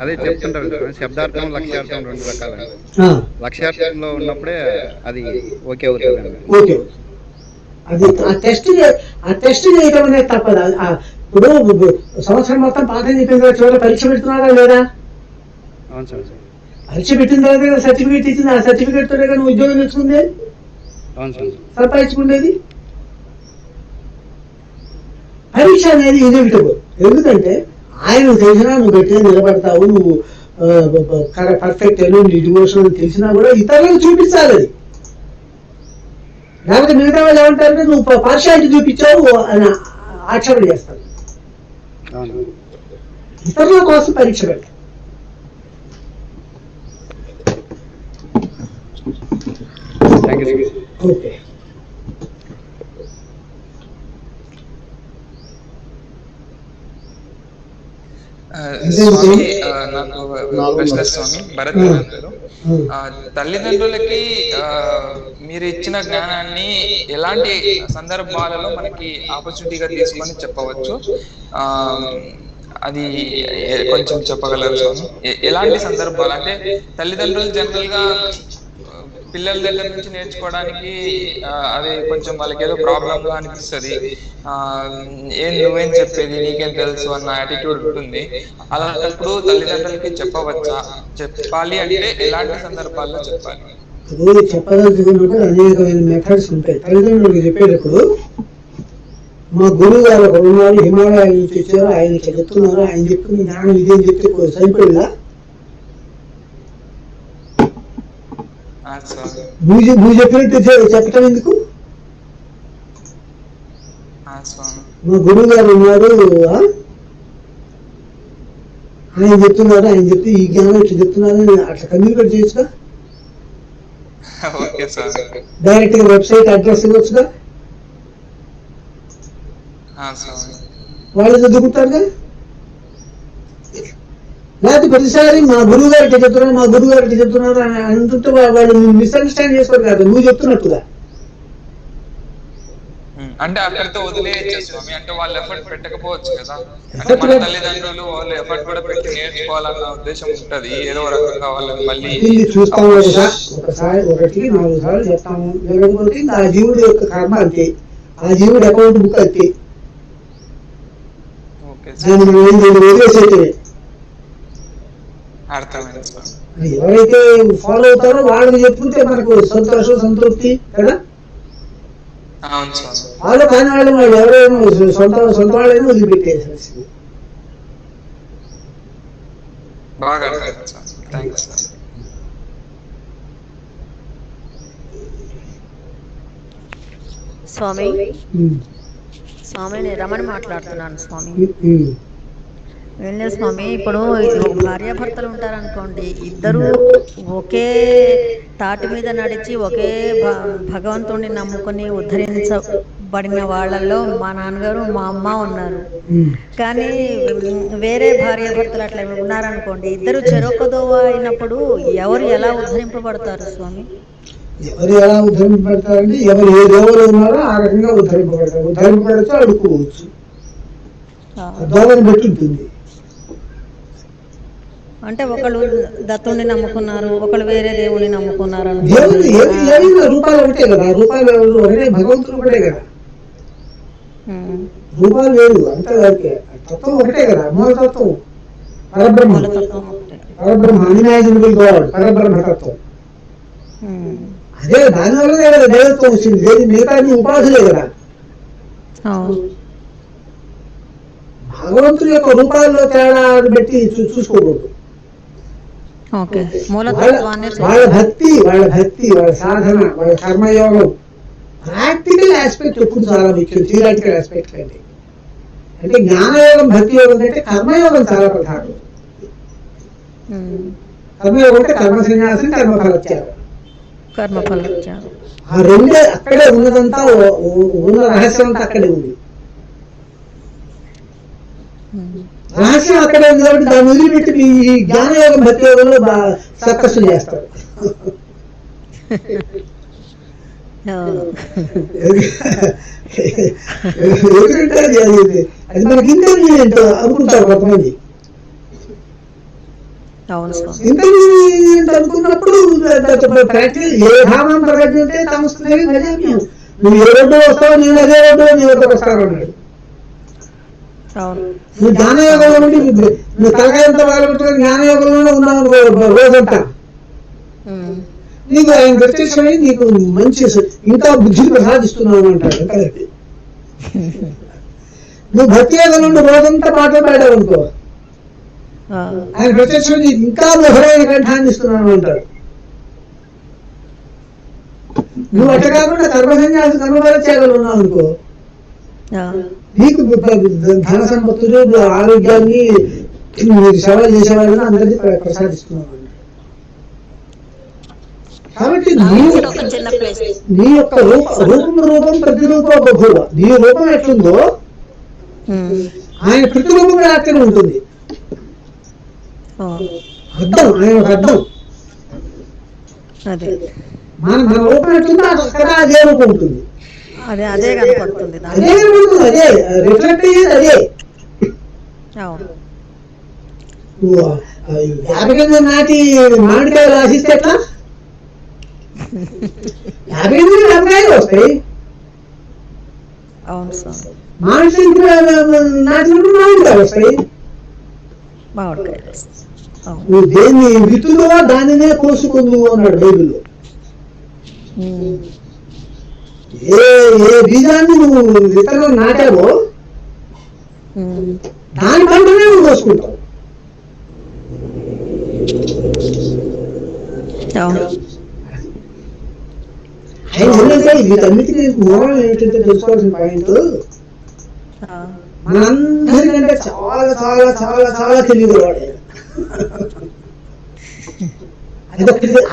Speaker 11: అదే చెప్తుంటారు శబ్దార్థం లక్ష్యార్థం 2 రకాలు. లక్ష్యార్థంలో ఉన్నప్పుడే అది ఓకే అవుతుంది.
Speaker 1: ఓకే, అది ఆ టెస్ట్ చేయటం అనేది తప్పదు. ఇప్పుడు సంవత్సరం మొత్తం పాఠం చెప్పిన తర్వాత చివరి పరీక్ష పెడుతున్నారా లేదా? పరీక్ష పెట్టిన తర్వాత సర్టిఫికేట్ ఇచ్చింది, ఆ సర్టిఫికేట్ తోనే నువ్వు ఉద్యోగం తెచ్చుకుంది, సంపాదించుకునేది. పరీక్ష అనేది ఇన్ఎవిటబుల్. ఎందుకంటే ఆయన తెలిసినా నువ్వు గట్టిగా నిలబడతావు, నువ్వు పర్ఫెక్ట్ నీ డివోషన్ తెలిసినా కూడా ఇతరులకు చూపించాలి. అది లేకపోతే మిగతా వాళ్ళు ఏమంటారంటే నువ్వు పార్షాలిటీ చూపించావు అని ఆక్షేపణ చేస్తావు. ఇతరుల కోసం పరీక్ష పెట్ట. ఓకే,
Speaker 4: స్వామి నాకు ప్రశ్న స్వామి భరత్ గారు, తల్లిదండ్రులకి మీరు ఇచ్చిన జ్ఞానాన్ని ఎలాంటి సందర్భాలలో మనకి ఆపర్చునిటీగా తీసుకొని చెప్పవచ్చు, అది కొంచెం చెప్పగలరు స్వామి? ఎలాంటి సందర్భాలు అంటే తల్లిదండ్రులు జనరల్ గా పిల్లల దగ్గర నుంచి నేర్చుకోవడానికి అది కొంచెం వాళ్ళకి ఏదో ప్రాబ్లం గా అనిపిస్తుంది, నువ్వేం చెప్పేది నీకేం తెలుసు అన్న యాటిట్యూడ్ ఉంటుంది. అలాంటప్పుడు తల్లిదండ్రులకి చెప్పవచ్చా? చెప్పాలి అంటే ఎలాంటి సందర్భాల్లో చెప్పాలి?
Speaker 1: అదే చెప్పాల్సినప్పుడు అనేకమైన మెథడ్స్ ఉంటాయి. తల్లిదండ్రులకు చెప్పేటప్పుడు మా గురువు గారు ఒక ఉన్నారు, హిమాలయాల నుంచి వచ్చారు, ఆయన చెప్తున్నారు, ఆయన చెప్తున్న జ్ఞానం ఇదేం చెప్తే సరిపోయిందా? నువ్వు చెప్పినట్టు చెప్పటం ఎందుకు? మా గురువు గారు ఉన్నారు, ఆయన చెప్తున్నారు, ఆయన చెప్తే ఈ జ్ఞానం ఇట్లా చెప్తున్నారు, అట్లా కమ్యూనికేట్ చేయొచ్చుగా, డైరెక్ట్ గా వెబ్సైట్ అడ్రస్ ఇవ్వచ్చుగా.
Speaker 4: స్వామి.
Speaker 1: వాళ్ళు దిగుతారుగా. లేకపోతే ప్రతిసారి మా గురువు గారికి చెప్తున్నారు, మా గురువు గారికి చెప్తున్నారు అని అంటుంటే వాళ్ళు మిస్అండర్స్టాండ్ చేసుకోరు కదా, నువ్వు చెప్తున్నట్టుగా.
Speaker 4: అంటే అక్కడితో వదిలేయచ్చు స్వామి, అంటే వాళ్ళు ఎఫర్ట్ పెట్టకపోవచ్చు కదా. అంటే మన తల్లిదండ్రులు వాళ్ళు ఎఫర్ట్ కూడా పెట్టి నేర్చుకోవాలన్న ఉద్దేశం ఉంటది, ఏదో రకంగా వాళ్ళని మళ్ళీ
Speaker 1: చూస్తాము. ఒకసారి 1-4 సార్లు చెప్తాము, లేకపోతే ఆ జీవుడి యొక్క కర్మ అంతే, ఆ జీవుడి అకౌంట్ బుక్ అంతే, వదిలేసేటే.
Speaker 4: అర్థమైంది స్వామి.
Speaker 1: ఎవరైతే ఫాలో అవుతారో వాళ్ళకి చెప్పుకుంటే మనకు సంతోషం, సంతృప్తి కదా.
Speaker 4: అవును స్వామి.
Speaker 1: వాళ్ళు కాని వాళ్ళు ఎవరైనా సొంత వాళ్ళైనా వదిలిపెట్టేసాల్సింది.
Speaker 4: బాగా అర్థమైంది స్వామి. థాంక్స్ స్వామి.
Speaker 12: స్వామి, స్వామి నేను రమణ మాట్లాడుతున్నాను స్వామి. ఏం లేదు స్వామి, ఇప్పుడు భార్యాభర్తలు ఉంటారనుకోండి, ఇద్దరు ఒకే తాటి మీద నడిచి ఒకే భగవంతుడిని నమ్ముకొని ఉద్ధరించబడిన వాళ్ళల్లో మా నాన్నగారు మా అమ్మ ఉన్నారు. కానీ వేరే భార్యాభర్తలు అట్లా ఉన్నారనుకోండి, ఇద్దరు చెరొకదోవ అయినప్పుడు ఎవరు ఎలా ఉద్ధరింపబడతారు స్వామి?
Speaker 1: ఎవరు ఎలా ఉద్ధరింపబడతారంటే ఎవరు ఏ దోవలో ఉన్నారో ఆ రకంగా ఉద్ధరింపబడతారు. ఉద్ధరింపబడితే అడుక్కోవచ్చు, దోవని బట్టి ఉంటుంది.
Speaker 12: అంటే ఒకళ్ళు దత్తుని నమ్ముకున్నారు, ఒకళ్ళు వేరే దేవుని నమ్ముకున్నారు.
Speaker 1: రూపాలు ఒకటే కదా, రూపాయలు ఒకటే, భగవంతుడు ఒకటే కదా, రూపాలు వేరు, అంతే వరకే. తత్వం ఒకటే కదా, మూలతత్వం, పరబ్రహ్మ. పరబ్రహ్మ అన్ఇమాజినబుల్ గాడ్, పరబ్రహ్మతత్వం. అదే దానివల్లనే కదా దైవత్వం వచ్చింది. మిగతా ఉపాధులే కదా. భగవంతుడి యొక్క రూపాల్లో తేడాన్ని బట్టి చూసుకోకూడదు. వాళ్ళ భక్తి, వాళ్ళ సాధన, వాళ్ళ కర్మయోగం, ప్రాక్టికల్ ఆస్పెక్ట్ ఎప్పుడు చాలా ముఖ్యం, థియరాటికల్ ఆస్పెక్ట్ కంటే. అంటే జ్ఞానయోగం, భక్తి యోగం కంటే కర్మయోగం చాలా ప్రధానం. కర్మయోగం అంటే కర్మ సన్యాసం, కర్మఫలత్యాగం. ఆ రెండే అక్కడే ఉన్నదంతా, ఉన్న రహస్యం అంతా అక్కడే ఉంది. రహస్యం అక్కడే ఉంది కాబట్టి దాన్ని వదిలిపెట్టి ఈ జ్ఞానయోగం, భక్తి యోగంలో సర్కస్సులు చేస్తారు. ఎందుకంటే అది మనకి ఇంటర్మీడియట్ అనుకుంటారు కొంతమంది. ఇంటర్మీడియట్ అనుకున్నప్పుడు ప్రాక్టికల్ ఏ భావన ప్రకటింటే తమస్తుంది. నువ్వు ఏ రోడ్డు వస్తావు, నేను అదే రోడ్డు నీ వద్దకు వస్తాను అన్నాడు. నువ్వు జ్ఞానయోగంలో ఉండి నువ్వు తలకాయంతా బాధపెట్టుకుని జ్ఞానయోగంలోనే ఉన్నావు రోజంతా, నీకు ఆయన ప్రత్యక్షమై నీకు మంచి ఇంకా బుద్ధిని ప్రసాదిస్తున్నావు అంటాడు. నువ్వు భక్తి యోగం నుండి రోజంతా పాటలు పాడావు అనుకో, ఆయన ప్రత్యక్షమై నీకు ఇంకా మధురైన కంఠాన్ని ఇస్తున్నావు అంటాడు. నువ్వు అట్ట కాకుండా కర్మ సన్యాసి, కర్మఫలత్యాగాలు ఉన్నావు అనుకో, నీకు ధన సంపత్తులు, ఆరోగ్యాన్ని, మీరు సేవలు చేసేవాళ్ళని అందరినీ ప్రసాదిస్తున్నావు. కాబట్టి నీ యొక్క రూపం ప్రతిరూపం బహువ. నీ రూపం ఎట్లుందో ఆయన ప్రతిరూపం కూడా అట్లనే ఉంటుంది. అర్థం, ఆయన ఒక అర్థం. మన రూపం ఎట్లుందో అక్కడ అదే రూపం ఉంటుంది,
Speaker 12: అదే కనపడుతుంది,
Speaker 1: అదే రిఫ్లెక్ట్ అయ్యేది అదే. 50 కింద నాటి మామిడికాయలు ఆశిస్తే ఎట్లా? 50 కింద మామిడికాయలు వస్తాయి. మామిడి నాటినప్పుడు మామిడికాయలు వస్తాయి. నువ్వు దేన్ని విత్తులో దానినే కోసుకుందువు అన్నాడు బైబిల్లో. ఏ బీజాన్ని నువ్వు విత్తనం నాటావో దాని పంటనే నువ్వు కోసుకుంటావు. ఏంటంటే వీటన్నిటికీ మూలం ఏంటంటే తెలుసుకోవాల్సిన పాయింట్, మనందరికంటే చాలా చాలా చాలా చాలా తెలియగలవాడు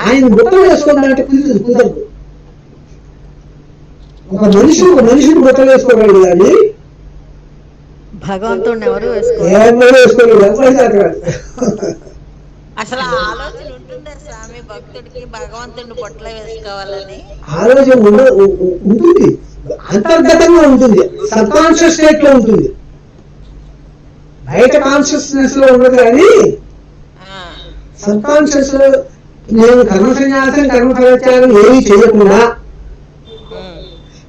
Speaker 1: ఆయన. బుట్టలు వేసుకుందంటే కుదరదు. ఒక మనిషిని బుట్టలు వేసుకోగలడు కానీ
Speaker 12: భగవంతుడిని ఎవరు
Speaker 1: ఎవరు వేసుకోలేదు, ఎవరికి అక్కడ
Speaker 7: అసలు ఆ ఆలోచన ఉంటుండే స్వామి భక్తుడికి భగవంతుడిని బొట్లో వేసుకోవాలని.
Speaker 1: ఆలోచన ఉంటుంది, అంతర్గతంగా ఉంటుంది, సబ్ కాన్షియస్ స్టేట్ లో ఉంటుంది, బయట కాన్షియస్నెస్ లో ఉండదు. కానీ సబ్ కాన్షియస్ లో నేను కర్మ సన్యాసం కర్మ ఫలత్యాగం ఏమీ చేయకుండా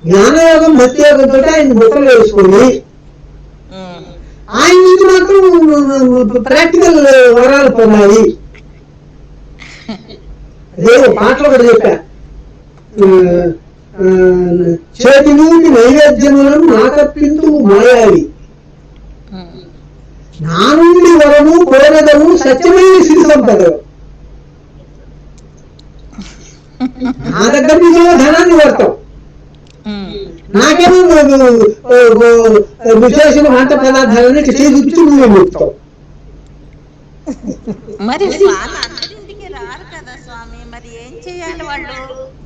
Speaker 1: జ్ఞానయోగం భక్తి యోగంతో ఆయన బొట్టలు వేసుకొని ఆయన నుంచి మాత్రం ప్రాక్టికల్ వరాలు పొందాలి. అదే పాటలు కూడా చెప్పా, చేతి నుండి నైవేద్యములను నాకప్పింతు మాయావి, నా నుండి వరము కోరదము సత్యమైన సిరి సంపదలు, నా దగ్గర నుంచి ధనాన్ని వర్తం, నాకేమో విశేషణ వంట పదార్థాలని చేసి చూపించి నువ్వే ముక్తావు.
Speaker 7: మరి స్వామి అందరింటికి రారు కదా స్వామి, మరి ఏం చేయాలి వాళ్ళు?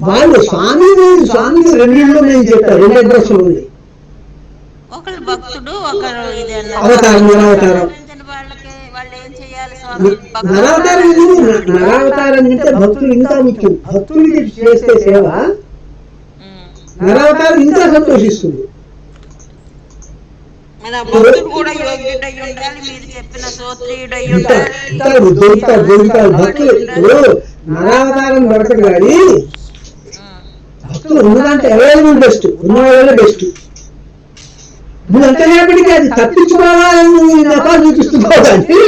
Speaker 1: వాళ్ళు స్వామికి రెండిళ్ళు నేను చెప్పాను, రెండు అడ్రస్లు ఉన్నాయి,
Speaker 7: ఒకరు భక్తుడు ఒకరు ఇది
Speaker 1: అవతారం నిరావతారం.
Speaker 7: వాళ్ళకి వాళ్ళు ఏం చేయాలి స్వామి?
Speaker 1: నరావతారం అంటే భక్తులు ఇంకా ముఖ్యం. భక్తుడికి చేసే సేవ నరావతారం ఇంకా సంతోషిస్తుంది.
Speaker 7: మన భక్తుడు కూడా యోగ్యుడై ఉండాలి, మీరు చెప్పిన శ్రోత్రియుడై ఉండాలి.
Speaker 1: దొరుకుతారు భక్తులు. ఇప్పుడు నరావతారం దొరకదు కానీ భక్తులు ఉన్నదంటే అవైలబుల్ బెస్ట్, ఉన్నవాళ్ళే బెస్ట్. నువ్వు ఎంత రేపటికి అది తప్పించుకోవాలని నఫా చూపిస్తున్నావు కానీ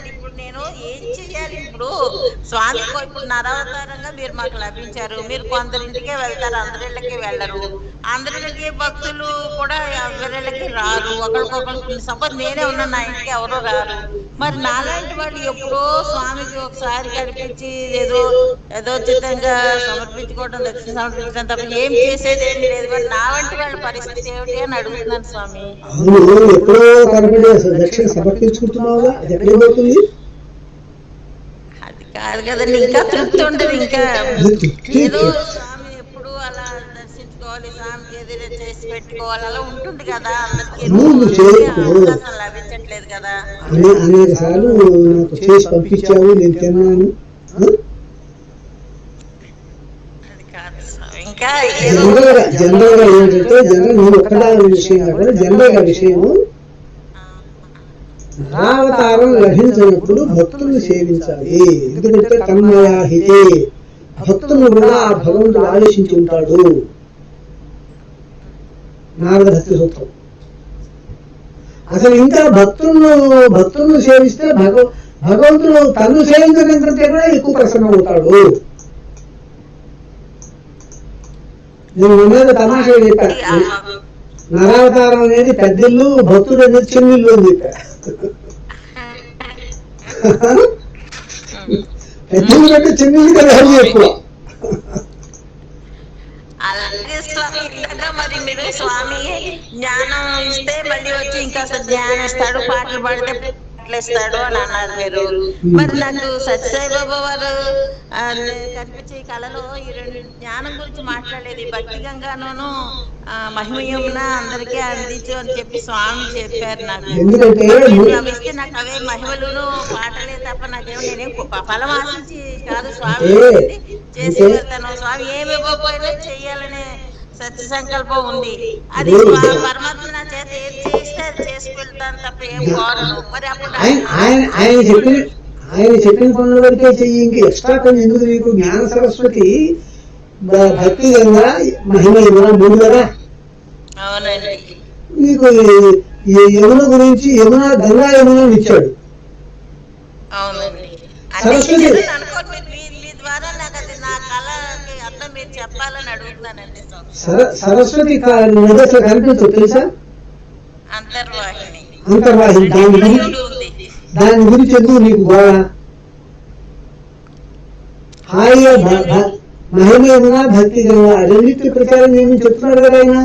Speaker 7: ఇప్పుడు నేను ఏం చెయ్యాలి? ఇప్పుడు స్వామి ఇప్పుడు నరవతారంగా మీరు మాకు లభించారు, మీరు కొందరింటికే వెళ్తారు, అందరిళ్ళకి వెళ్ళరు, అందరికి భక్తులు కూడా అందరిళ్ళకి రారు, ఒకరికొకరు సపోజ్ నేనే ఉన్నా నా ఇంటికి ఎవరో రారు. మరి నాలాంటి వాళ్ళు ఎప్పుడో స్వామికి ఒకసారి కనిపించి ఏదో యథోచితంగా సమర్పించుకోవడం, దక్షిణ సమర్పించడం తప్ప ఏం చేసేది ఏం లేదు. మరి నా వంటి వాళ్ళ పరిస్థితి ఏమిటి అని అడుగుతున్నాను స్వామి.
Speaker 1: ఎప్పుడో కనపడే దక్షిణ సమర్పించుకుంటున్నావుగా, అది ఎక్కడిపోతుంది?
Speaker 7: అది కాదు కదండి, ఇంకా తృప్తి ఉండదు. ఇంకా ఏదో స్వామి ఎప్పుడు అలా దర్శించుకోవాలి, స్వామికి ఏదైనా చేసి పెట్టుకోవాలి అలా ఉంటుంది కదా. అందరికీ అవకాశం లభించట్లేదు కదా.
Speaker 1: అనేక సార్లు నాకు చేసి పంపించావు, నేను తిన్నాను.
Speaker 7: ఇంకా
Speaker 1: జనరల్ గా ఏంటంటే నేను ఒక్కడా విషయం కాకుండా జనరల్ గా విషయము నరావతారం లభించినప్పుడు భక్తులను సేవించాలి. ఎందుకంటే తన్మయాహితే, భక్తులను కూడా ఆ భగవంతుడు ఆలోచించి ఉంటాడు. నారద భక్తి సూత్రం. అసలు ఇంకా భక్తులను సేవిస్తే భగవంతుడు తను సేవించడం కంటే కూడా ఎక్కువ ప్రసన్నం అవుతాడు. నేను ఉన్నది తమాషా చెప్పా, నరావతారం అనేది పెద్దిల్లు, భక్తుడు అనేది చిన్నిల్లు అని చెప్పా. పెద్దిల్లు కంటే చిన్నిల్లు కదా ఎక్కువ.
Speaker 7: అలాగే స్వామి మరి మీరు స్వామి జ్ఞానం ఇస్తే మళ్ళీ వచ్చి ఇంకా జ్ఞానం ఇస్తాడు, పాటలు పాడితే ఇస్తాడు అని అన్నారు మీరు. మరి నాకు సత్యసాయి బాబా వారు కనిపించే కళలో ఈ రెండు జ్ఞానం గురించి మాట్లాడేది, భక్తి గంగాను మహిమయమున అందరికీ అందించు అని చెప్పి స్వామి చెప్పారు. నాకు ఇస్తే నాకు అవే మహిమలును పాటలే తప్ప నాకేమో నేనేం ఫలం ఆశించి కాదు స్వామి చేసి వెళ్తాను. స్వామి ఏమి ఇవ్వకపోయినా చెయ్యాలనే సత్య సంకల్పం ఉంది. అది పరమాత్మ నా చేత ఏది చేస్తే అది చేసుకెళ్తాను తప్ప ఏం కోరను. మరి అప్పుడు
Speaker 1: ఆయన చెప్పిన పనుల వరకే చెయ్యి, ఇంక ఎక్స్ట్రా పని ఎందుకు నీకు? జ్ఞాన సరస్వతి భక్తి గంగా మహిమ యమున మూడు కదా. నీకు యమున గురించి గంగా యమున ఇచ్చాడు. సరస్వతి సరస్వతి నది అసలు కనిపించదు తెలుసా? అంతర్వాహిని. దాని గురించి ఎందుకు నీకు గోళ? హాయిగా మహిమేమున భక్తి గంగా రెండింటి ప్రచారం ఏమి చెప్తున్నాడు కదా ఆయన.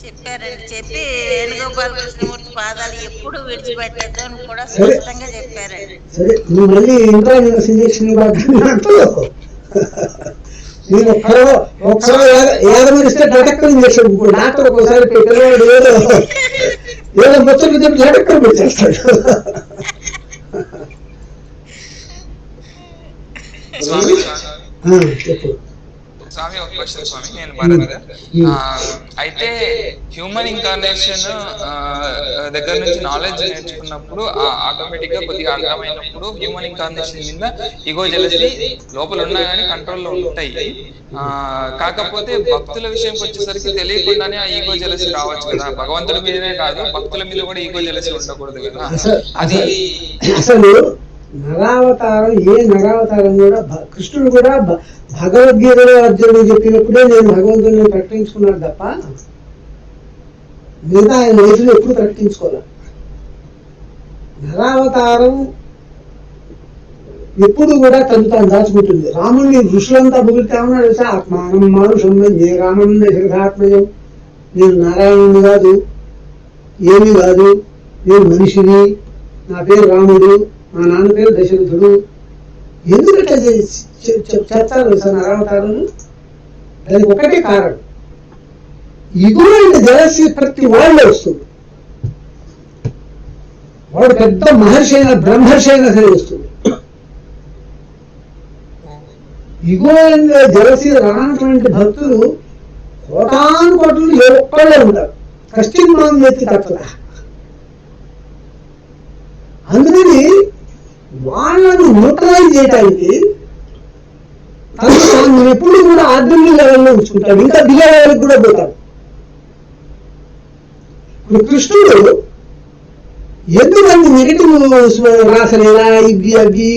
Speaker 7: చెప్పారండి, చెప్పి వేణుగోపాల కృష్ణమూర్తి పాదాలు ఎప్పుడు విడిచిపెట్టద్దు అని కూడా స్పష్టంగా చెప్పారండి.
Speaker 1: సరే, నువ్వు మళ్ళీ ఇంకా నేను సంజక్షణ నేను ఒకసారి ఏదమనిస్తే డెటెక్టర్ ఇంజక్షన్, డాక్టర్ ఒకసారి పిల్లవాడు ఏదో ముచ్చట్లు చెప్పి డెటెక్టర్ పెట్టేస్తాడు. చెప్పు
Speaker 4: స్వామి. ఒక క్వశ్చన్ స్వామి, నేను భరత్. అయితే హ్యూమన్ ఇన్కార్నేషన్ దగ్గర నుంచి నాలెడ్జ్ నేర్చుకున్నప్పుడు ఆటోమేటిక్ గా కొద్దిగా అర్థమైనప్పుడు హ్యూమన్ ఇన్కార్నేషన్ మీద ఈగో జెలసీ లోపల ఉన్నా కానీ కంట్రోల్లో ఉంటాయి. కాకపోతే భక్తుల విషయంకి వచ్చేసరికి తెలియకుండానే ఆ ఈగో జెలసీ రావచ్చు కదా. భగవంతుడి మీదనే కాదు, భక్తుల మీద కూడా ఈగో జెలసీ ఉండకూడదు కదా. అది
Speaker 1: అసలు నరావతారం, ఏ నరావతారం కూడా కృష్ణుడు కూడా భగవద్గీతలో అర్జునుడు చెప్పినప్పుడే నేను భగవంతుడిని ప్రకటించుకున్నాడు తప్ప మిగతా ఆయన వయసులో ఎప్పుడు ప్రకటించుకోవాలి. నరావతారం ఎప్పుడు కూడా తను తాను దాచుకుంటుంది. రాముడిని ఋషులంతా పొగిడితే ఉన్నాడు తెలుసా, ఆత్మానం మానుషం ఏ రాముడిని శిరసాత్మయం, నేను నారాయణుని కాదు, ఏమీ కాదు, నేను మనిషిని, నా పేరు రాముడు, మా నాన్న పేరు దశరథుడు. ఎందుకంటే చెప్తారు సార్ నరావతారులు, దానికి ఒకటే కారణం, ఇగో జలసి ప్రతి వాళ్ళలో వస్తుంది. వాడు పెద్ద మహర్షి అయినా బ్రహ్మర్షి అయినా సరే వస్తుంది. ఇగో జలసి రానటువంటి భక్తులు కోటాను కోట్లు ఏ ఒక్కళ్ళే ఉంటారు, కష్టిమాన్ వ్యక్తి తప్ప. అందుకని వాళ్ళను న్యూట్రలైజ్ చేయడానికి తను ఎప్పుడు కూడా ఆర్డినరీ లెవెల్లో ఉంచుకుంటాడు, ఇంకా బిలో లెవెల్కి కూడా పోతాడు. ఇప్పుడు కృష్ణుడు ఎందుకంటే నెగిటివ్ రాసలేలా ఇవి అవి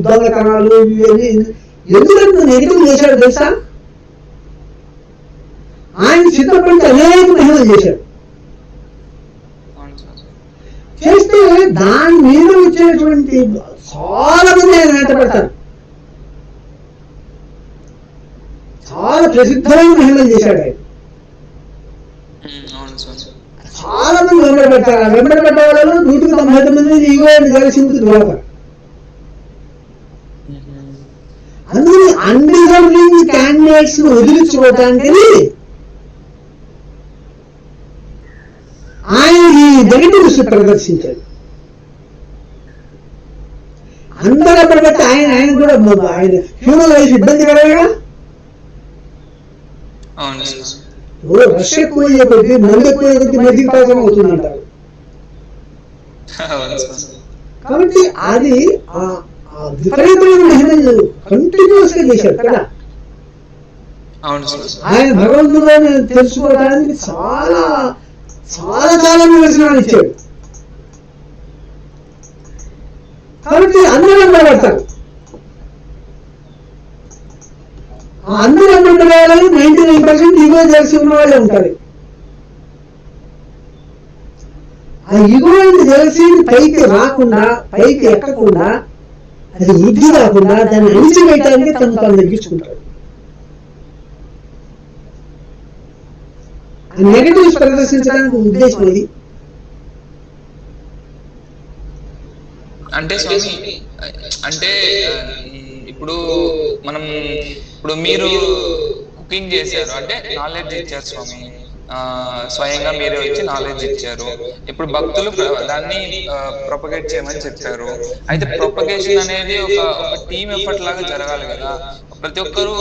Speaker 1: దొంగతనాలు ఇవి ఎందుకంటే నెగిటివ్ చేశాడు తెలుసా? ఆయన చిన్నప్పటి అనేక మహిళలు చేశాడు. చేస్తే దాని మీద వచ్చేటువంటి చాలా మంది ఆయన వెంటబడతారు. చాలా ప్రసిద్ధమైన మహిళలు చేశాడు ఆయన. చాలా మంది వెంబడబడతారు. ఆ వెంబడబడ్డ వాళ్ళలో 199 ఈగో జలసింది దూరతారు. అందుకని అన్డిజర్వింగ్ క్యాండిడేట్స్ ను వదిలించుకోవటానికి ఆయన ఈ నెగటివ్స్ ప్రదర్శించాడు. అందరూ అప్పటికైతే ఆయన కూడా ఆయన హ్యూమన్ లైఫ్ ఇబ్బందికరంగా రష్ ఎక్కువ కొద్ది మంది ఎక్కువ కొద్ది మెదికి పాసం అవుతుందంటారు. కాబట్టి అది విపరీతమైన మహిళలు కంటిన్యూస్ గా చేశాడు కదా. ఆయన భగవంతుడు తెలుసుకోవడానికి చాలా చాలా చాలా నిదర్శనాలు ఇచ్చాడు. కాబట్టి అందరూ వెంబడబడతారు. అందరూ వెంబడే 99% ఈగో జెలసీ ఉన్న వాళ్ళే ఉంటారు. ఆ ఈగో జెలసీని పైకి రాకుండా, పైకి ఎక్కకుండా, అది వృద్ధి కాకుండా దాన్ని అణిచివేయటానికి తను తాను తగ్గించుకుంటాడు. నెగటివ్స్ ప్రదర్శించడానికి ఉద్దేశం అది.
Speaker 4: అంటే స్వామి, అంటే ఇప్పుడు మీరు కుకింగ్ చేశారు అంటే నాలెడ్జ్ ఇచ్చారు స్వామి, స్వయంగా మీరే వచ్చి నాలెడ్జ్ ఇచ్చారు. ఇప్పుడు భక్తులు దాన్ని ప్రొపగేట్ చేయమని చెప్పారు. అయితే ప్రొపగేషన్ అనేది ఒక టీమ్ ఎఫర్ట్ లాగా జరగాలి కదా. ప్రతి ఒక్కరు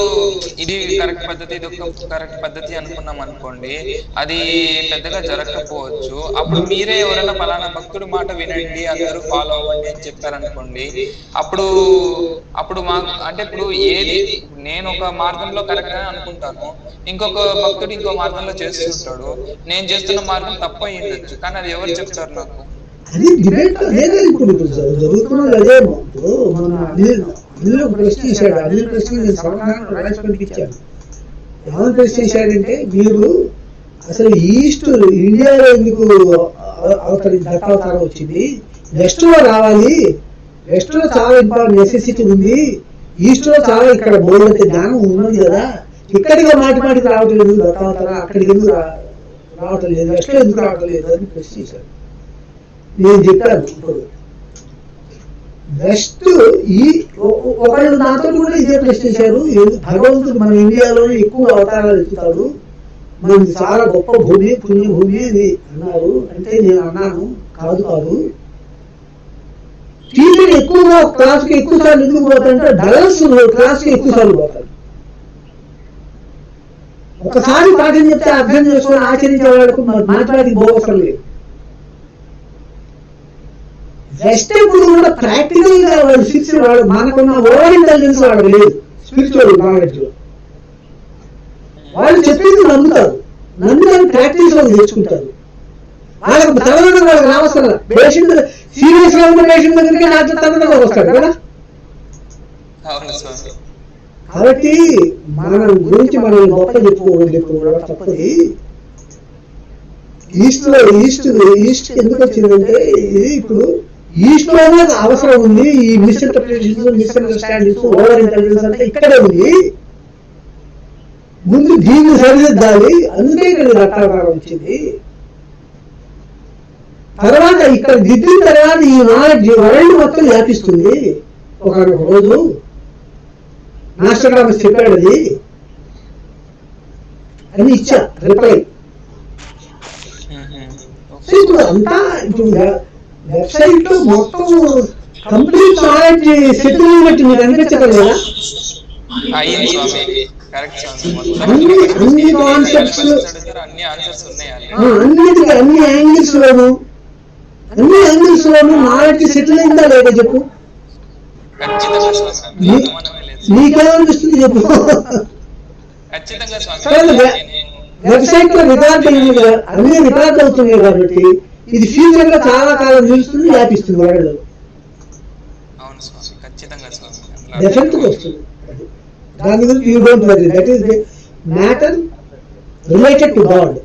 Speaker 4: ఇది కరెక్ట్ పద్ధతి, ఇది ఒక కరెక్ట్ పద్ధతి అనుకున్నాం అనుకోండి, అది పెద్దగా జరగకపోవచ్చు. అప్పుడు మీరే ఎవరైనా ఫలానా భక్తుడి మాట వినండి, అందరూ ఫాలో అవ్వండి అని చెప్పారనుకోండి, అప్పుడు మాకు అంటే ఇప్పుడు ఏది నేను ఒక మార్గంలో కరెక్ట్ అని అనుకుంటాను, ఇంకొక భక్తుడు ఇంకో మార్గంలో చేస్తుంటాడు, నేను చేస్తున్న మార్గం తప్పు అయి ఉండొచ్చు, కానీ అది ఎవరు చెప్తారు నాకు?
Speaker 1: అది డిబేట్ అదే ఇప్పుడు జరుగుతున్నది. అదే ఇప్పుడు మన అనిల్ ఒక ప్రశ్న చేశాడు. అనిల్ ప్రశ్న నేను సమాధానం రాజపల్లికి ఇచ్చాను. ఏమైనా ప్రశ్న చేశాడంటే, మీరు అసలు ఈస్ట్ ఇండియాలో ఎందుకు దత్తావతారం వచ్చింది, వెస్ట్ లో రావాలి, వెస్ట్ లో చాలా ఇంపార్టెంట్ నెసెసిటీ ఉంది, ఈస్ట్ లో చాలా ఇక్కడ బోల్డ్ జ్ఞానం ఉన్నది కదా, ఇక్కడికి మాటికి రావటం లేదు దత్తావతారం, అక్కడికి ఎందుకు రావటం లేదు, వెస్ట్ లో ఎందుకు రావటం లేదు అని ప్రశ్న చేశాడు. నేను చెప్పాను, ఇప్పుడు వెస్ట్ ఈ ఒకళ్ళు నాతో కూడా ఇదే ప్రశ్నించారు, భగవంతుడు మన ఇండియాలోనే ఎక్కువ అవతారాలు ఎత్తుతాడు, మనది చాలా గొప్ప భూమి, పుణ్యభూమి అని అన్నారు. అంటే నేను అన్నాను, కాదు కాదు, టీచర్ ఎక్కువగా క్లాస్కి ఎక్కువ సార్లు ఎందుకు పోతాడంటే డలర్స్ క్లాస్కి ఎక్కువ సార్లు పోతాడు. ఒకసారి పాఠం చెప్తే అర్థం చేసుకొని ఆచరించే వాళ్ళకు మాట్లాడికి పోవసరం లేదు. వెస్ట్ ఎప్పుడు కూడా ప్రాక్టికల్ గా వాళ్ళు ఫిక్స్, వాడు మనకున్న ఓవర్ ఇంటెలిజెన్స్ వాళ్ళకి లేదు స్పిరిచువల్ నాలెడ్జ్ లో. వాళ్ళు చెప్పింది నమ్ముతారు, నమ్ముతారు, ప్రాక్టీస్ వాళ్ళు తెచ్చుకుంటారు. వాళ్ళకి చదవడం వాళ్ళకి రావసరం. పేషెంట్ సీరియస్ గా ఉన్న పేషెంట్ దగ్గరికి డాక్టర్ తగ్గడం వస్తాడు కదా. కాబట్టి మన గురించి మనం గొప్ప చెప్పుకోవడం తప్పది. ఈస్ట్ ఎందుకు వచ్చిందంటే ఇది ఇప్పుడు ఈస్ట్ లోనే అవసరం ఉంది. ఈ మిస్ఇంటర్ప్రిటేషన్స్, మిస్అండర్స్టాండింగ్స్, ఓవర్ ఇంటెలిజెన్స్ అంటే ఇక్కడే ఉంది. ముందు దీన్ని సరిదిద్దాలి. అందుకే ఇక్కడ రక్తాకారం వచ్చింది. తర్వాత ఇక్కడ దిద్దిన తర్వాత ఈ నాలెడ్జ్ వరల్డ్ మొత్తం వ్యాపిస్తుంది. ఒక రోజు మాస్టర్ రామస్ చెప్పాడు అది అని ఇచ్చా రిప్లై. ఇప్పుడు అంతా ఇప్పుడు వెబ్సైట్ లో మొత్తం కంప్లీట్ నాలెడ్జ్ సెటిల్ అయినట్టు మీకు అనిపించగలరా? అన్ని కాన్సెప్ట్స్, అన్ని యాంగిల్స్ లోను నాలెడ్జ్ సెటిల్ అయిందా లేదా చెప్పు. నీకేమనిపిస్తుంది చెప్పు. వెబ్సైట్ లో రికార్డ్ అయింది కదా, అన్ని రికార్డ్ అవుతున్నాయి కాబట్టి ఇది ఫ్యూచర్ లో చాలా కాలం నిలుస్తుంది, వ్యాపిస్తుంది వరల్డ్. డెఫినెట్ గా వస్తుంది. దాని గురించి you don't worry, that is the matter related to God.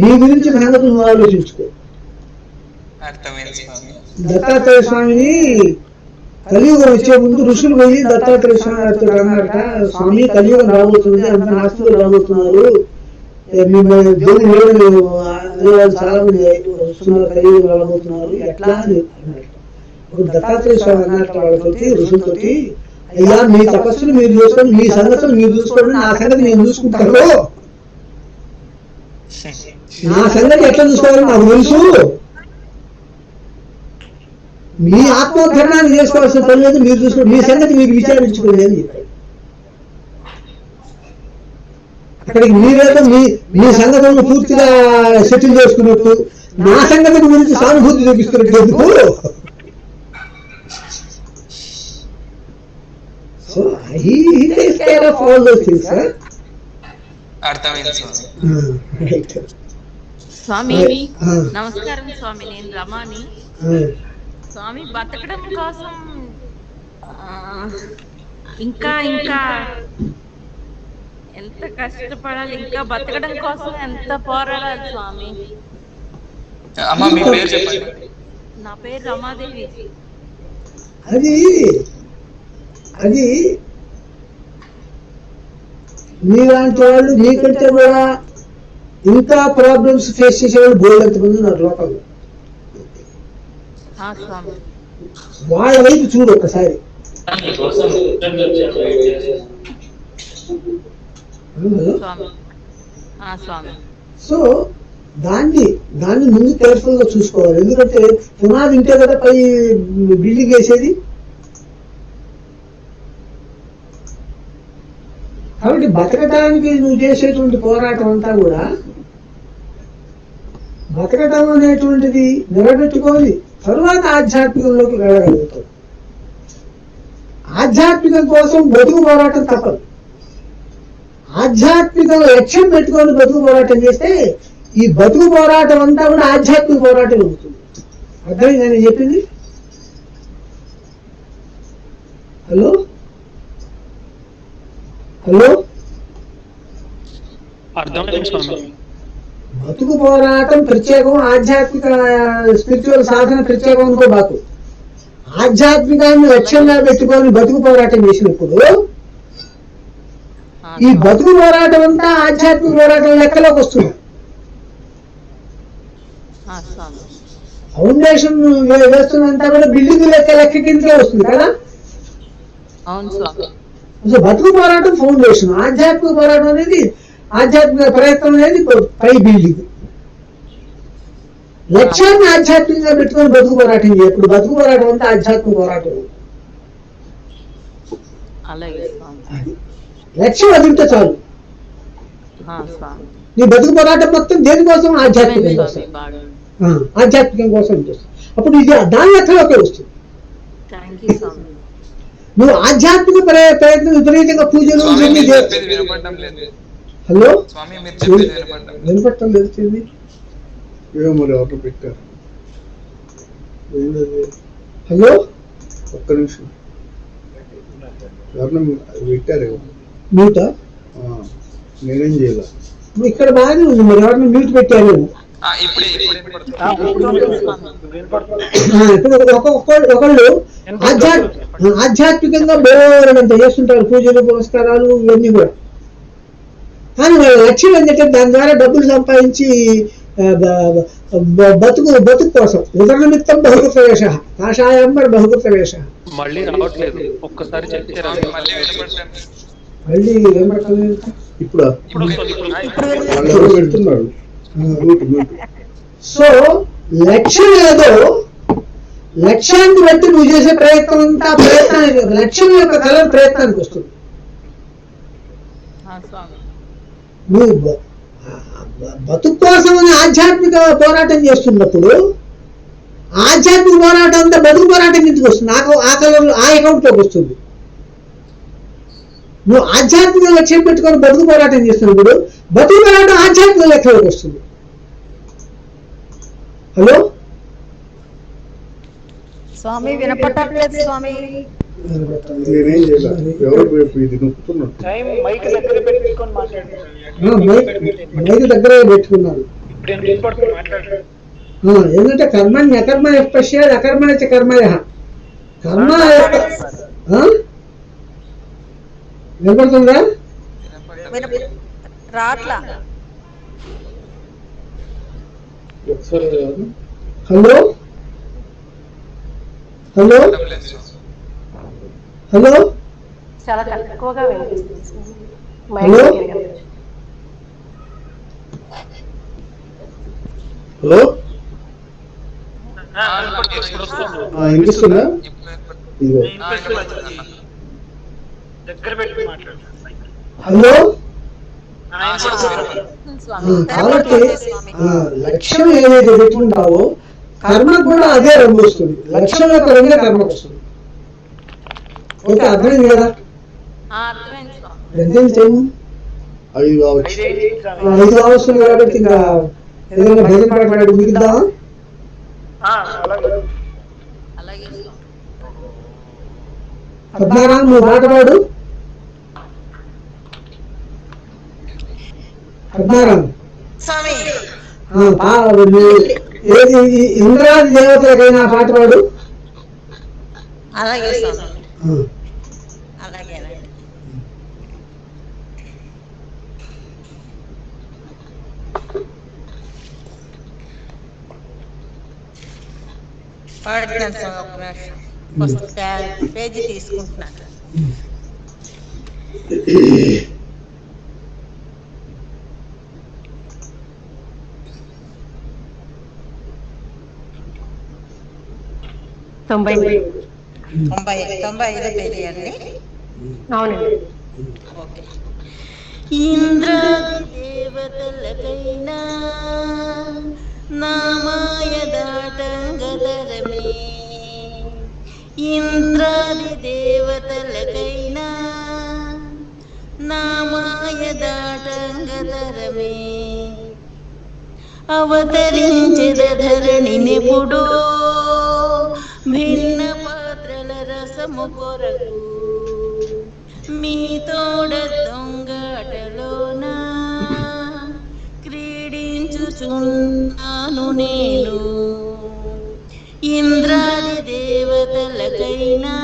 Speaker 1: నీ గురించి సంగతి నువ్వు ఆలోచించుకో. దత్తాత్రేయ స్వామిని కలియుగం వచ్చే ముందు ఋషులు పోయి దత్తాత్రేయ స్వామి అన్నారట, స్వామి కలియుగం రాబోతుంది, అంత నాస్తికులు రాబోతున్నారు, దేవుడు లేడు చాలా మంది వస్తున్నారు, కలియుగం రాబోతున్నారు, ఎట్లా అని అన్నారు. ఇప్పుడు దత్తాత్రేయ స్వామి అన్నట్టు వాళ్ళతోటి ఋషులతోటి, అయ్యా మీ తపస్సులు మీరు చూసుకోండి, మీ సంగతులు మీరు చూసుకోండి, నా సంగతి నేను చూసుకుంటాను, నా సంగతి ఎట్లా చూసుకోవాలని నాకు తెలుసు, మీ ఆత్మోద్ధరణాన్ని చేసుకోవాల్సిన పని లేదు, మీరు చూసుకోండి, మీ సంగతి మీరు విచారించుకోండి అని చెప్పారు. అక్కడికి మీరేదో మీ సంగతులను పూర్తిగా సెటిల్ చేసుకున్నట్టు నా సంగతి గురించి సానుభూతి చూపిస్తున్నట్టు ఎందుకు? So he takes care of all those things, sir.
Speaker 13: స్వామి నమస్కారం స్వామి, నేను రమాని. స్వామి బతకడం కోసం ఇంకా ఇంకా ఎంత కష్టపడాలి, ఇంకా బతకడం కోసం ఎంత పోరాడాలి స్వామి. నా పేరు రమాదేవి.
Speaker 1: అది మీలాంటి వాళ్ళు మీకంటే కూడా ఇంకా ప్రాబ్లమ్స్ ఫేస్ చేసేవాళ్ళు బోల్డంత మంది ఉన్నారు లోకల్లో. వాళ్ళ వైపు చూడు ఒక్కసారి. సో దాన్ని ముందు కేర్ఫుల్ గా చూసుకోవాలి. ఎందుకంటే పునాది ఉంటే కదా పై బిల్డింగ్ వేసేది. కాబట్టి బతకటానికి నువ్వు చేసేటువంటి పోరాటం అంతా కూడా బతకటం అనేటువంటిది నిలబెట్టుకోవాలి, తరువాత ఆధ్యాత్మికంలోకి వెళ్ళగలుగుతాం. ఆధ్యాత్మికం కోసం బతుకు పోరాటం తప్పదు. ఆధ్యాత్మిక లక్ష్యం పెట్టుకొని బతుకు పోరాటం చేస్తే ఈ బతుకు పోరాటం అంతా కూడా ఆధ్యాత్మిక పోరాటం అవుతుంది. అర్థమైందా నేను చెప్పింది? హలో హలో బతుకు పోరాటం ప్రత్యేకం, ఆధ్యాత్మిక స్పిరిచువల్ సాధన ప్రత్యేకం అనుకో బాకు. ఆధ్యాత్మికాన్ని లక్ష్యంగా పెట్టుకొని బతుకు పోరాటం చేసినప్పుడు ఈ బతుకు పోరాటం అంతా ఆధ్యాత్మిక పోరాటం లెక్కలోకి వస్తుంది. ఫౌండేషన్ వేస్తున్నంతా కూడా బిల్డింగ్ లెక్క కిందకే వస్తుంది కదా.
Speaker 9: అవును స్వామి.
Speaker 1: సో బతుకు పోరాటం ఫౌండేషన్, ఆధ్యాత్మిక పోరాటం అనేది ఆధ్యాత్మిక ప్రయత్నం అనేది పై బిల్డింగ్. లక్ష్యాన్ని ఆధ్యాత్మికంగా పెట్టుకొని బతుకు పోరాటం చేయప్పుడు బతుకు పోరాటం అంతా ఆధ్యాత్మిక పోరాటం.
Speaker 9: అలాగే స్వామి.
Speaker 1: లక్ష్యం అది ఉంటే చాలు.
Speaker 9: స్వామి
Speaker 1: నీ బతుకు పోరాటం మొత్తం దేనికోసం? ఆధ్యాత్మికం కోసం. ఆధ్యాత్మికం కోసం చేస్తుంది. అప్పుడు ఇది దాని లెక్కలోకే వస్తుంది.
Speaker 9: థ్యాంక్ యూ స్వామి.
Speaker 1: నువ్వు ఆధ్యాత్మిక ప్రయత్నం విపరీతంగా పూజలు హలో వినపడటం లేదు.
Speaker 14: మరి ఆర్డర్ పెట్టారు.
Speaker 1: హలో
Speaker 14: ఒక్క నిమిషం పెట్టారు.
Speaker 1: మ్యూటా?
Speaker 14: నేనేం చేయాల?
Speaker 1: ఇక్కడ బాగానే ఉంది. మరి ఎవరిని మ్యూట్ పెట్టారు? ఇప్పుడు ఒకళ్ళు ఆధ్యాత్మికంగా బోరంత చేస్తుంటారు, పూజలు పురస్కారాలు ఇవన్నీ కూడా. కానీ వాళ్ళ లక్ష్యం ఏంటంటే దాని ద్వారా డబ్బులు సంపాదించి బతుకు కోసం. ఉదరనిమిత్తం బహుకృత వేష, కాషాయంబర్ బహుకృత వేష.
Speaker 3: మళ్ళీ రావట్లేదు, ఒక్కసారి చెప్తే
Speaker 1: మళ్ళీ ఏమంటారు?
Speaker 14: ఇప్పుడు పెడుతున్నాడు.
Speaker 1: సో లక్ష్యం ఏదో, లక్ష్యాన్ని బట్టి నువ్వు చేసే ప్రయత్నం అంతా ప్రయత్నానికి, లక్ష్యం యొక్క కలర్ ప్రయత్నానికి వస్తుంది. నువ్వు బతుకు కోసం అని ఆధ్యాత్మిక పోరాటం చేస్తున్నప్పుడు ఆధ్యాత్మిక పోరాటం అంతా బతుకు పోరాటం కిందకి వస్తుంది. ఆ కలర్ ఆ అకౌంట్లోకి వస్తుంది. నువ్వు ఆధ్యాత్మిక లక్ష్యం పెట్టుకొని బతుకు పోరాటం చేస్తున్నప్పుడు బతుకు పోరాటం ఆధ్యాత్మిక లక్ష్యంలోకి వస్తుంది. హలో
Speaker 12: స్వామి వినపడట్లేదు స్వామి.
Speaker 14: నేనేం చేయాలి? ఎవరు ఇది నొక్కుతున్నాడు?
Speaker 1: మైక్ దగ్గరే పెట్టుకున్నాను. ఏంటంటే కర్మణ్య అకర్మ పశ్యేద్ అకర్మణ చ కర్మయ. కర్మ వినపడుతుందా?
Speaker 12: రాట్లా.
Speaker 1: హలో హలో హలో
Speaker 6: చాలా తక్కువగా వినిపిస్తుంది.
Speaker 1: హలో
Speaker 14: హలో వినిపిస్తుందా?
Speaker 1: హలో. కాబట్టి లక్ష్యం ఏదైతే పెట్టుకుంటావో కర్మ కూడా అదే రంగు వస్తుంది. లక్ష్యం యొక్క రంగే కర్మకు వస్తుంది. ఓకే, అర్థమైంది కదా? ఎంత చేయము
Speaker 14: 5 కావచ్చు.
Speaker 1: 5 కావస్తుంది కాబట్టి ఇంకా ఏదైనా భజన పాట పాడి మిగులుతావా? పద్మారాం నువ్వు పాట పాడు. పద్మారాం ఏది ఇంద్రాది దేవతలకైనా పాట పాడు.
Speaker 7: అలాగే అలాగే పాడుతున్నాను సార్. ఒక నిమిషం ఫస్ట్ పేజీ తీసుకుంటున్నాను.
Speaker 6: తొంభై
Speaker 7: 95 పేజీ అండి.
Speaker 6: అవునండి.
Speaker 7: ఓకే. ఇంద్రాది దేవతలకైనా నామాయ దాటంగతరమే. ఇంద్రాది దేవతలకైనా నామాయ దాటంగతరమే. అవతరించెద ధరణినెప్పుడు భిన్న పాత్రల రసము కొరకు. మీ తోడ దొంగాటలోన క్రీడించుచున్నాను నేను. ఇంద్రాది దేవతలకైనా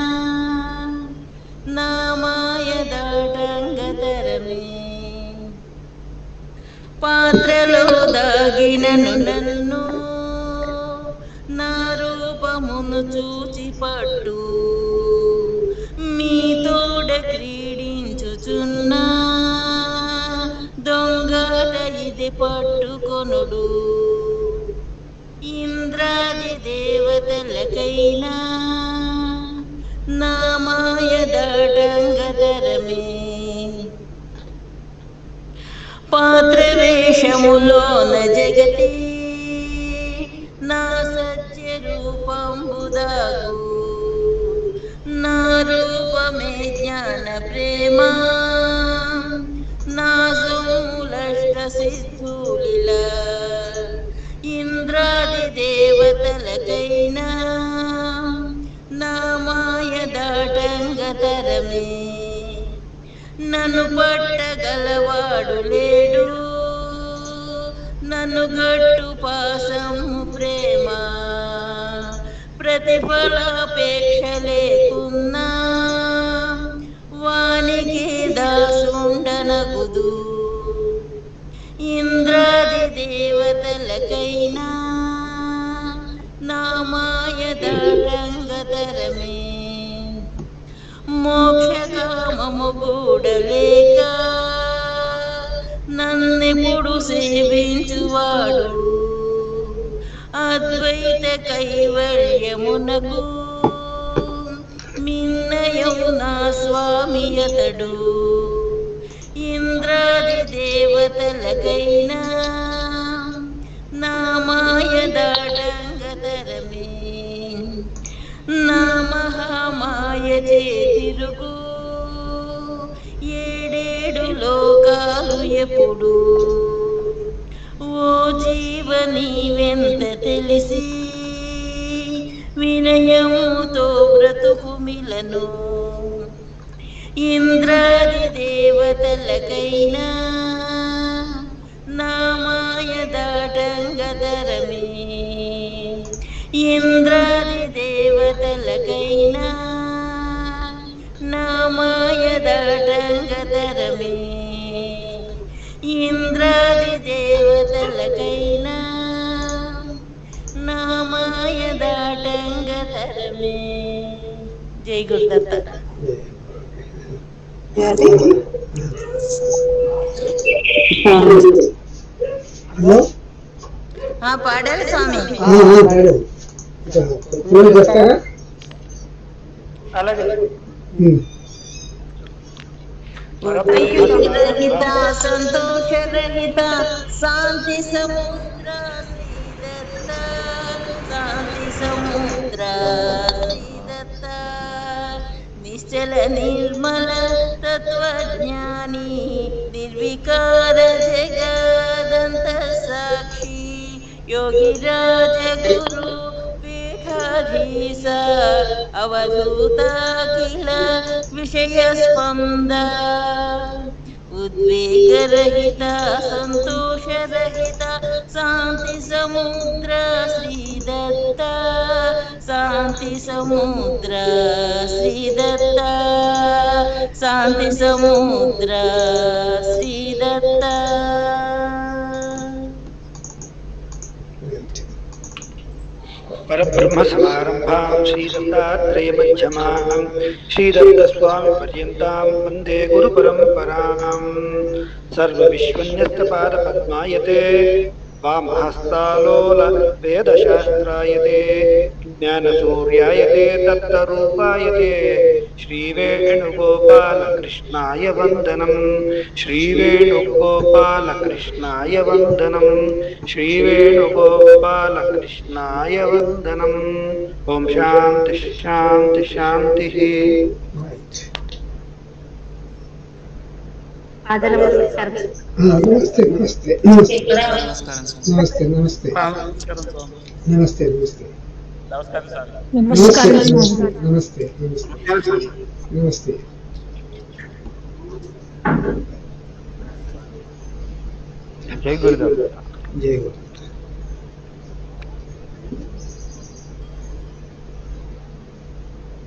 Speaker 7: నామాయ దాటంగతరమే. పాత్రలో దాగినను నన్ను నా రూపమును చూచి పట్టు మీతోడ క్రీడించుచున్నా దొంగట ఇది పట్టుకొనుడు ఇంద్రాది దేవతలకైనా నా మాయ దాటంగతరమే పాత్ర వేషములోన జగతి నా సత్య రూపంబుదాగు నా రూపమే జ్ఞాన ప్రేమ నా సోములష్ట సిద్ధులిలా ఇంద్రాది దేవతలకైనా నా మాయ దాటంగతరమే నన్ను పట్టగలవాడు లేడు నన్ను గట్టు పాసము ప్రేమ ప్రతిఫలాపేక్ష లేకున్నా వానికి దాసుండనగుదు ఇంద్రాది దేవతలకైనా నా మాయ దాటంగతరమే మోక్షకామము కూడలేక నన్నెప్పుడు సేవించువాడు అద్వైత కైవల్యమునకు మిన్నయం నా స్వామి అతడు ఇంద్రాది దేవతలకైనా నా మాయ దాటంగతరమే నా మహామాయ చేతిరుగు ఏడేడు లోకాలు ఎప్పుడు ఓ జీవ నీవెంత తెలిసి వినయముతో బ్రతుకు మిలను ఇంద్రాది దేవతలకైనా నా మాయ దాటంగతరమే ఇంద్రాది దేవతలకైనా నా మాయ దాటంగతరమే ఇంద్రాది దేవతలకైనా నా మాయ దాటంగతరమే జై గురుదత్త
Speaker 1: హలో
Speaker 7: పాడాలి స్వామి
Speaker 1: చేస్తారా
Speaker 3: అలాగే
Speaker 7: రహిత సంతోషరహిత శాంతి సముద్ర శ్రీదత్త శాంతి సముద్ర శ్రీదత్త నిశ్చల నిర్మల తత్వజ్ఞాని నిర్వికార జగదంత సాక్షి योगिराज गुरु पीठाधीश अवधूत किल विषय स्पंद उद्वेगरहित संतोषरहित शांति समुद्र श्रीदत्त शांति समुद्र श्रीदत्त शांति समुद्र श्रीदत्त
Speaker 15: परब्रह्म समारंभां श्रीदत्तात्रेयमध्यमां श्रीदत्तस्वामिपर्यन्तां वन्दे गुरुपरम्परां सर्वविश्वन्यस्तपादपद्मायते वामहस्तालोल वेदशास्त्रायते ज्ञानसूर्यायते दत्तरूपायते श्रीवेणुगोपालकृष्णाय वन्दनं श्रीवेणुगोपालकृष्णाय वन्दनं श्रीवेणुगोपालकृष्णाय वन्दनम् ॐ शान्ति शान्ति शान्तिः
Speaker 1: नमस्ते नमस्ते नमस्ते नमस्ते नमस्ते नमस्ते नमस्ते नमस्ते नमस्ते
Speaker 11: जय गुरुदेव
Speaker 1: जय गुरु